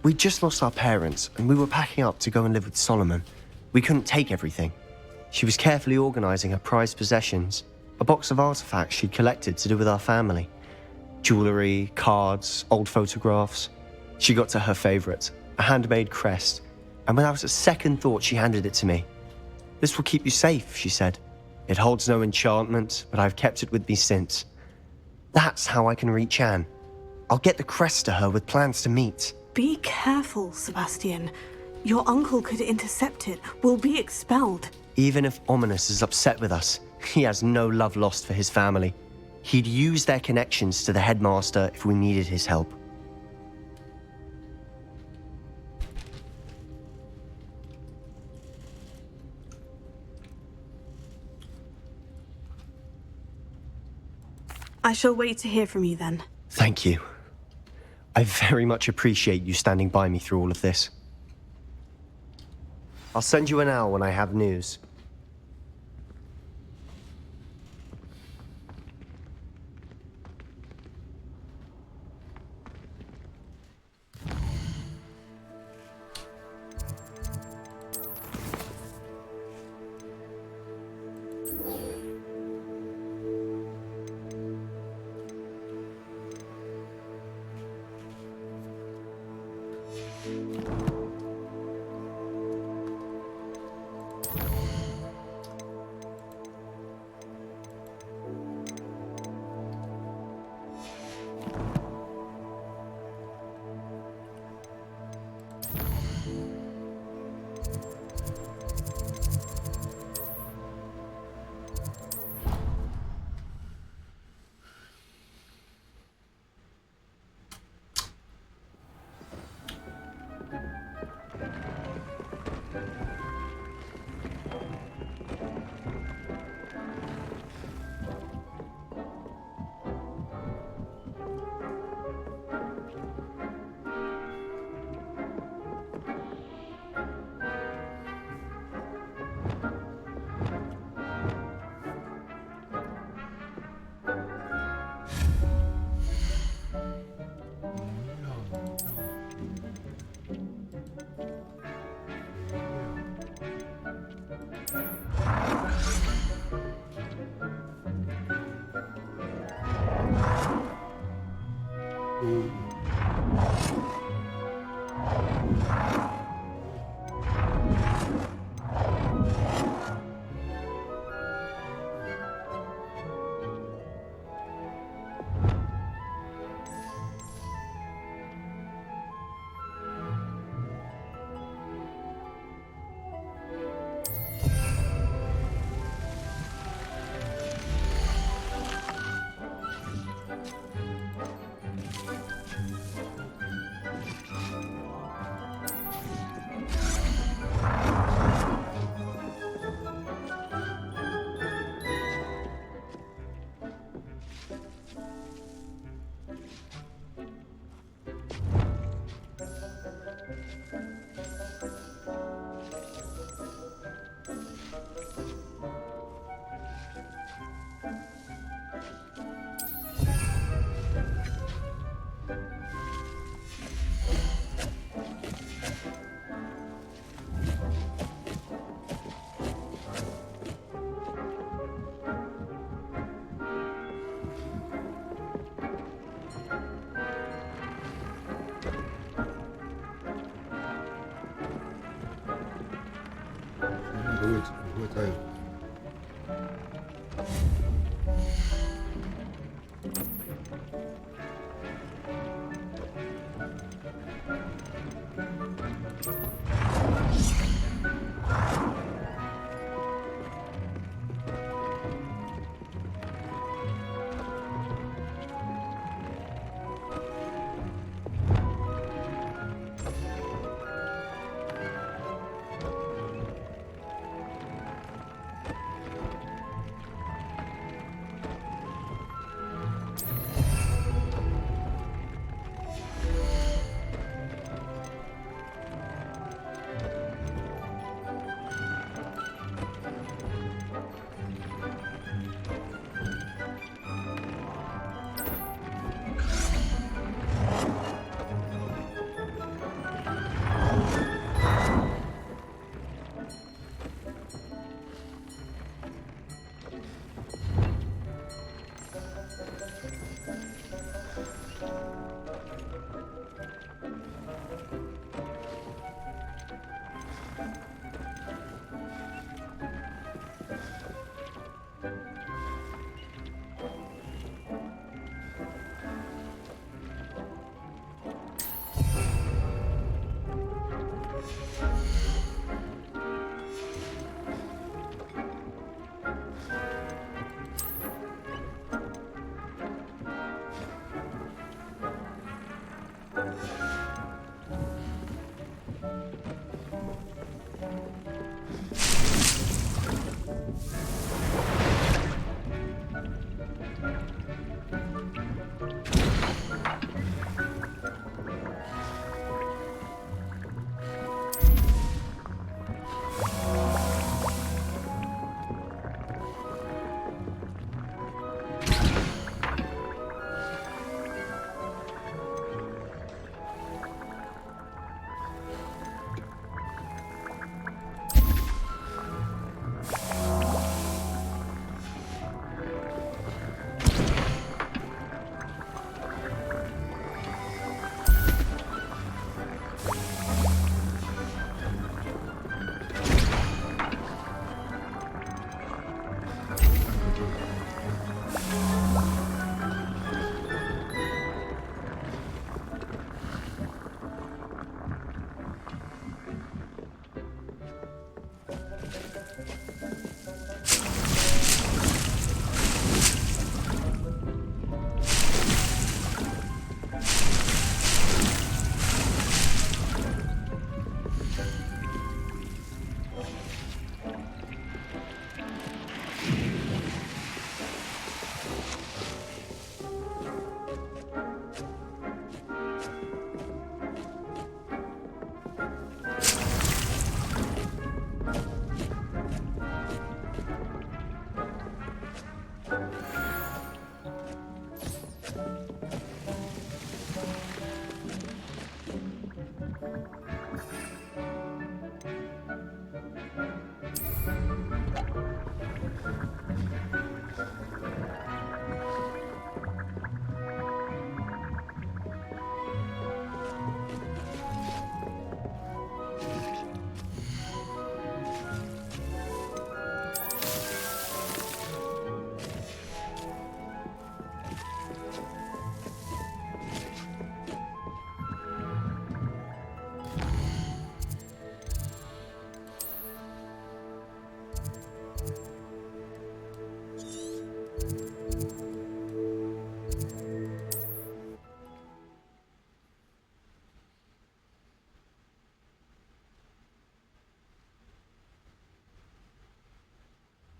We just lost our parents, and we were packing up to go and live with Solomon. We couldn't take everything. She was carefully organizing her prized possessions, a box of artifacts she'd collected to do with our family. Jewelry, cards, old photographs. She got to her favorite, a handmade crest, and without a second thought, she handed it to me. This will keep you safe, she said. It holds no enchantment, but I've kept it with me since. That's how I can reach Anne. I'll get the crest to her with plans to meet.
Be careful, Sebastian. Your uncle could intercept it. We'll be expelled.
Even if Ominous is upset with us, he has no love lost for his family. He'd use their connections to the headmaster if we needed his help.
I shall wait to hear from you then.
Thank you. I very much appreciate you standing by me through all of this. I'll send you an owl when I have news.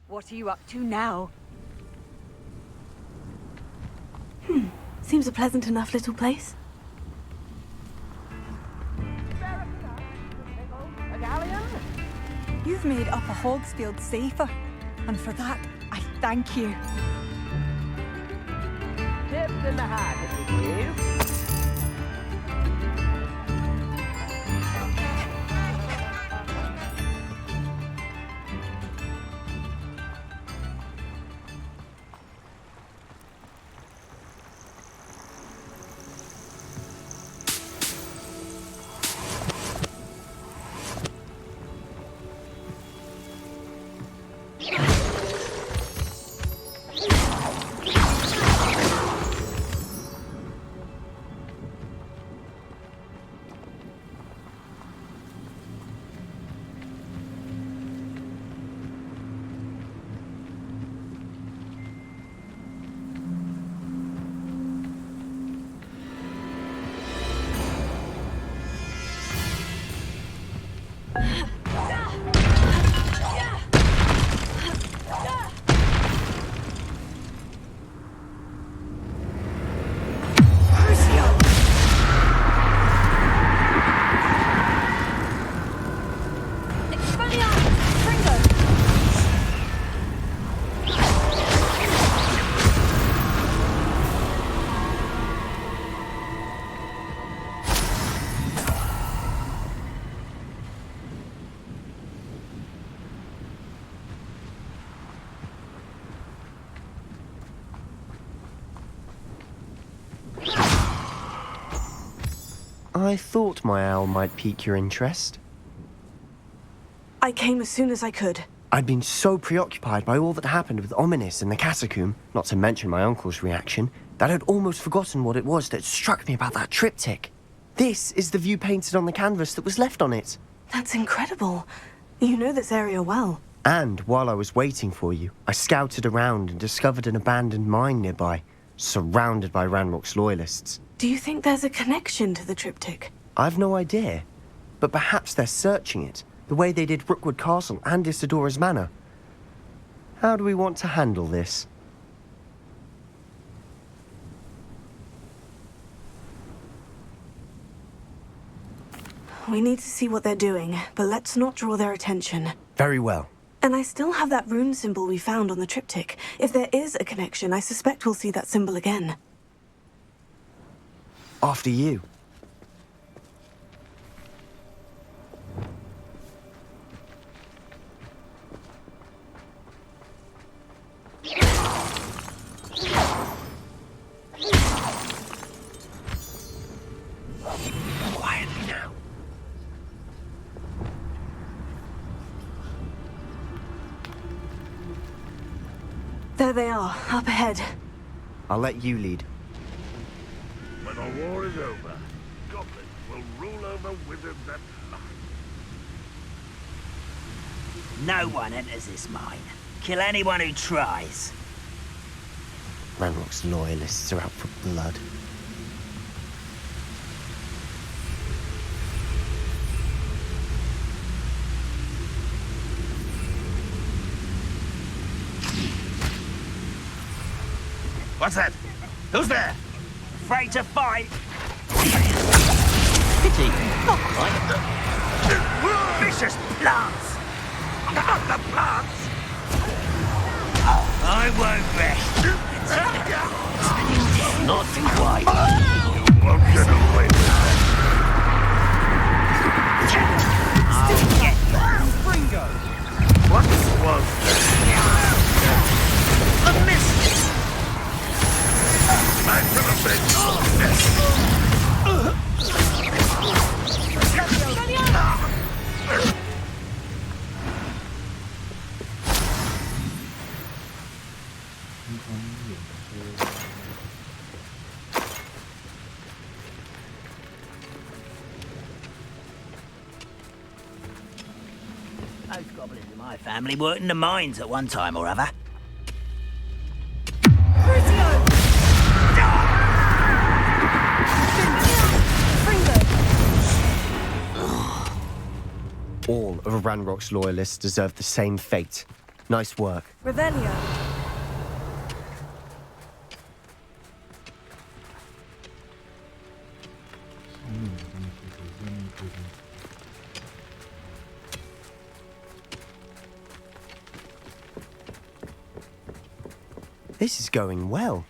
What are you up to now?
Seems a pleasant enough little place.
A galleon?
You've made Upper Hogsfield safer, and for that, I thank you.
Tips in the hat, if it is you.
I thought my owl might pique your interest.
I came as soon as I could.
I'd been so preoccupied by all that happened with Ominis in the catacomb, not to mention my uncle's reaction, that I'd almost forgotten what it was that struck me about that triptych. This is the view painted on the canvas that was left on it.
That's incredible. You know this area well.
And while I was waiting for you, I scouted around and discovered an abandoned mine nearby, surrounded by Ranrock's loyalists.
Do you think there's a connection to the triptych?
I've no idea, but perhaps they're searching it, the way they did Rookwood Castle and Isidora's Manor. How do we want to handle this?
We need to see what they're doing, but let's not draw their attention.
Very well.
And I still have that rune symbol we found on the triptych. If there is a connection, I suspect we'll see that symbol again.
After you. Quietly now.
There they are, up ahead.
I'll let you lead.
When the war is over, goblins will rule over wizards at last.
No one enters this mine. Kill anyone who tries.
Ranrock's loyalists are out for blood.
What's that? Who's there? Afraid to fight? Pity. Not quite. Vicious plants! Not the plants! I won't rest Not quite.
You won't get away with that.
I'll get you.
Fringo!
What was that?
A miss!
Back to the bed.
Those goblins in my family worked in the mines at one time or other.
All of Ranrock's loyalists deserve the same fate. Nice work.
Revelio.
This is going well.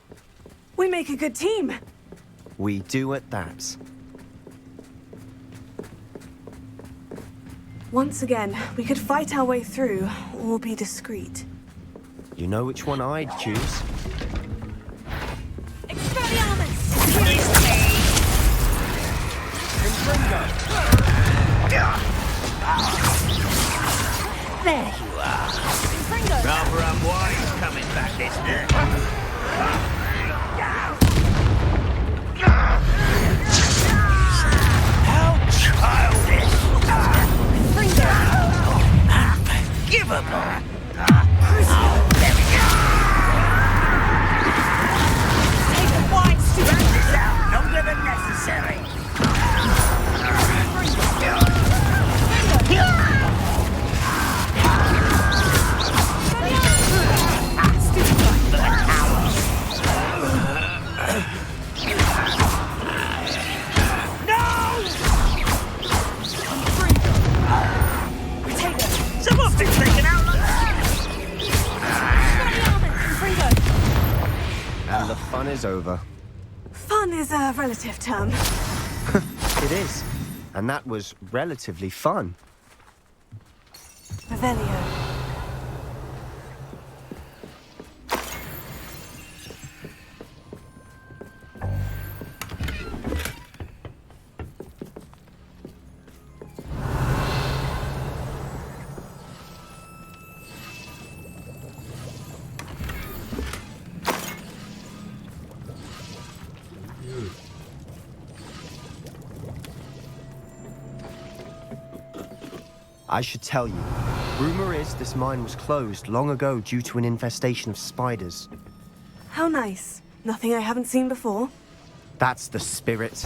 We make a good team.
We do at that.
Once again, we could fight our way through, or be discreet.
You know which one I'd choose.
There you are. Rather unwise coming back this day. How childish! Give up! Oh, there we go! Take the wine to drag this out longer than necessary.
And the fun is over.
Fun is a relative term.
It is. And that was relatively fun.
Revelio.
I should tell you. Rumor is this mine was closed long ago due to an infestation of spiders.
How nice. Nothing I haven't seen before.
That's the spirit.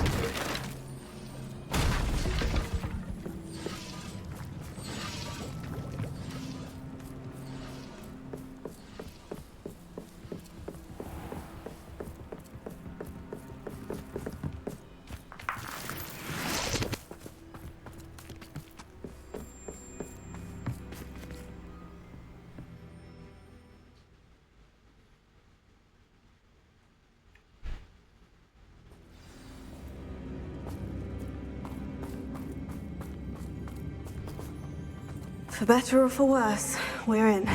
For better or for worse, we're in.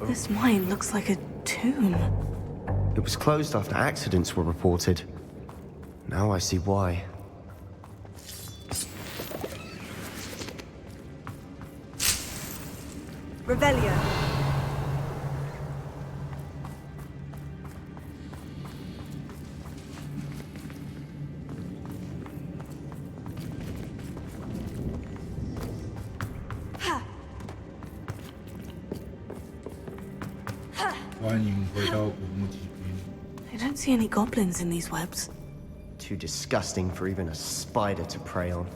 This mine looks like a tomb.
It was closed after accidents were reported. Now I see why.
Revelio.
I don't see any goblins in these webs.
Too disgusting for even a spider to prey on.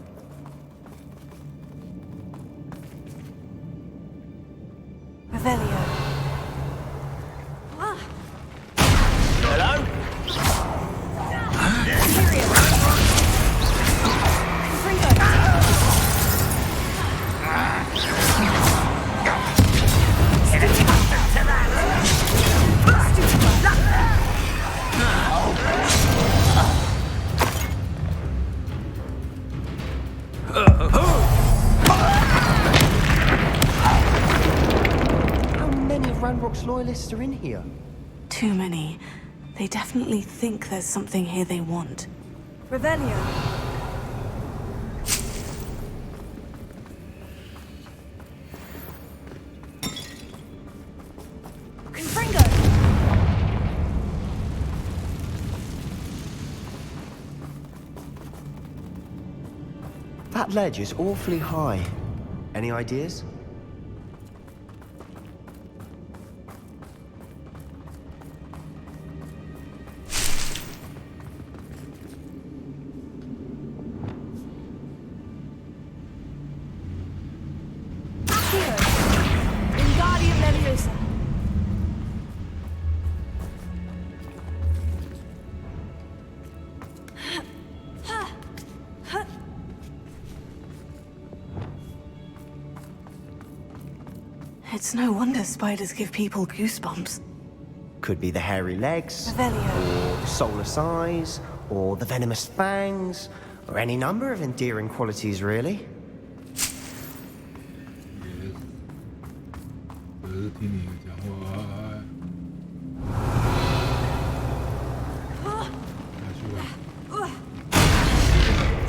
too many. They definitely think there's something here they want.
Revelio. Confringo.
That ledge is awfully high. Any ideas?
It's no wonder spiders give people goosebumps.
Could be the hairy legs,
Revelio.
or the soulless eyes, or the venomous fangs, or any number of endearing qualities, really.
可是听你讲话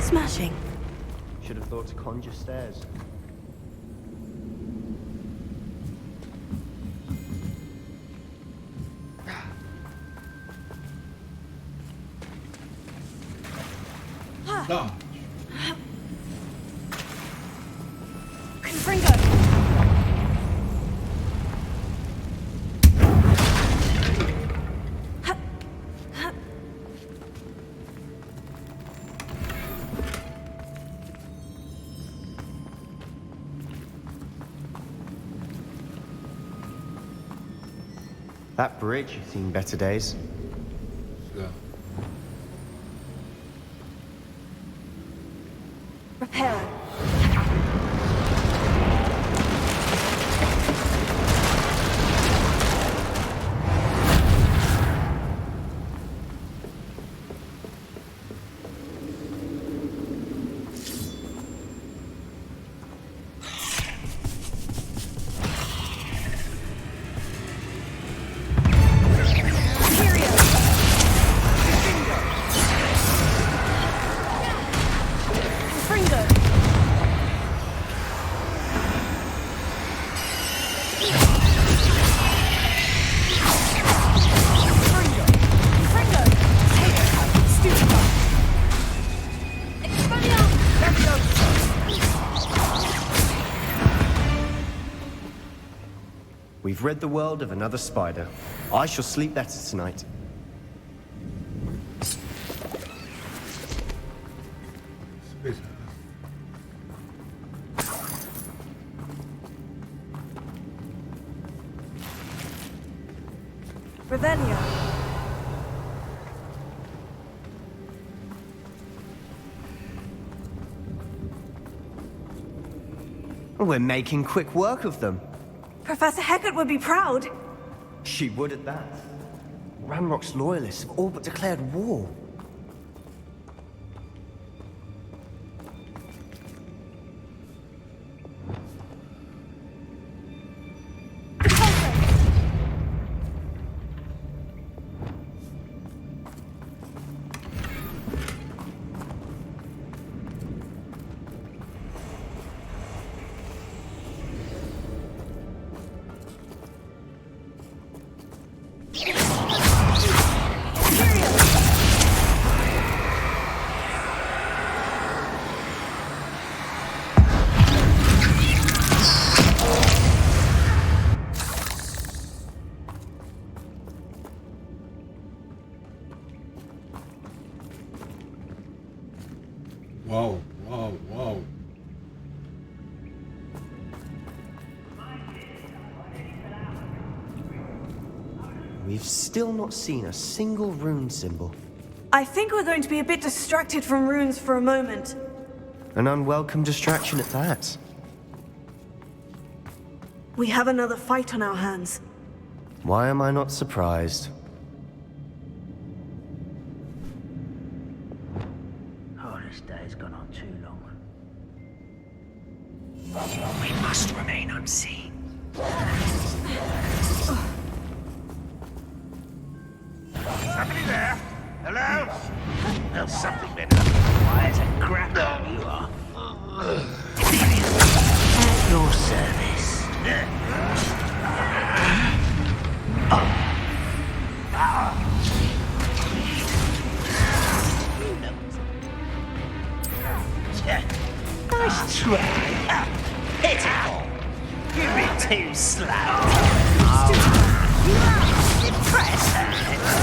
，Smashing.
Should have thought to conjure stairs.
Down.
Confringo.
That bridge has seen better days.
Yeah.
Reparo.
We've rid the world of another spider. I shall sleep better tonight.
Revelio.
We're making quick work of them.
Professor Hecat would be proud.
She would at that. Ranrock's loyalists have all but declared war.
Wow, wow, wow.
We've still not seen a single rune symbol.
I think we're going to be a bit distracted from runes for a moment.
An unwelcome distraction at that.
We have another fight on our hands.
Why am I not surprised?
Oh, this day's gone on too long.
We must remain unseen.
Hello? There's something better than quiet and crap you are. At your service. Nice try. Pitiful. You're a bit too slow. Impress her.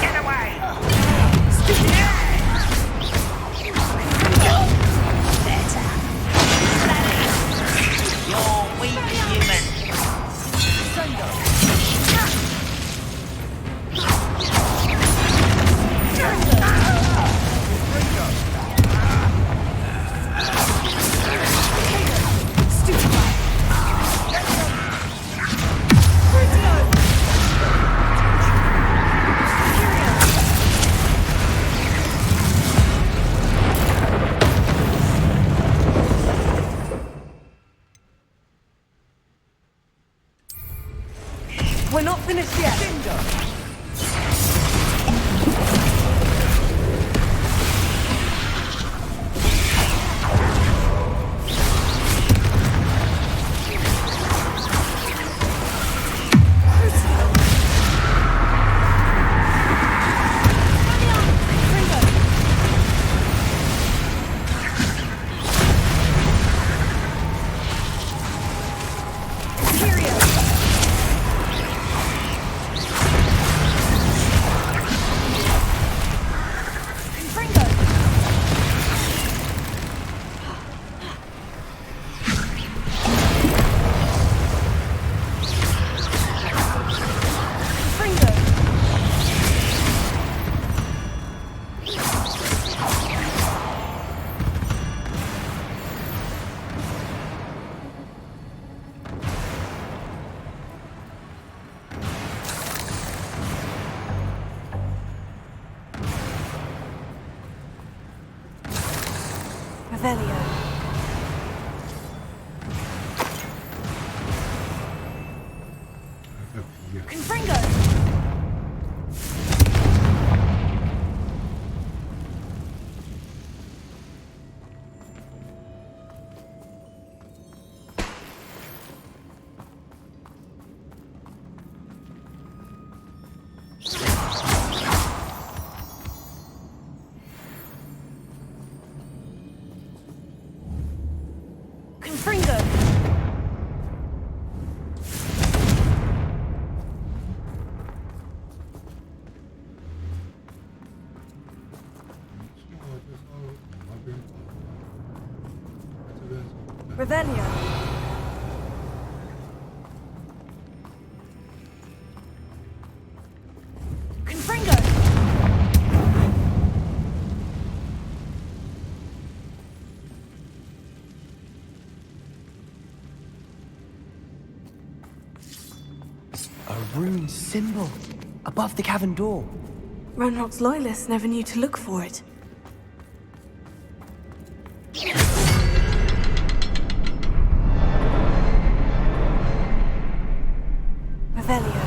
Get away. Better. You're weak, human.
We're not finished yet. Revelio. Confringo! Confringo! Revelio. Confringo.
A rune symbol above the cavern door.
Ranrock's loyalists never knew to look for it. Revelio.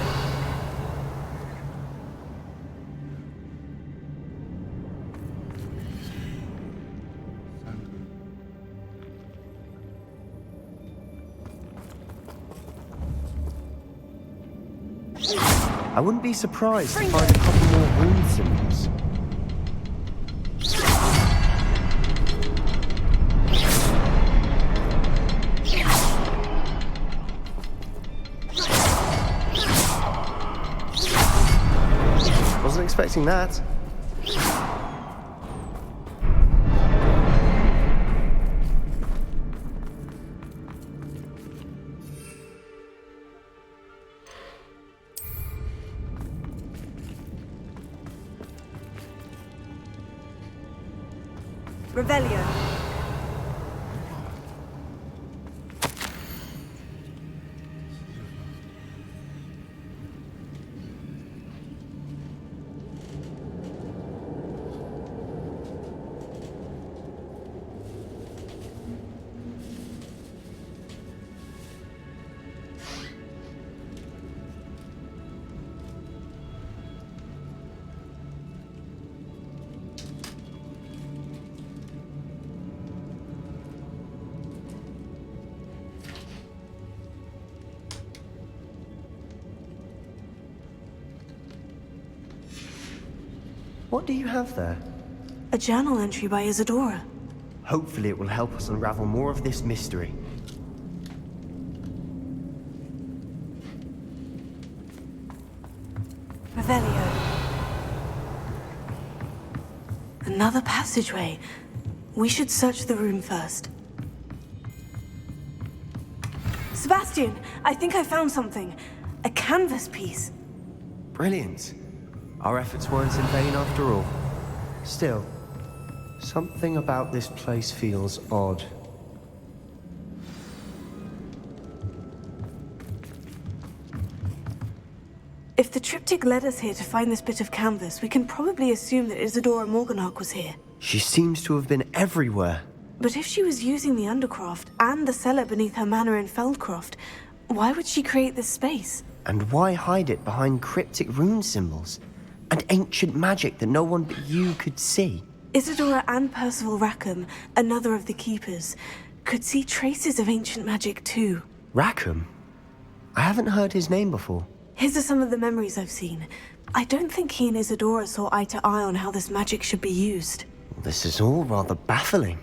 I wouldn't be surprised to find a couple more rune symbols. Wasn't expecting that.
Revelio.
What do you have there?
A journal entry by Isadora.
Hopefully it will help us unravel more of this mystery.
Revelio. Another passageway. We should search the room first. Sebastian, I think I found something. A canvas piece.
Brilliant. Our efforts weren't in vain after all. Still, something about this place feels odd.
If the triptych led us here to find this bit of canvas, we can probably assume that Isadora Morganach was here.
She seems to have been everywhere.
But if she was using the Undercroft and the cellar beneath her manor in Feldcroft, why would she create this space?
And why hide it behind cryptic rune symbols? And ancient magic that no one but you could see?
Isadora and Percival Rackham, another of the Keepers, could see traces of ancient magic too.
Rackham? I haven't heard his name before.
His are some of the memories I've seen. I don't think he and Isadora saw eye to eye on how this magic should be used.
This is all rather baffling.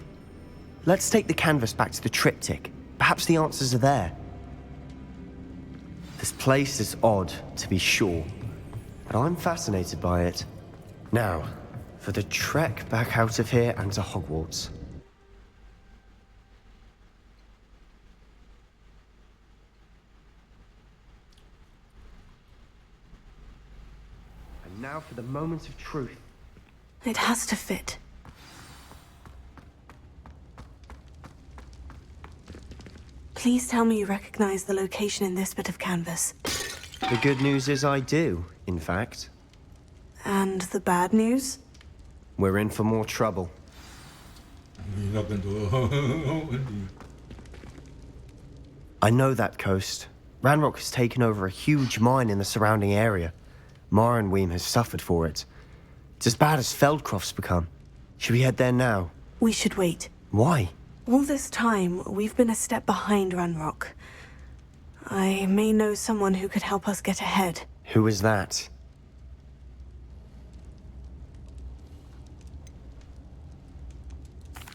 Let's take the canvas back to the triptych. Perhaps the answers are there. This place is odd, to be sure, but I'm fascinated by it. Now, for the trek back out of here and to Hogwarts. And now for the moment of truth.
It has to fit. Please tell me you recognize the location in this bit of canvas.
The good news is I do, in fact.
And the bad news?
We're in for more trouble. I know that coast. Ranrock has taken over a huge mine in the surrounding area. Mornweem has suffered for it. It's as bad as Feldcroft's become. Should we head there now?
We should wait.
Why?
All this time, we've been a step behind Ranrock. I may know someone who could help us get ahead.
Who is that?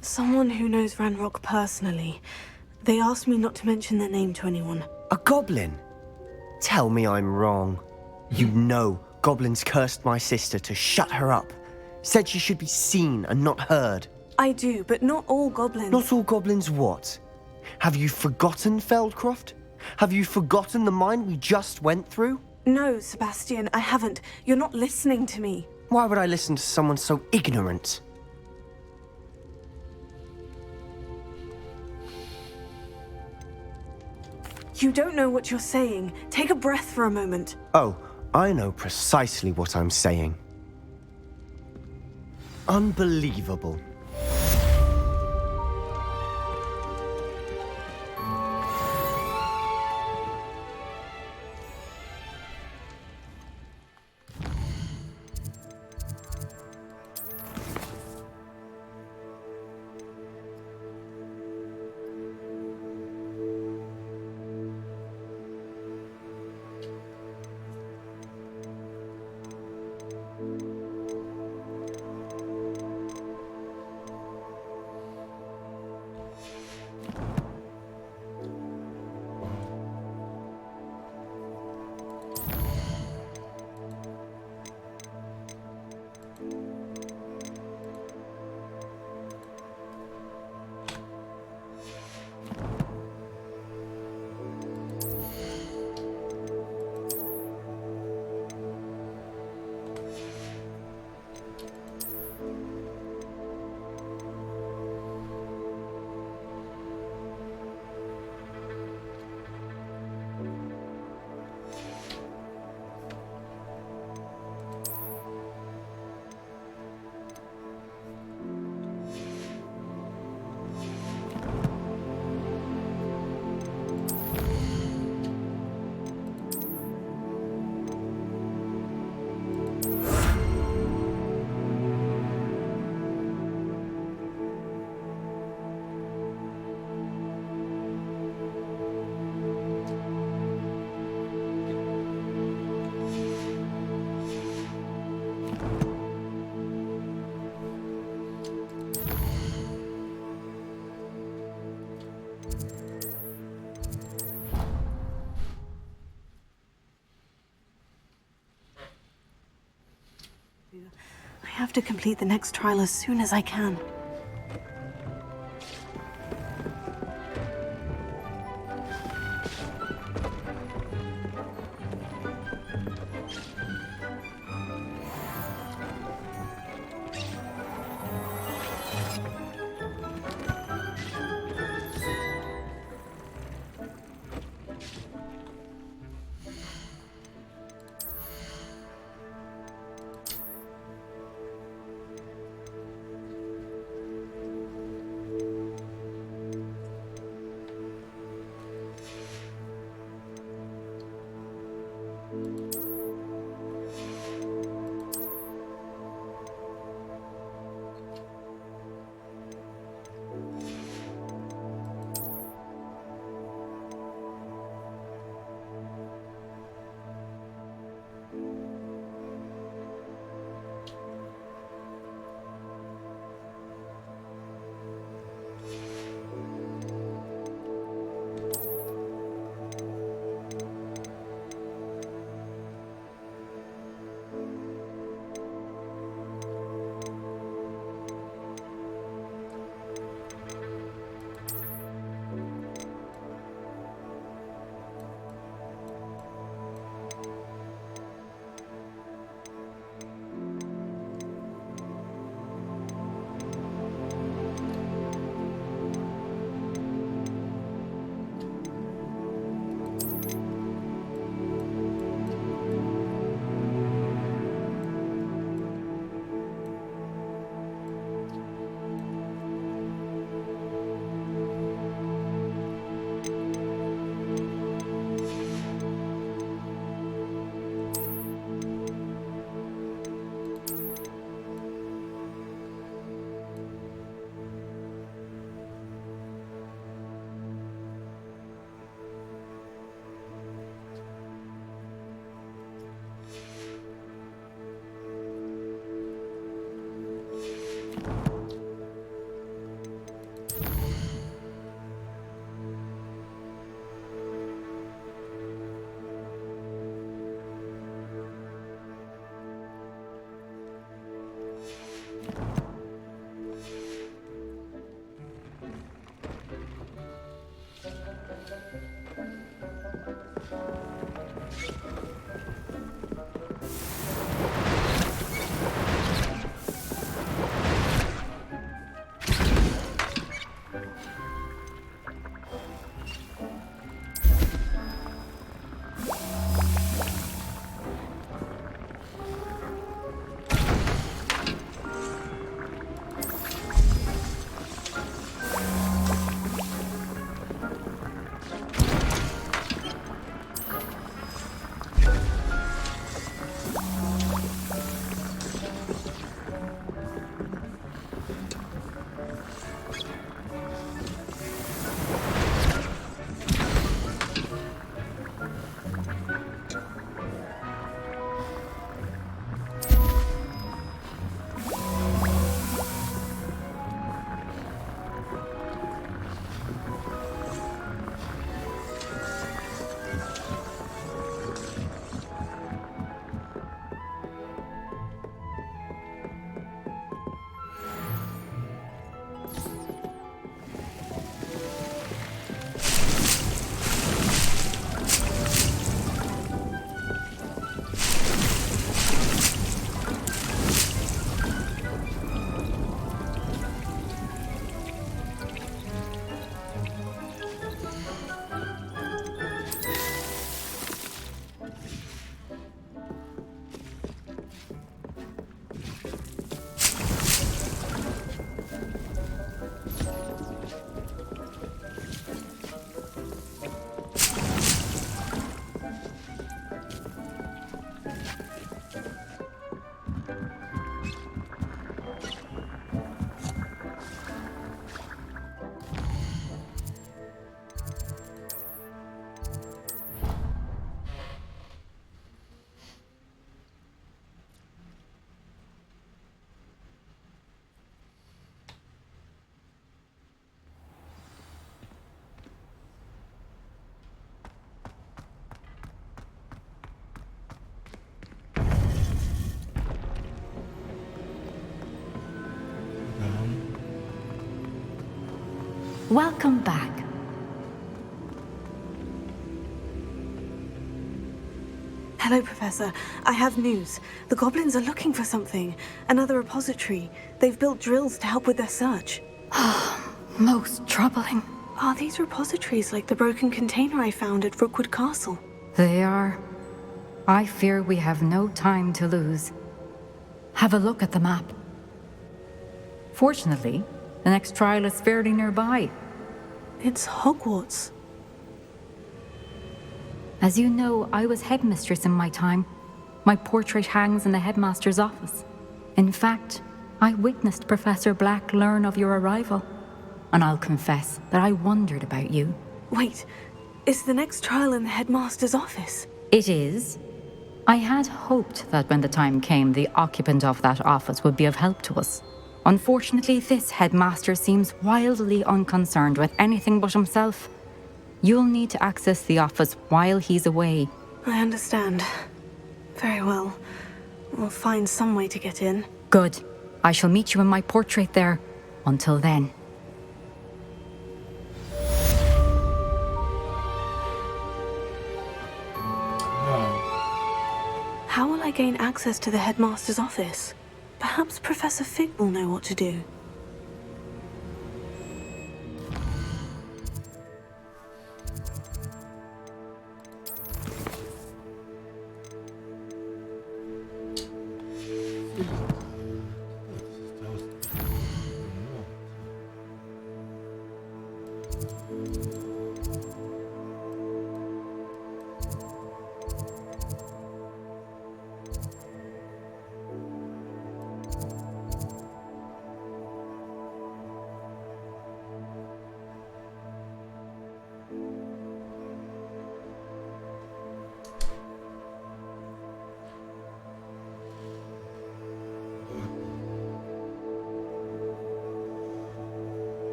Someone who knows Ranrock personally. They asked me not to mention their name to anyone.
A goblin? Tell me I'm wrong. You know goblins cursed my sister to shut her up. Said she should be seen and not heard.
I do, but not all goblins.
Not all goblins what? Have you forgotten Feldcroft? Have you forgotten the mine we just went through?
No, Sebastian, I haven't. You're not listening to me.
Why would I listen to someone so ignorant?
You don't know what you're saying. Take a breath for a moment.
Oh, I know precisely what I'm saying. Unbelievable.
I have to complete the next trial as soon as I can.
Welcome back.
Hello, Professor. I have news. The goblins are looking for something. Another repository. They've built drills to help with their search.
Most troubling.
Are these repositories like the broken container I found at Rookwood Castle?
They are. I fear we have no time to lose. Have a look at the map. Fortunately, the next trial is fairly nearby.
It's Hogwarts.
As you know, I was headmistress in my time. My portrait hangs in the headmaster's office. In fact, I witnessed Professor Black learn of your arrival. And I'll confess that I wondered about you.
Wait, is the next trial in the headmaster's office?
It is. I had hoped that when the time came, the occupant of that office would be of help to us. Unfortunately, this headmaster seems wildly unconcerned with anything but himself. You'll need to access the office while he's away.
I understand. Very well. We'll find some way to get in.
Good. I shall meet you in my portrait there. Until then.
How will I gain access to the headmaster's office? Perhaps Professor Fig will know what to do.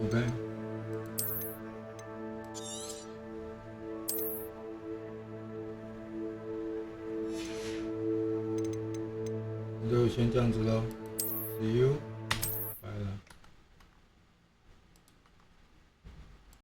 OK。那就先这样子喽 ，See you。